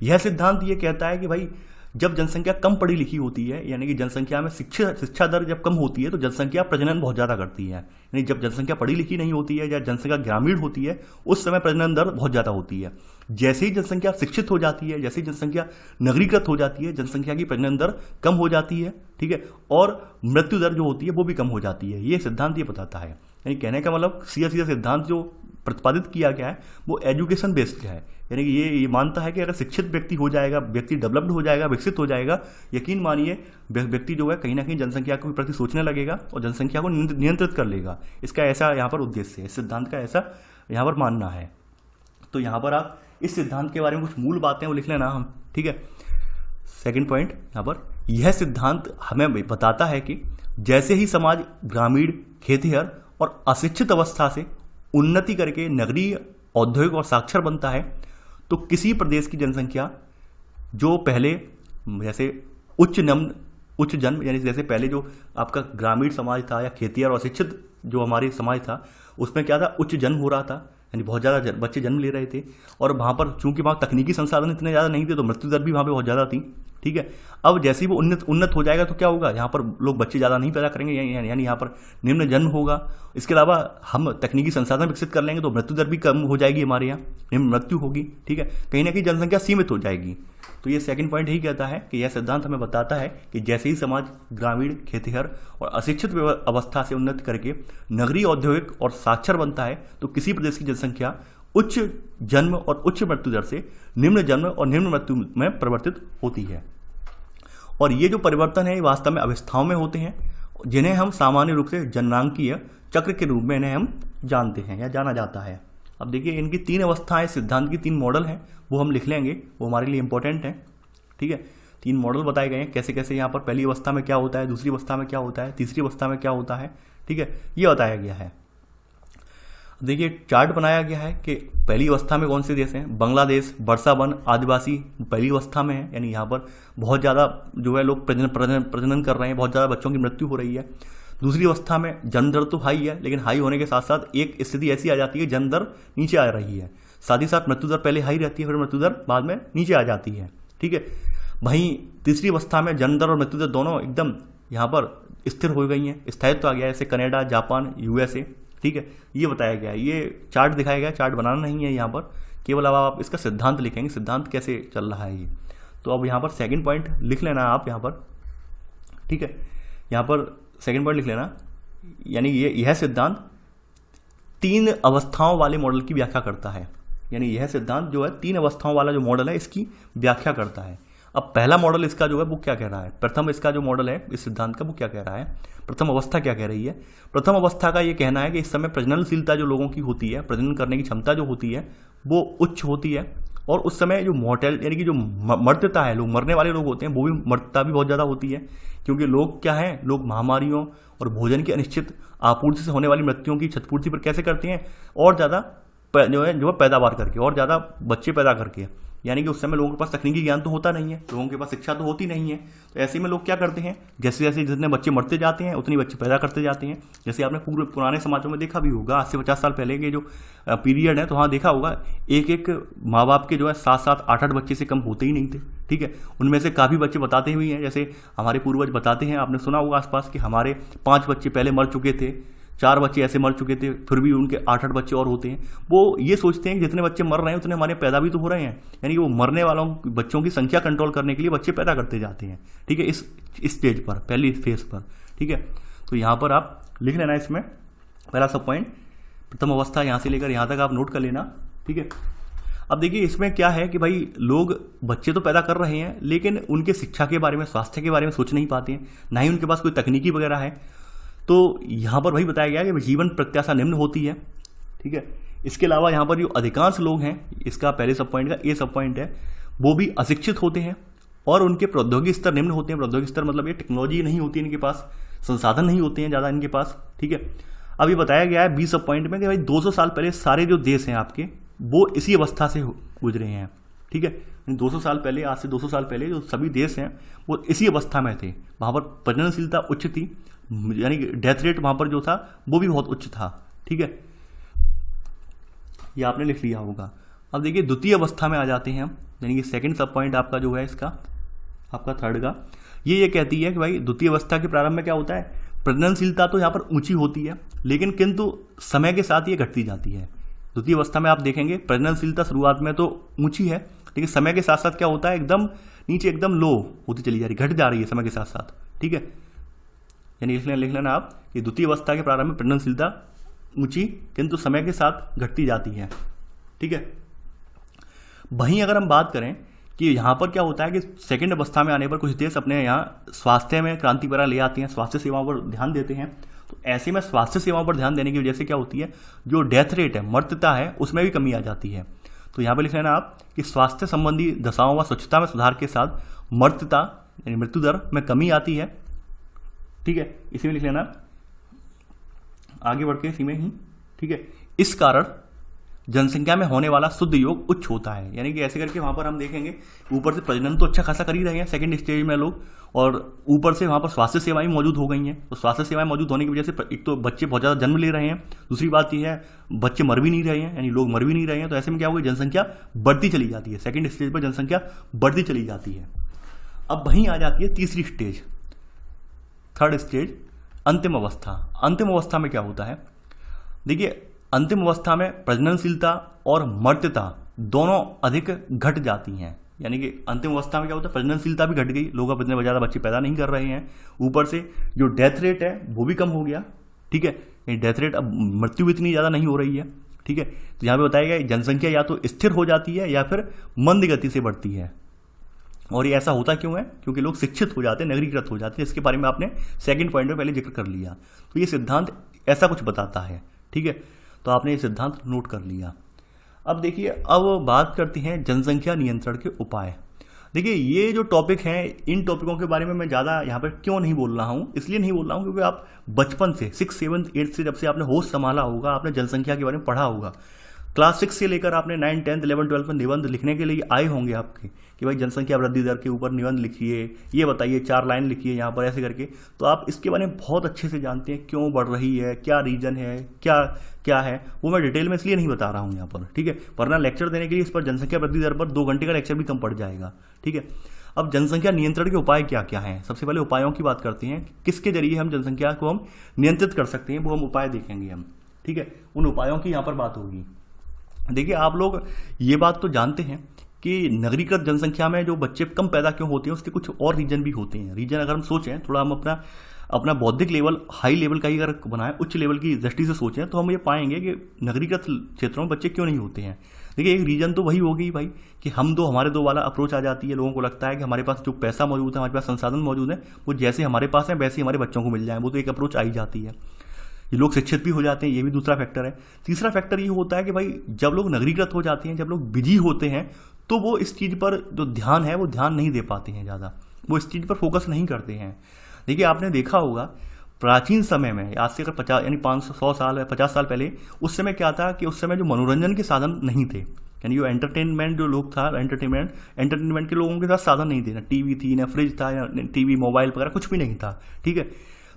यह सिद्धांत ये कहता है कि भाई जब जनसंख्या कम पढ़ी लिखी होती है, यानी कि जनसंख्या में शिक्षा दर जब कम होती है तो जनसंख्या प्रजनन बहुत ज़्यादा करती है। यानी जब जनसंख्या पढ़ी लिखी नहीं होती है या जनसंख्या ग्रामीण होती है उस समय प्रजनन दर बहुत ज़्यादा होती है। जैसे ही जनसंख्या शिक्षित हो जाती है, जैसे ही जनसंख्या नगरीकृत हो जाती है, जनसंख्या की प्रजनन दर कम हो जाती है। ठीक है, और मृत्यु दर जो होती है वो भी कम हो जाती है। ये सिद्धांत ये बताता है। यानी कहने का मतलब सीधा सिद्धांत जो प्रतिपादित किया गया है वो एजुकेशन बेस्ड है। यानी कि ये मानता है कि अगर शिक्षित व्यक्ति हो जाएगा, व्यक्ति डेवलप्ड हो जाएगा, विकसित हो जाएगा, यकीन मानिए व्यक्ति जो है कहीं ना कहीं जनसंख्या के प्रति सोचने लगेगा और जनसंख्या को नियंत्रित कर लेगा। इसका ऐसा यहाँ पर उद्देश्य है, इस सिद्धांत का ऐसा यहाँ पर मानना है। तो यहाँ पर आप इस सिद्धांत के बारे में कुछ मूल बातें वो लिख लेना हम। ठीक है, सेकंड पॉइंट यहाँ पर, यह सिद्धांत हमें बताता है कि जैसे ही समाज ग्रामीण, खेतिहर और अशिक्षित अवस्था से उन्नति करके नगरीय, औद्योगिक और साक्षर बनता है तो किसी प्रदेश की जनसंख्या जो पहले जैसे उच्च जन्म यानी जैसे पहले जो आपका ग्रामीण समाज था या खेतिहर और अशिक्षित जो हमारे समाज था उसमें क्या था, उच्च जन्म हो रहा था, यानी बहुत ज़्यादा बच्चे जन्म ले रहे थे। और वहाँ पर चूंकि वहाँ तकनीकी संसाधन इतने ज़्यादा नहीं थे तो मृत्यु दर भी वहाँ पे बहुत ज़्यादा थी। ठीक है। अब जैसे ही वो उन्नत हो जाएगा तो क्या होगा, यहाँ पर लोग बच्चे ज़्यादा नहीं पैदा करेंगे, यानी यहाँ पर निम्न जन्म होगा। इसके अलावा हम तकनीकी संसाधन विकसित कर लेंगे तो मृत्यु दर भी कम हो जाएगी, हमारे यहाँ निम्न मृत्यु होगी, ठीक है। कहीं ना कहीं जनसंख्या सीमित हो जाएगी। तो ये सेकंड पॉइंट यही कहता है कि यह सिद्धांत हमें बताता है कि जैसे ही समाज ग्रामीण, खेतिहर और अशिक्षित अवस्था से उन्नत करके नगरीय, औद्योगिक और साक्षर बनता है तो किसी प्रदेश की जनसंख्या उच्च जन्म और उच्च मृत्यु दर से निम्न जन्म और निम्न मृत्यु में परिवर्तित होती है। और ये जो परिवर्तन है ये वास्तव में अवस्थाओं में होते हैं, जिन्हें हम सामान्य रूप से जननांकीय चक्र के रूप में इन्हें हम जानते हैं या जाना जाता है। अब देखिए इनकी 3 अवस्थाएं, सिद्धांत की 3 मॉडल हैं, वो हम लिख लेंगे, वो हमारे लिए इंपॉर्टेंट है, ठीक है। 3 मॉडल बताए गए हैं कैसे कैसे यहाँ पर पहली अवस्था में क्या होता है, दूसरी अवस्था में क्या होता है, तीसरी अवस्था में क्या होता है, ठीक है, ये बताया गया है। देखिए चार्ट बनाया गया है कि पहली अवस्था में कौन से देश हैं। बांग्लादेश, वर्षावन, आदिवासी पहली अवस्था में है, यानी यहाँ पर बहुत ज़्यादा जो है लोग प्रजनन कर रहे हैं, बहुत ज़्यादा बच्चों की मृत्यु हो रही है। दूसरी अवस्था में जन्म दर तो हाई है, लेकिन हाई होने के साथ साथ एक स्थिति ऐसी आ जाती है जन्म दर नीचे आ रही है, साथ ही साथ मृत्यु दर पहले हाई रहती है, फिर मृत्यु दर बाद में नीचे आ जाती है, ठीक है। वहीं तीसरी अवस्था में जन्म दर और मृत्यु दर दोनों एकदम यहाँ पर स्थिर हो गई हैं, स्थायित्व आ गया है, जैसे कनाडा, जापान, USA, ठीक है। ये बताया गया है, ये चार्ट दिखाया गया है, चार्ट बनाना नहीं है यहाँ पर, केवल अब आप इसका सिद्धांत लिखेंगे, सिद्धांत कैसे चल रहा है ये। तो अब यहाँ पर सेकंड पॉइंट लिख लेना आप यहाँ पर, ठीक है, यहाँ पर सेकंड पॉइंट लिख लेना, यानी यह सिद्धांत 3 अवस्थाओं वाले मॉडल की व्याख्या करता है, यानी यह सिद्धांत जो है 3 अवस्थाओं वाला जो मॉडल है इसकी व्याख्या करता है। अब पहला मॉडल इसका जो है वो क्या कह रहा है, प्रथम इसका जो मॉडल है इस सिद्धांत का वो क्या कह रहा है, प्रथम अवस्था क्या कह रही है। प्रथम अवस्था का ये कहना है कि इस समय प्रजननशीलता जो लोगों की होती है, प्रजनन करने की क्षमता जो होती है वो उच्च होती है, और उस समय जो मोर्टेल यानी कि जो मर्त्यता है, लोग मरने वाले लोग होते हैं, वो भी मर्त्यता भी बहुत ज़्यादा होती है, क्योंकि लोग क्या है, लोग महामारियों और भोजन की अनिश्चित आपूर्ति से होने वाली मृत्युओं की क्षतिपूर्ति पर कैसे करते हैं, और ज़्यादा जो है पैदावार करके और ज़्यादा बच्चे पैदा करके। यानी कि उस समय लोगों के पास तकनीकी ज्ञान तो होता नहीं है, लोगों के पास शिक्षा तो होती नहीं है, तो ऐसे में लोग क्या करते हैं, जैसे जैसे जितने बच्चे मरते जाते हैं उतनी बच्चे पैदा करते जाते हैं। जैसे आपने पूरे पुराने समाजों में देखा भी होगा, आज से 50 साल पहले के जो पीरियड है, तो वहाँ देखा होगा एक माँ बाप के जो है 7-7, 8-8 बच्चे से कम होते ही नहीं थे, ठीक है। उनमें से काफ़ी बच्चे बताते हुए हैं, जैसे हमारे पूर्वज बताते हैं, आपने सुना होगा आसपास कि हमारे 5 बच्चे पहले मर चुके थे, 4 बच्चे ऐसे मर चुके थे, फिर भी उनके 8-8 बच्चे और होते हैं। वो ये सोचते हैं कि जितने बच्चे मर रहे हैं उतने हमारे पैदा भी तो हो रहे हैं, यानी कि वो मरने वालों बच्चों की संख्या कंट्रोल करने के लिए बच्चे पैदा करते जाते हैं, ठीक है, इस स्टेज पर, पहली फेज पर, ठीक है। तो यहाँ पर आप लिख लेना, इसमें पहला सब पॉइंट प्रथम अवस्था यहाँ से लेकर यहाँ तक आप नोट कर लेना, ठीक है। अब देखिए इसमें क्या है कि भाई लोग बच्चे तो पैदा कर रहे हैं, लेकिन उनके शिक्षा के बारे में, स्वास्थ्य के बारे में सोच नहीं पाते हैं, ना ही उनके पास कोई तकनीकी वगैरह है। तो यहाँ पर वही बताया गया कि जीवन प्रत्याशा निम्न होती है, ठीक है। इसके अलावा यहाँ पर जो अधिकांश लोग हैं, इसका पहले सब पॉइंट का ए सब पॉइंट है, वो भी अशिक्षित होते हैं और उनके प्रौद्योगिकी स्तर निम्न होते हैं। प्रौद्योगिकी स्तर मतलब ये टेक्नोलॉजी नहीं होती है इनके पास, संसाधन नहीं होते हैं ज़्यादा इनके पास, ठीक है। अब ये बताया गया है 20 सब पॉइंट में कि भाई 200 साल पहले सारे जो देश हैं आपके वो इसी अवस्था से गुजरे हैं, ठीक है। 200 साल पहले, आज से 200 साल पहले जो सभी देश हैं वो इसी अवस्था में थे, वहाँ पर प्रजननशीलता उच्च थी, यानी कि डेथ रेट वहाँ पर जो था वो भी बहुत उच्च था, ठीक है। ये आपने लिख लिया होगा। अब देखिए द्वितीय अवस्था में आ जाते हैं हम, यानी कि सेकंड सब पॉइंट आपका जो है इसका, आपका थर्ड का, ये कहती है कि भाई द्वितीय अवस्था के प्रारंभ में क्या होता है, प्रजननशीलता तो यहाँ पर ऊंची होती है, लेकिन किंतु समय के साथ ये घटती जाती है। द्वितीय अवस्था में आप देखेंगे प्रजननशीलता शुरुआत में तो ऊंची है, लेकिन समय के साथ साथ क्या होता है, एकदम नीचे, एकदम लो होती चली जा रही, घट जा रही है समय के साथ साथ, ठीक है। यानी इसलिए लिख लेना आप कि द्वितीय अवस्था के प्रारंभ में प्रजननशीलता ऊंची, किंतु समय के साथ घटती जाती है, ठीक है। वहीं अगर हम बात करें कि यहाँ पर क्या होता है कि सेकंड अवस्था में आने पर कुछ देश अपने यहाँ स्वास्थ्य में क्रांति वगैरह ले आते हैं, स्वास्थ्य सेवाओं पर ध्यान देते हैं। तो ऐसे में स्वास्थ्य सेवाओं पर ध्यान देने की वजह से क्या होती है, जो डेथ रेट है, मर्त्यता है, उसमें भी कमी आ जाती है। तो यहाँ पर लिख लेना आप कि स्वास्थ्य संबंधी दशाओं व स्वच्छता में सुधार के साथ मर्त्यता यानी मृत्यु दर में कमी आती है, ठीक है। इसी में लिख लेना, आगे बढ़ के इसी में ही, ठीक है। इस कारण जनसंख्या में होने वाला शुद्ध योग उच्च होता है, यानी कि ऐसे करके वहां पर हम देखेंगे ऊपर से प्रजनन तो अच्छा खासा कर ही रहे हैं सेकंड स्टेज में लोग, और ऊपर से वहां पर स्वास्थ्य सेवाएं मौजूद हो गई हैं। तो स्वास्थ्य सेवाएं मौजूद होने की वजह से एक तो बच्चे बहुत ज़्यादा जन्म ले रहे हैं, दूसरी बात यह है बच्चे मर भी नहीं रहे हैं, यानी लोग मर भी नहीं रहे हैं। तो ऐसे में क्या होगा, जनसंख्या बढ़ती चली जाती है, सेकंड स्टेज पर जनसंख्या बढ़ती चली जाती है। अब वहीं आ जाती है तीसरी स्टेज, थर्ड स्टेज, अंतिम अवस्था। अंतिम अवस्था में क्या होता है, देखिए अंतिम अवस्था में प्रजननशीलता और मर्त्यता दोनों अधिक घट जाती हैं। यानी कि अंतिम अवस्था में क्या होता है, प्रजननशीलता भी घट गई, लोग अब इतने ज़्यादा बच्चे पैदा नहीं कर रहे हैं, ऊपर से जो डेथ रेट है वो भी कम हो गया। ठीक है, डेथ रेट, अब मृत्यु भी इतनी ज़्यादा नहीं हो रही है। ठीक है, तो यहाँ पे बताया गया जनसंख्या या तो स्थिर हो जाती है या फिर मंद गति से बढ़ती है। और ये ऐसा होता क्यों है, क्योंकि लोग शिक्षित हो जाते हैं, नगरीकृत हो जाते हैं। इसके बारे में आपने सेकंड पॉइंट में पहले जिक्र कर लिया। तो ये सिद्धांत ऐसा कुछ बताता है। ठीक है, तो आपने ये सिद्धांत नोट कर लिया। अब देखिए, अब बात करते हैं जनसंख्या नियंत्रण के उपाय। देखिए ये जो टॉपिक हैं, इन टॉपिकों के बारे में मैं ज़्यादा यहाँ पर क्यों नहीं बोल रहा हूँ, इसलिए नहीं बोल रहा हूँ क्योंकि आप बचपन से 6, 7, 8 से जब से आपने होश संभाला होगा, आपने जनसंख्या के बारे में पढ़ा होगा। क्लास 6 से लेकर आपने 9, 10, 11, 12 में निबंध लिखने के लिए आए होंगे आपके कि भाई जनसंख्या वृद्धि दर के ऊपर निबंध लिखिए, ये बताइए, 4 लाइन लिखिए यहाँ पर ऐसे करके। तो आप इसके बारे में बहुत अच्छे से जानते हैं, क्यों बढ़ रही है, क्या रीजन है, क्या क्या है, वो मैं डिटेल में इसलिए नहीं बता रहा हूँ यहाँ पर। ठीक है, वरना लेक्चर देने के लिए इस पर जनसंख्या वृद्धि दर पर 2 घंटे का लेक्चर भी कम पड़ जाएगा। ठीक है, अब जनसंख्या नियंत्रण के उपाय क्या क्या हैं, सबसे पहले उपायों की बात करते हैं, किसके जरिए हम जनसंख्या को हम नियंत्रित कर सकते हैं, वो हम उपाय देखेंगे हम। ठीक है, उन उपायों की यहाँ पर बात होगी। देखिए आप लोग ये बात तो जानते हैं कि नगरीकृत जनसंख्या में जो बच्चे कम पैदा क्यों होते हैं, उसके कुछ और रीजन भी होते हैं। रीजन अगर हम सोचें, थोड़ा हम अपना बौद्धिक लेवल, हाई लेवल का ही अगर बनाएं, उच्च लेवल की दृष्टि से सोचें, तो हम ये पाएंगे कि नगरीकृत क्षेत्रों में बच्चे क्यों नहीं होते हैं। देखिए एक रीजन तो वही होगी भाई कि हमारे दो वाला अप्रोच आ जाती है। लोगों को लगता है कि हमारे पास जो पैसा मौजूद है, हमारे पास संसाधन मौजूद है, वो जैसे हमारे पास है वैसे ही हमारे बच्चों को मिल जाए, वो तो एक अप्रोच आई जाती है। ये लोग शिक्षित भी हो जाते हैं, ये भी दूसरा फैक्टर है। तीसरा फैक्टर ये होता है कि भाई जब लोग नगरीकृत हो जाते हैं, जब लोग बिजी होते हैं, तो वो इस चीज़ पर जो ध्यान है वो ध्यान नहीं दे पाते हैं, ज़्यादा वो इस चीज़ पर फोकस नहीं करते हैं। देखिए आपने देखा होगा प्राचीन समय में, आज से अगर 50 यानी 500, 100 साल, 50 साल पहले, उस समय क्या था कि उस समय जो मनोरंजन के साधन नहीं थे, यानी जो एंटरटेनमेंट जो लोग था, एंटरटेनमेंट के लोगों के साथ साधन नहीं थे, ना टीवी थी, ना फ्रिज था, या टीवी मोबाइल वगैरह कुछ भी नहीं था। ठीक है,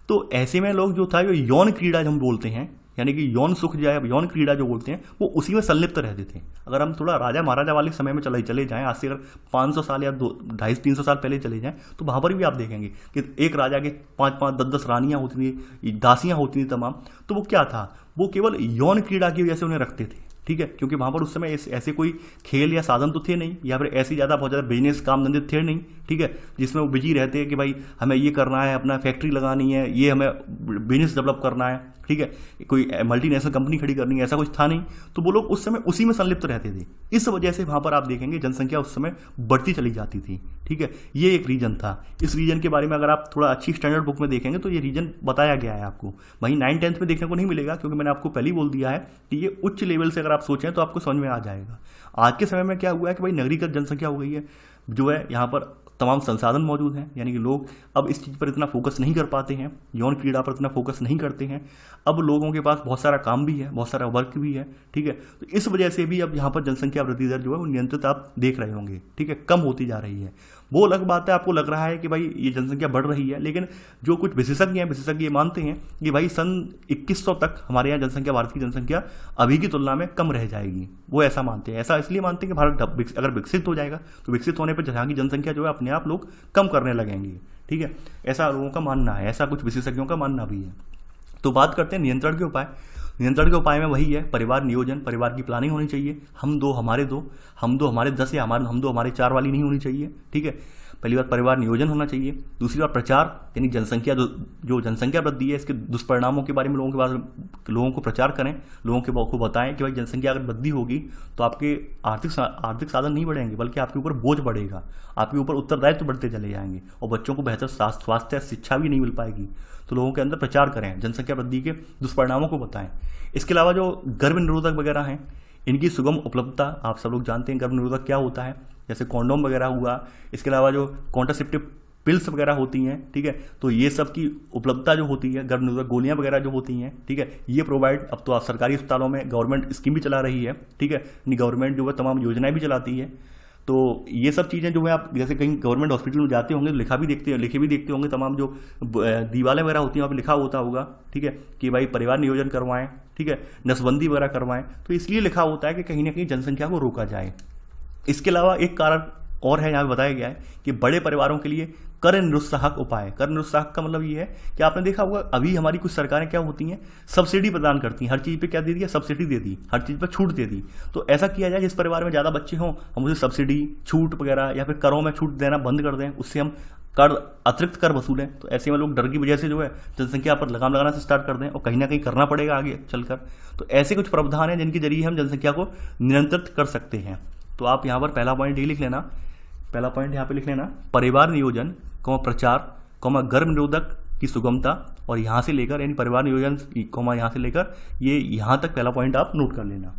तो ऐसे में लोग जो था, जो यौन क्रीड़ा जो हम बोलते हैं, यानी कि यौन सुख या यौन क्रीड़ा जो बोलते हैं, वो उसी में संलिप्त रहते थे। अगर हम थोड़ा राजा महाराजा वाले समय में चले जाएं, आज से अगर 500 साल या 250-300 साल पहले चले जाएं, तो वहाँ पर भी आप देखेंगे कि एक राजा के 5-5, 10-10 रानियाँ होती थी, दासियाँ होती थी तमाम। तो वो क्या था, वो केवल यौन क्रीड़ा की वजह से उन्हें रखते थे। ठीक है, क्योंकि वहाँ पर उस समय ऐसे कोई खेल या साधन तो थे नहीं, या फिर ऐसी बहुत ज़्यादा बिजनेस काम धंधे थे नहीं। ठीक है, जिसमें वो बिजी रहते हैं कि भाई हमें ये करना है, अपना फैक्ट्री लगानी है, ये हमें बिजनेस डेवलप करना है। ठीक है, कोई मल्टीनेशनल कंपनी खड़ी करनी है, ऐसा कुछ था नहीं। तो वो लोग उस समय उसी में संलिप्त रहते थे। इस वजह से वहाँ पर आप देखेंगे जनसंख्या उस समय बढ़ती चली जाती थी। ठीक है, ये एक रीजन था। इस रीजन के बारे में अगर आप थोड़ा अच्छी स्टैंडर्ड बुक में देखेंगे तो ये रीजन बताया गया है आपको। वहीं 9, 10 में देखने को नहीं मिलेगा, क्योंकि मैंने आपको पहले ही बोल दिया है कि ये उच्च लेवल से अगर आप सोचें तो आपको समझ में आ जाएगा। आज के समय में क्या हुआ है कि भाई नगरीकृत जनसंख्या हो गई है, जो है यहाँ पर तमाम संसाधन मौजूद हैं, यानी कि लोग अब इस चीज़ पर इतना फोकस नहीं कर पाते हैं, यौन क्रीड़ा पर इतना फोकस नहीं करते हैं। अब लोगों के पास बहुत सारा काम भी है, बहुत सारा वर्क भी है। ठीक है, तो इस वजह से भी अब यहाँ पर जनसंख्या वृद्धि दर जो है वो नियंत्रित आप देख रहे होंगे। ठीक है, कम होती जा रही है। वो अलग बात है, आपको लग रहा है कि भाई ये जनसंख्या बढ़ रही है, लेकिन जो कुछ विशेषज्ञ हैं, विशेषज्ञ ये मानते हैं कि भाई सन 2100 तक हमारे यहाँ जनसंख्या, भारत की जनसंख्या अभी की तुलना में कम रह जाएगी। वो ऐसा मानते हैं। ऐसा इसलिए मानते हैं कि भारत अगर विकसित हो जाएगा तो विकसित होने पर यहाँ की जनसंख्या जो है अपने आप लोग कम करने लगेंगे। ठीक है, ऐसा लोगों का मानना है, ऐसा कुछ विशेषज्ञों का मानना भी है। तो बात करते हैं नियंत्रण के उपाय। नियंत्रण के उपाय में वही है, परिवार नियोजन, परिवार की प्लानिंग होनी चाहिए। हम दो हमारे 10 या हम दो हमारे 4 वाली नहीं होनी चाहिए। ठीक है, पहली बार परिवार नियोजन होना चाहिए। दूसरी बार प्रचार, यानी जनसंख्या जो जनसंख्या वृद्धि है, इसके दुष्परिणामों के बारे में लोगों को प्रचार करें, लोगों को बताएं कि भाई जनसंख्या अगर वृद्धि होगी तो आपके आर्थिक साधन नहीं बढ़ेंगे, बल्कि आपके ऊपर बोझ बढ़ेगा, आपके ऊपर उत्तरदायित्व बढ़ते चले जाएंगे, और बच्चों को बेहतर स्वास्थ्य शिक्षा भी नहीं मिल पाएगी। तो लोगों के अंदर प्रचार करें, जनसंख्या वृद्धि के दुष्परिणामों को बताएं। इसके अलावा जो गर्भ निरोधक वगैरह हैं, इनकी सुगम उपलब्धता, आप सब लोग जानते हैं गर्भ निरोधक क्या होता है, जैसे कॉन्डोम वगैरह हुआ। इसके अलावा जो कॉन्ट्रासेप्टिव पिल्स वगैरह होती हैं, ठीक है, तो ये सब की उपलब्धता जो होती है, गर्भ निरोधक गोलियां वगैरह जो होती हैं, ठीक है, ये प्रोवाइड अब तो सरकारी अस्पतालों में गवर्नमेंट स्कीम भी चला रही है। ठीक है, गवर्नमेंट जो है तमाम योजनाएं भी चलाती है। तो ये सब चीज़ें जो है, आप जैसे कहीं गवर्नमेंट हॉस्पिटल में जाते होंगे, लिखे भी देखते होंगे, तमाम जो दीवारें वगैरह होती हैं वहाँ पर लिखा होता होगा, ठीक है, कि भाई परिवार नियोजन करवाएं, ठीक है, नसबंदी वगैरह करवाएं। तो इसलिए लिखा होता है कि कहीं ना कहीं जनसंख्या को रोका जाए। इसके अलावा एक कारण और है, यहाँ पे बताया गया है कि बड़े परिवारों के लिए कर निरुत्साहक उपाय। कर निरुत्साहक का मतलब ये है कि आपने देखा होगा अभी हमारी कुछ सरकारें क्या होती हैं, सब्सिडी प्रदान करती हैं, हर चीज़ पे क्या दे दिया, सब्सिडी दे दी, हर चीज़ पे छूट दे दी। तो ऐसा किया जाए जिस परिवार में ज़्यादा बच्चे हों हम उसे सब्सिडी, छूट वगैरह या फिर करों में छूट देना बंद कर दें, उससे हम कर अतिरिक्त कर वसूलें। तो ऐसे में लोग डर की वजह से जो है जनसंख्या पर लगाम लगाना से स्टार्ट कर दें, और कहीं ना कहीं करना पड़ेगा आगे चलकर। तो ऐसे कुछ प्रावधान हैं जिनके जरिए हम जनसंख्या को नियंत्रित कर सकते हैं। तो आप यहाँ पर पहला पॉइंट ये लिख लेना, पहला पॉइंट यहाँ पे लिख लेना, परिवार नियोजन, प्रचार, गर्भ निरोधक की सुगमता, और यहाँ से लेकर यानी परिवार नियोजन, यहाँ से लेकर ये यहाँ तक पहला पॉइंट आप नोट कर लेना।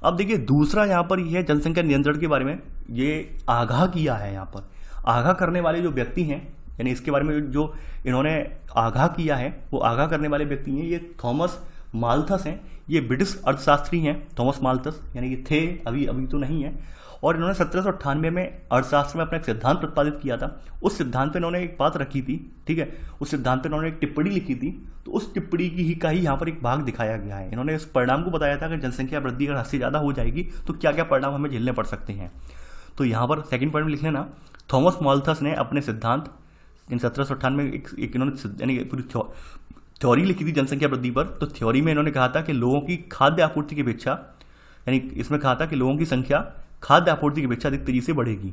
अब देखिए दूसरा यहाँ पर यह है जनसंख्या नियंत्रण के बारे में ये आगाह किया है। यहाँ पर आगाह करने वाले जो व्यक्ति हैं, यानी इसके बारे में जो इन्होंने आगाह किया है वो आगाह करने वाले व्यक्ति हैं, ये थॉमस माल्थस हैं। ये ब्रिटिश अर्थशास्त्री हैं थॉमस माल्थस, यानी कि थे, अभी तो नहीं है। और इन्होंने 1798 में अर्थशास्त्र में अपना एक सिद्धांत प्रतिपादित किया था। उस सिद्धांत पे इन्होंने एक बात रखी थी, ठीक है, उस सिद्धांत पे इन्होंने एक टिप्पणी लिखी थी। तो उस टिप्पणी की का ही यहाँ पर एक भाग दिखाया गया है। इन्होंने इस परिणाम को बताया था कि जनसंख्या वृद्धि अगर 80 ज़्यादा हो जाएगी तो क्या क्या परिणाम हमें झेलने पड़ सकते हैं। तो यहाँ पर सेकंड पॉइंट में लिख लेना, थॉमस माल्थस ने अपने सिद्धांत इन 1798 में एक इन्होंने यानी पूरी थ्योरी लिखी थी जनसंख्या वृद्धि पर। तो थ्योरी में इन्होंने कहा था कि लोगों की खाद्य आपूर्ति की अपेक्षा, यानी इसमें कहा था कि लोगों की संख्या खाद्य आपूर्ति की अपेक्षा अधिक तेजी से बढ़ेगी।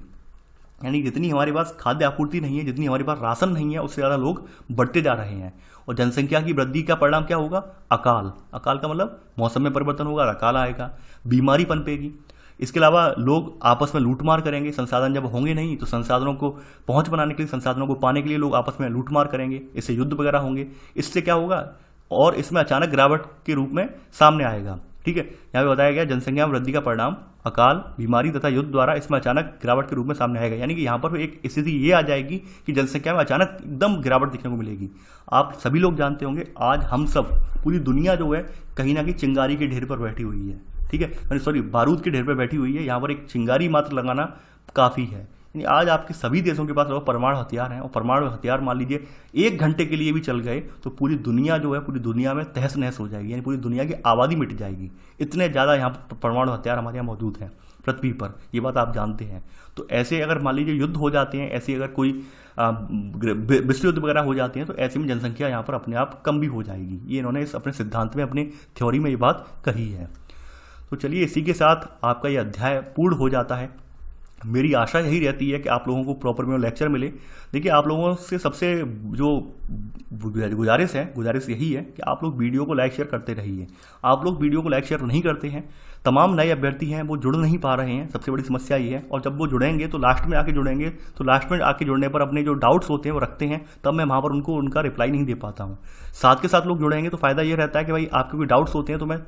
यानी जितनी हमारे पास खाद्य आपूर्ति नहीं है, जितनी हमारे पास राशन नहीं है, उससे ज़्यादा लोग बढ़ते जा रहे हैं। और जनसंख्या की वृद्धि का परिणाम क्या होगा, अकाल। अकाल का मतलब मौसम में परिवर्तन होगा, अकाल आएगा, बीमारी पनपेगी। इसके अलावा लोग आपस में लूटमार करेंगे। संसाधन जब होंगे नहीं तो संसाधनों को पहुंच बनाने के लिए, संसाधनों को पाने के लिए लोग आपस में लूटमार करेंगे, इससे युद्ध वगैरह होंगे। इससे क्या होगा, और इसमें अचानक गिरावट के रूप में सामने आएगा। ठीक है, यहाँ पे बताया गया जनसंख्या में वृद्धि का परिणाम अकाल, बीमारी तथा युद्ध द्वारा इसमें अचानक गिरावट के रूप में सामने आएगा। यानी कि यहाँ पर एक स्थिति ये आ जाएगी कि जनसंख्या में अचानक एकदम गिरावट दिखने को मिलेगी। आप सभी लोग जानते होंगे आज हम सब, पूरी दुनिया जो है कहीं ना कहीं चिंगारी के ढेर पर बैठी हुई है। ठीक है, सॉरी बारूद के ढेर पर बैठी हुई है। यहाँ पर एक चिंगारी मात्र लगाना काफ़ी है। यानी आज आपके सभी देशों के पास परमाणु हथियार हैं, और परमाणु हथियार मान लीजिए 1 घंटे के लिए भी चल गए तो पूरी दुनिया जो है, पूरी दुनिया में तहस नहस हो जाएगी, यानी पूरी दुनिया की आबादी मिट जाएगी। इतने ज़्यादा यहाँ पर परमाणु हथियार हमारे यहाँ मौजूद हैं पृथ्वी पर, ये बात आप जानते हैं। तो ऐसे अगर मान लीजिए युद्ध हो जाते हैं, ऐसे अगर कोई विश्व युद्ध वगैरह हो जाते हैं तो ऐसे में जनसंख्या यहाँ पर अपने आप कम भी हो जाएगी। ये इन्होंने इस अपने सिद्धांत में, अपनी थ्योरी में ये बात कही है। तो चलिए इसी के साथ आपका ये अध्याय पूर्ण हो जाता है। मेरी आशा यही रहती है कि आप लोगों को प्रॉपर में लेक्चर मिले। देखिए आप लोगों से सबसे जो गुजारिश यही है कि आप लोग वीडियो को लाइक शेयर करते रहिए। आप लोग वीडियो को लाइक शेयर नहीं करते हैं, तमाम नए अभ्यर्थी हैं वो जुड़ नहीं पा रहे हैं, सबसे बड़ी समस्या ये है। और जब वो जुड़ेंगे तो लास्ट में आके जुड़ेंगे, तो लास्ट में आके जुड़ने पर अपने जो डाउट्स होते हैं वो रखते हैं, तब मैं वहाँ पर उनको उनका रिप्लाई नहीं दे पाता हूँ। साथ के साथ लोग जुड़ेंगे तो फ़ायदा ये रहता है कि भाई आपके कोई डाउट्स होते हैं तो मैं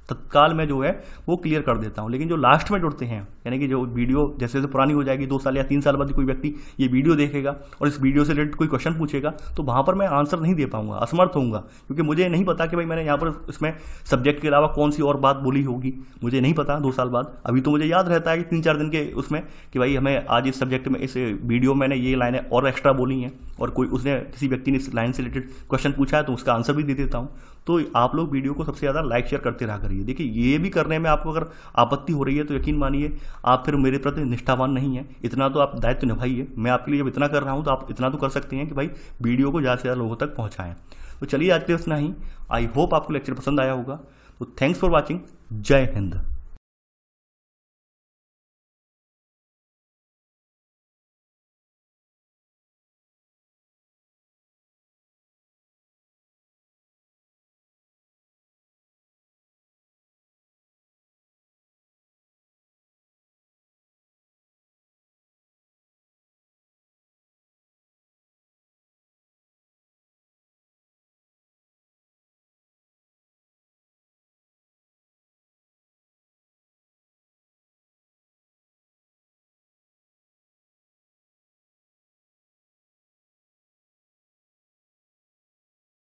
तत्काल में जो है वो क्लियर कर देता हूं। लेकिन जो लास्ट में जुड़ते हैं, यानी कि जो वीडियो जैसे जैसे पुरानी हो जाएगी, 2 साल या 3 साल बाद कोई व्यक्ति ये वीडियो देखेगा और इस वीडियो से रिलेटेड कोई क्वेश्चन पूछेगा तो वहां पर मैं आंसर नहीं दे पाऊंगा, असमर्थ होऊंगा, क्योंकि मुझे नहीं पता कि भाई मैंने यहाँ पर इसमें सब्जेक्ट के अलावा कौन सी और बात बोली होगी, मुझे नहीं पता 2 साल बाद। अभी तो मुझे याद रहता है कि 3-4 दिन के उसमें कि भाई हमें आज इस सब्जेक्ट में, इस वीडियो में मैंने ये लाइनें और एक्स्ट्रा बोली हैं, और कोई उसने किसी व्यक्ति ने इस लाइन से रिलेटेड क्वेश्चन पूछा है तो उसका आंसर भी दे देता हूँ। तो आप लोग वीडियो को सबसे ज़्यादा लाइक शेयर करते रहा करिए। देखिए ये भी करने में आपको अगर आपत्ति हो रही है तो यकीन मानिए आप फिर मेरे प्रति निष्ठावान नहीं है। इतना तो आप दायित्व निभाइए। मैं आपके लिए जब इतना कर रहा हूँ तो आप इतना तो कर सकते हैं कि भाई वीडियो को ज़्यादा से ज़्यादा लोगों तक पहुँचाएं। तो चलिए आज के लिए इतना ही। आई होप आपको लेक्चर पसंद आया होगा। तो थैंक्स फॉर वॉचिंग। जय हिंद।